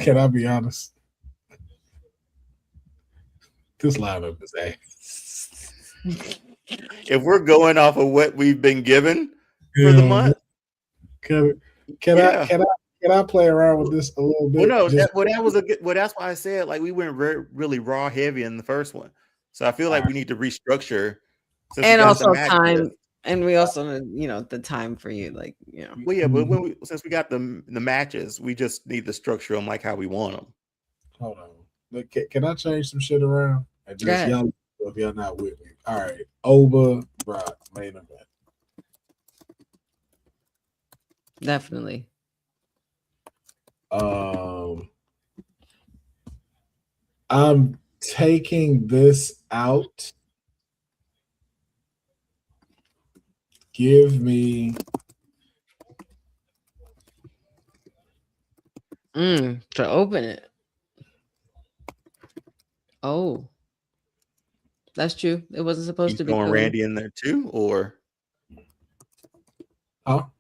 Can I be honest? This lineup is ass. If we're going off of what we've been given for the month, can I play around with this a little bit? Well, no, that was a good. Well, that's why I said like we went really raw heavy in the first one, so I feel like we need to restructure. And also time, and we also the time for you, like Well, yeah, but since we got the matches, we just need to structure them like how we want them. Hold on, can I change some shit around? And just y'all, if y'all not with me, all right. Oba, Brock, main event. Definitely. I'm taking this out. Give me to open it. Oh, that's true. It wasn't supposed to be going Randy in there too, or well,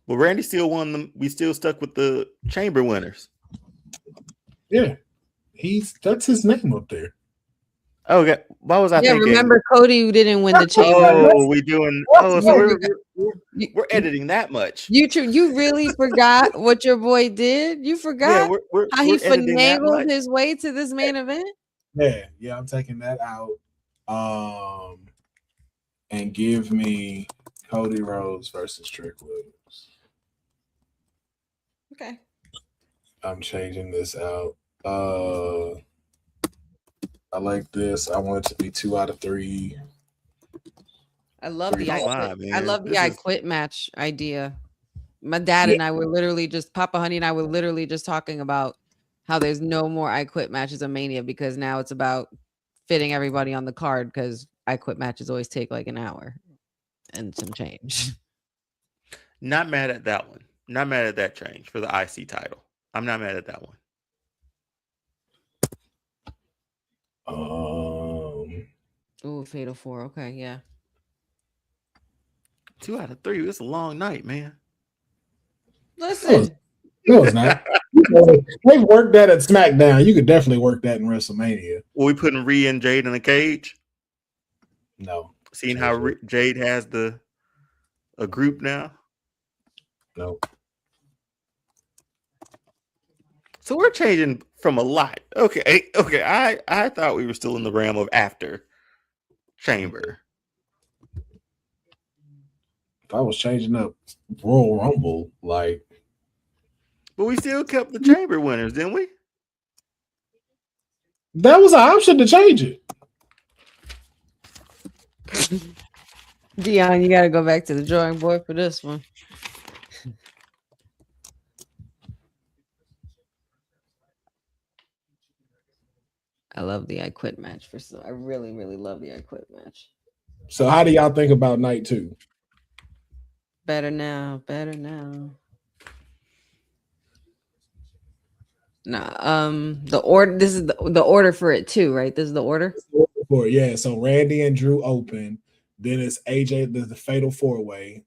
Randy still won them. We still stuck with the chamber winners. Yeah, that's his name up there. Oh, okay. Why was I thinking? Remember Cody who didn't win the chamber. Oh, we doing. Oh, so we're editing that much. You really forgot what your boy did? You forgot how he finagled his way to this main event? Yeah, I'm taking that out. And give me Cody Rhodes versus Trick Williams. Okay. I'm changing this out. I like this. I want it to be 2 out of 3. I love the I quit match idea. My dad and I were literally just Papa Honey and I were literally just talking about how there's no more I quit matches of Mania because now it's about fitting everybody on the card because I quit matches always take like an hour and some change. Not mad at that one. Not mad at that change for the IC title. I'm not mad at that one. Fatal 4. Okay, yeah. 2 out of 3. It's a long night, man. Listen. No, it's not. They've worked that at SmackDown. You could definitely work that in WrestleMania. Were we putting Rhea and Jade in a cage? No. Seeing how Jade has a group now? No. So we're changing from a lot. Okay. I thought we were still in the realm of after Chamber. If I was changing up Royal Rumble, like. But we still kept the Chamber winners, didn't we? That was an option to change it. Deonne, you got to go back to the drawing board for this one. I love the I Quit match. I really, really love the I Quit match. So how do y'all think about night 2? Better now. Nah, the order. This is the order for it too, right? This is the order. Yeah. So Randy and Drew open. Then it's AJ. There's the Fatal 4-Way.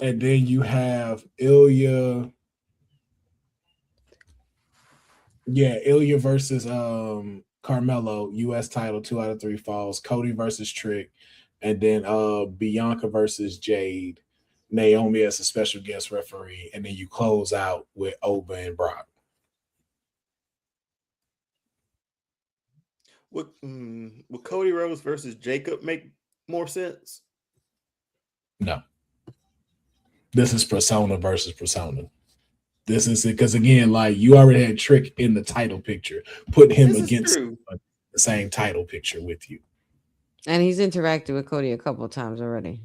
And then you have Ilya. Yeah, Ilya versus Carmelo, US title, 2 out of 3 falls. Cody versus Trick, and then Bianca versus Jade. Naomi as a special guest referee, and then you close out with Oba and Brock. Would Cody Rhodes versus Jacob make more sense? No. This is persona versus persona. This is it because again, like you already had Trick in the title picture. Put him against the same title picture with you. And he's interacted with Cody a couple of times already.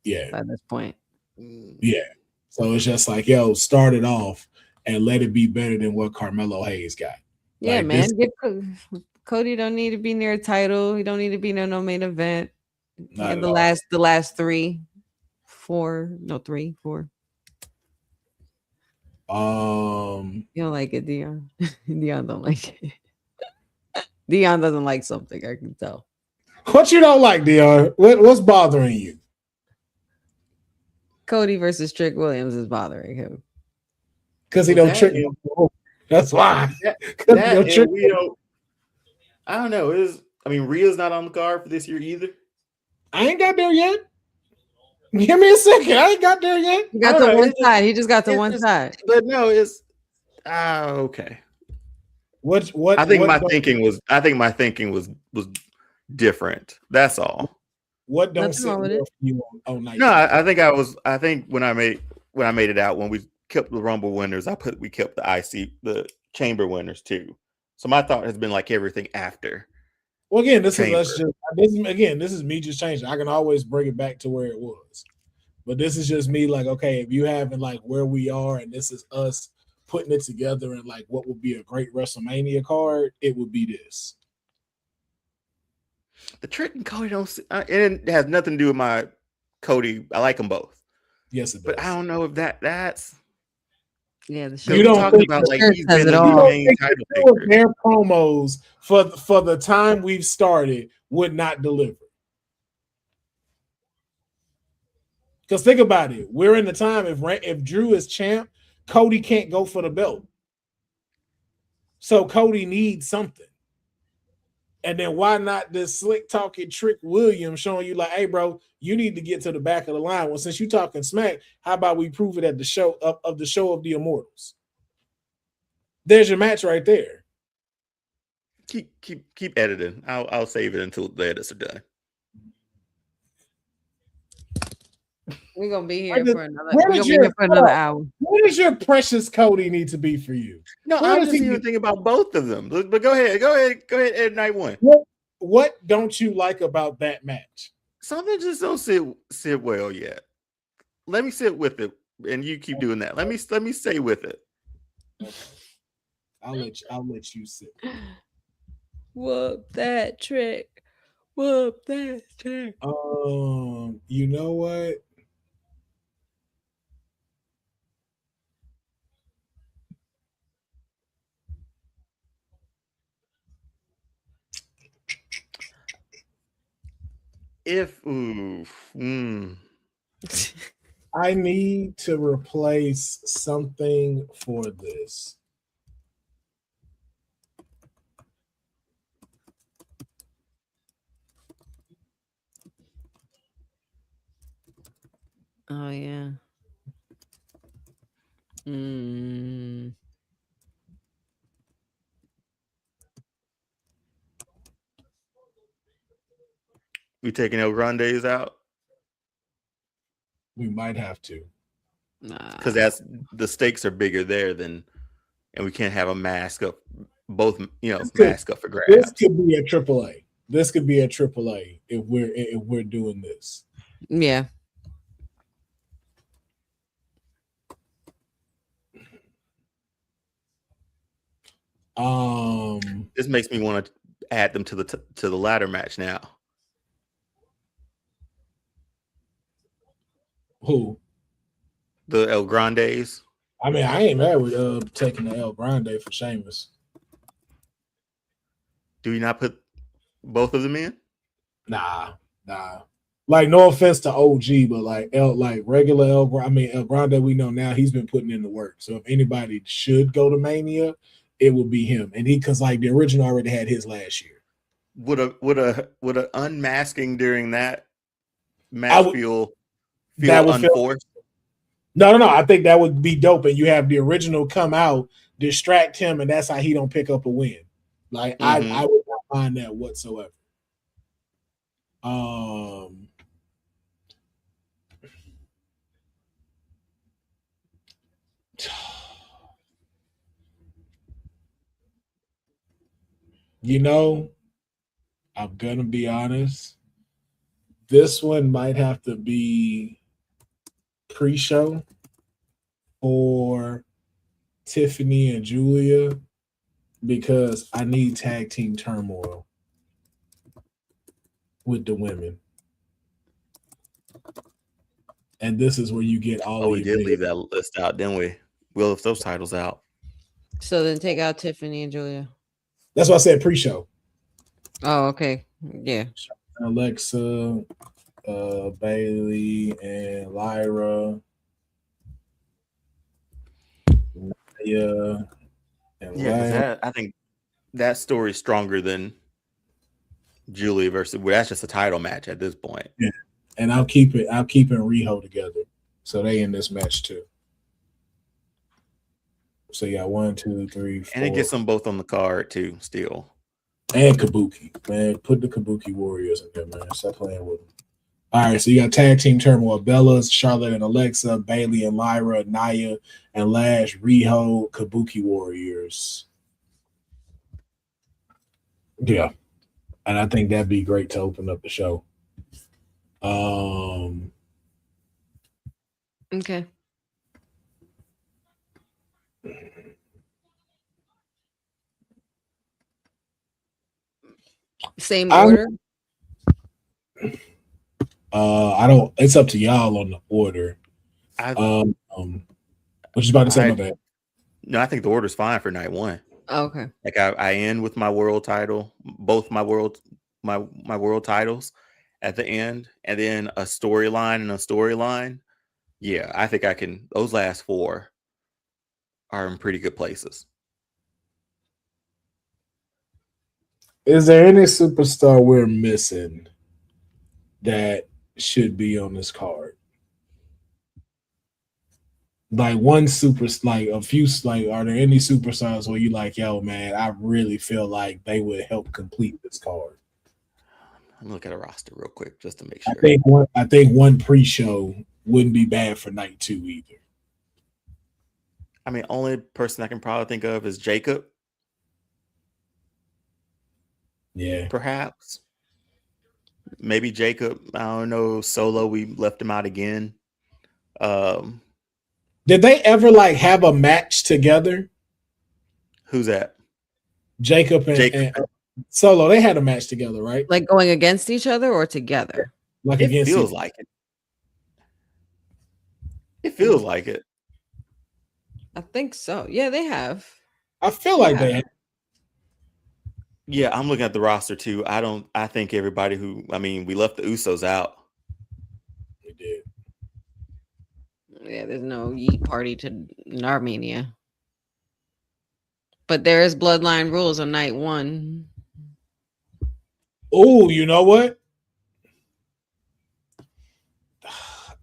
Yeah. By this point. Yeah. So it's just like, start it off and let it be better than what Carmelo Hayes got. Yeah, like man. Cody don't need to be near a title. He don't need to be near no main event. And the last 3, 4. You don't like it, Deonne? Deonne don't like it. Deonne doesn't like something, I can tell. What you don't like, Deonne? What's bothering you? Cody versus Trick Williams is bothering him. Because he don't trick you. That's why. That and we don't. I don't know. Rhea's not on the card for this year either. I ain't got there yet. Give me a second. I ain't got there yet. He got to one side. He just got to one side. But no, it's okay. What? I think my thinking was different. That's all. What don't sit well for you on night? No, I think when I made it out, when we kept the Rumble winners, we kept the chamber winners too. So my thought has been like everything after. Well, again, this is me just changing. I can always bring it back to where it was, but this is just me. Like, okay, if you having like where we are, and this is us putting it together, and like what would be a great WrestleMania card, it would be this. The Trick and Cody don't. It has nothing to do with my Cody. I like them both. Yes, it does. But I don't know if that's. Yeah, the show you don't talking about like he's been the main title taker. Their promos for the time we've started would not deliver. Because think about it, we're in the time if Drew is champ, Cody can't go for the belt. So Cody needs something. And then why not this slick talking Trick Williams showing you like, hey, bro, you need to get to the back of the line. Well, since you're talking smack, how about we prove it at the show of the show of the Immortals? There's your match right there. Keep editing. I'll save it until the edits are done. We're gonna be here for another hour. What does your precious Cody need to be for you? No, I just even think about both of them. But go ahead, Ed, night one. What don't you like about that match? Something just don't sit well yet. Let me sit with it, and you keep doing that. Let me stay with it. Okay. I'll let you sit. Whoop that Trick. Whoop that Trick. You know what? I need to replace something for this. Oh yeah. We taking El Grandes out? We might have to. Because that's the stakes are bigger there and we can't have a mask up, both mask up for grabs. This could be a AAA. This could be a AAA if we're doing this. Yeah. This makes me want to add them to the ladder match now. Who? The El Grandes. I mean, I ain't mad with taking the El Grande for Sheamus. Do you not put both of them in? Nah. Like, no offense to OG, but like regular El Grande, we know now he's been putting in the work. So if anybody should go to Mania, it would be him. And because like the original already had his last year. Would a unmasking during that match feel unforced? No. I think that would be dope. And you have the original come out, distract him, and that's how he don't pick up a win. Like I would not mind that whatsoever. You know, I'm gonna be honest. This one might have to be pre-show for Tiffany and Julia because I need tag team turmoil with the women. And this is where you get all. Oh, we did leave that list out, didn't we? Will if those titles out. So then take out Tiffany and Julia. That's why I said pre-show. Oh, okay. Yeah. Alexa, Bailey, and Lyra. Naya, and Yeah, I think that story's stronger than Julia versus. Well, that's just a title match at this point. Yeah, and I'll keep it Riho together, so they in this match too. So you got 1, 2, 3, 4. And it gets them both on the card too. Still. And Kabuki, man, put the Kabuki Warriors in there, man. Stop playing with them. All right, so you got tag team turmoil: Bellas, Charlotte and Alexa, Bailey and Lyra, Naya and Lash, Riho, Kabuki Warriors. Yeah, and I think that'd be great to open up the show. Okay. Same order. I don't. It's up to y'all on the order. What you about to say about that? No, I think the order's fine for night one. Oh, okay. Like I end with my world title, both my world titles at the end, and then a storyline. Yeah, I think I can. Those last 4 are in pretty good places. Is there any superstar we're missing that should be on this card? Like one like a few, like, are there any superstars where you like, yo, man, I really feel like they would help complete this card? I'm looking at a roster real quick just to make sure. I think one pre-show wouldn't be bad for night 2 either. I mean, only person I can probably think of is Jacob. Yeah, perhaps. Maybe Jacob. I don't know. Solo, we left him out again. Did they ever like have a match together? Who's that? Jacob and Solo. They had a match together, right? Like going against each other or together? Like it feels like it. It feels like it. I think so. Yeah, they have. I feel like they have. Yeah, I'm looking at the roster too. I think everybody we left the Usos out. We did. Yeah, there's no Yeet party in Armenia. But there is bloodline rules on night 1. Oh, you know what?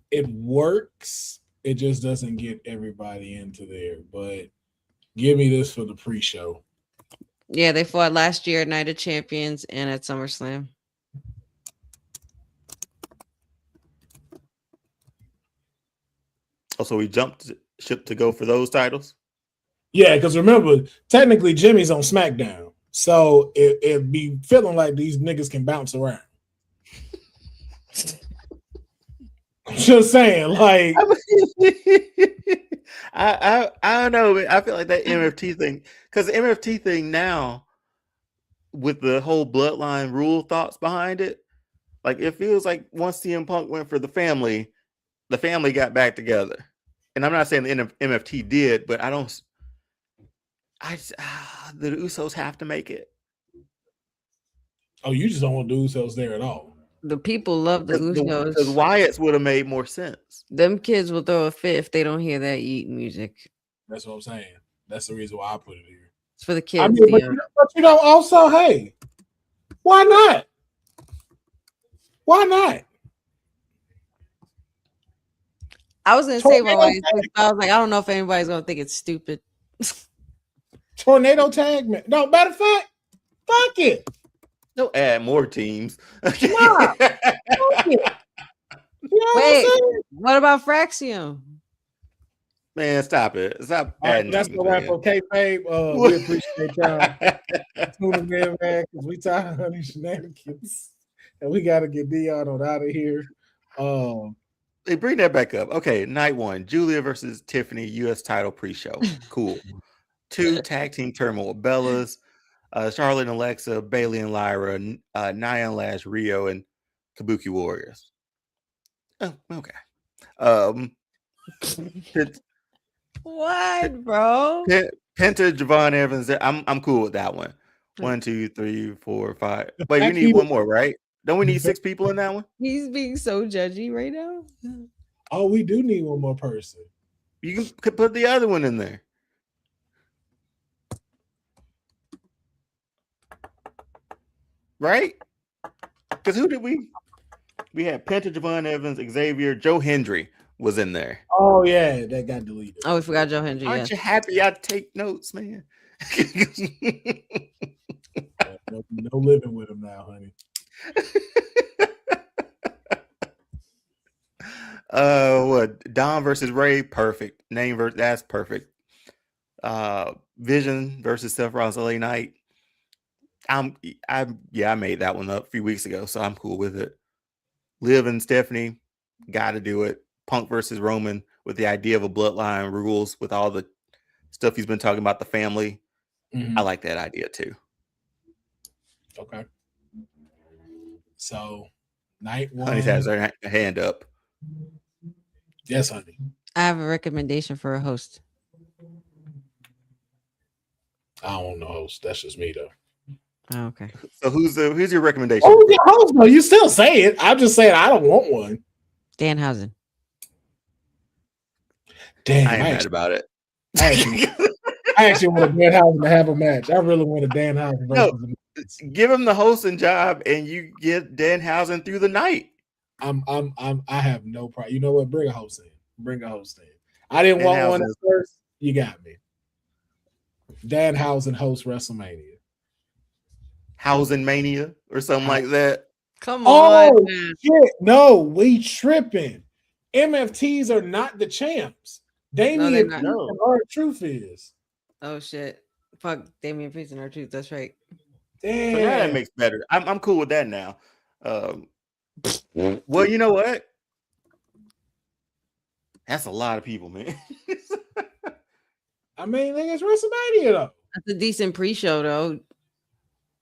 It works. It just doesn't get everybody into there. But give me this for the pre-show. Yeah, they fought last year at Night of Champions and at SummerSlam. Oh, so we jumped ship to go for those titles? Yeah, because remember, technically Jimmy's on SmackDown. So it'd be feeling like these niggas can bounce around. I'm just saying, like I don't know. I feel like that MFT thing, because the MFT thing now, with the whole bloodline rule thoughts behind it, like it feels like once CM Punk went for the family got back together. And I'm not saying the MFT did, but the Usos have to make it. Oh, you just don't want the Usos there at all. The people love the Usos. Because Wyatt's would have made more sense. Them kids will throw a fit if they don't hear that Yeet music. That's what I'm saying. That's the reason why I put it here. It's for the kids. I mean, but you know, also, hey, why not? Why not? I was gonna say I was like, I don't know if anybody's gonna think it's stupid. Tornado tag, man. No, matter of fact, fuck it. Don't add more teams. Fuck it. You know what about Fraxium? Man, stop it. Stop adding. That's the wrap for Kayfabe. We appreciate y'all tuning in, man, because we tired of these shenanigans. And we got to get Deonne on out of here. Hey, bring that back up. Okay, night 1, Julia versus Tiffany, U.S. title pre-show. Cool. 2, tag team turmoil: Bellas, Charlotte and Alexa, Bailey and Lyra, Nia and Lash, Rio, and Kabuki Warriors. Oh, okay. What, bro? Penta, Javon Evans. I'm cool with that one. 1, 2, 3, 4, 5. But we need one more, right? Don't we need 6 people in that one? He's being so judgy right now. Oh, we do need one more person. You can put the other one in there. Right? Because who did we? We had Penta, Javon Evans, Xavier, Joe Hendry was in there. Oh yeah, that got deleted. Oh, we forgot Joe Hendry. Aren't you happy I take notes, man? No living with him now, honey. What? Dom versus Ray, perfect. Name versus that's perfect. Vision versus Seth Rollins LA Knight. I made that one up a few weeks ago, so I'm cool with it. Liv and Stephanie, gotta do it. Punk versus Roman with the idea of a bloodline rules with all the stuff he's been talking about, the family. I like that idea too. Okay. So, night one. Honey has her hand up. Yes, honey. I have a recommendation for a host. I don't want no host. That's just me though. Oh, okay. So who's your recommendation? Oh, your host? No, you still say it. I'm just saying I don't want one. Danhausen. Damn, I ain't mad about it. I actually want Danhausen to have a match. I really want a Danhausen versus give him the hosting job and you get Danhausen through the night. I have no problem. You know what? Bring a host in. Bring a host in. I didn't want one at first. You got me. Danhausen hosts WrestleMania. Housing Mania or something like that. Come on. Oh shit. No, we tripping. MFTs are not the champs. Damian Priest and R-Truth is. Oh shit. Fuck Damian Priest and R-Truth. That's right. Damn. So now that makes better. I'm cool with that now. Well, you know what? That's a lot of people, man. I mean, it's WrestleMania though. That's a decent pre-show though.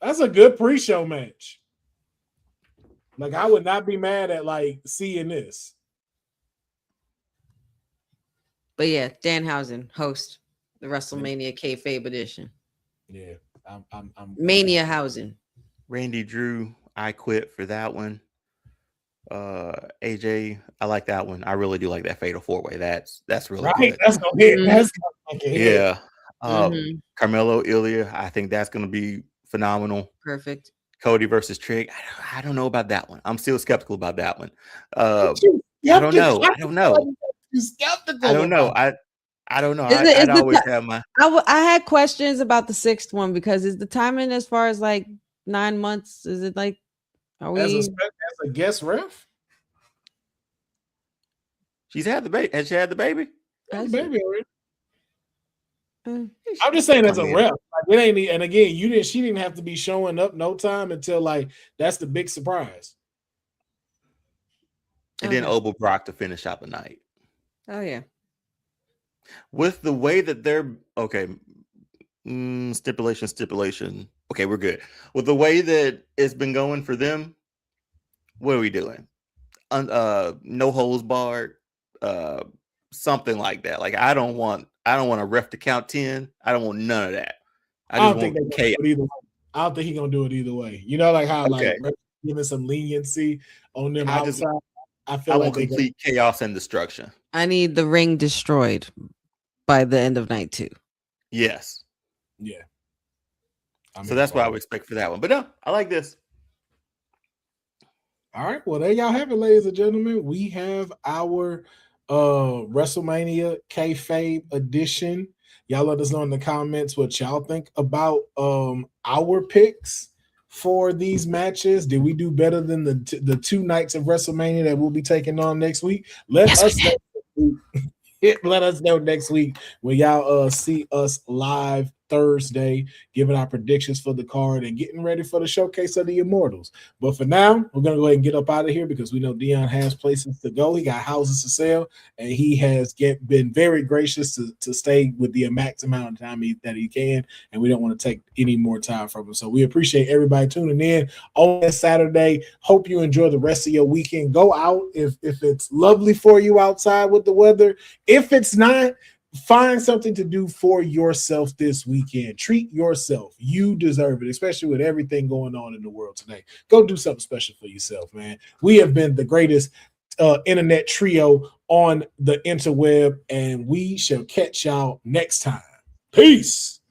That's a good pre-show match. Like I would not be mad at like seeing this. But yeah, Danhausen host the WrestleMania Kayfabe edition. Yeah, I'm Mania Housing. Randy Drew, I quit for that one. AJ, I like that one. I really do like that Fatal 4-Way. That's really good. That's gonna hit. That's gonna hit. Yeah. Carmelo Ilya, I think that's gonna be phenomenal. Perfect. Cody versus Trick. I don't know about that one. I'm still skeptical about that one. I don't know. You're skeptical. I don't know. I don't know. I'd always have my. I had questions about the 6th one because is the timing as far as like 9 months? Is it like are we as a guest ref? She's had the baby. Has she had the baby? Had the baby already. I'm just saying as a ref, like it ain't. And again, she didn't have to be showing up no time until like that's the big surprise. And then Obel Brock to finish out the night. Oh yeah. With the way that they're stipulation. Okay, we're good. With the way that it's been going for them, what are we doing? No holds barred, something like that. Like I don't want a ref to count 10. I don't want none of that. I just want chaos. I don't think he's gonna do it either way. You know, like how like giving some leniency on them outside. I want complete chaos and destruction. I need the ring destroyed by the end of night 2. Yes. Yeah. So that's what I would expect for that one. But no, I like this. All right. Well, there y'all have it, ladies and gentlemen. We have our WrestleMania Kayfabe edition. Y'all let us know in the comments what y'all think about our picks for these matches. Did we do better than the 2 nights of WrestleMania that we'll be taking on next week? Let us know next week when y'all see us live Thursday, giving our predictions for the card and getting ready for the showcase of the Immortals. But for now, we're going to go ahead and get up out of here because we know Deonne has places to go. He got houses to sell, and he has been very gracious to stay with the max amount of time that he can, and we don't want to take any more time from him. So we appreciate everybody tuning in on this Saturday. Hope you enjoy the rest of your weekend. Go out if it's lovely for you outside with the weather. If it's not, find something to do for yourself this weekend. Treat yourself. You deserve it, especially with everything going on in the world today. Go do something special for yourself, man. We have been the greatest internet trio on the interweb, and we shall catch y'all next time. Peace.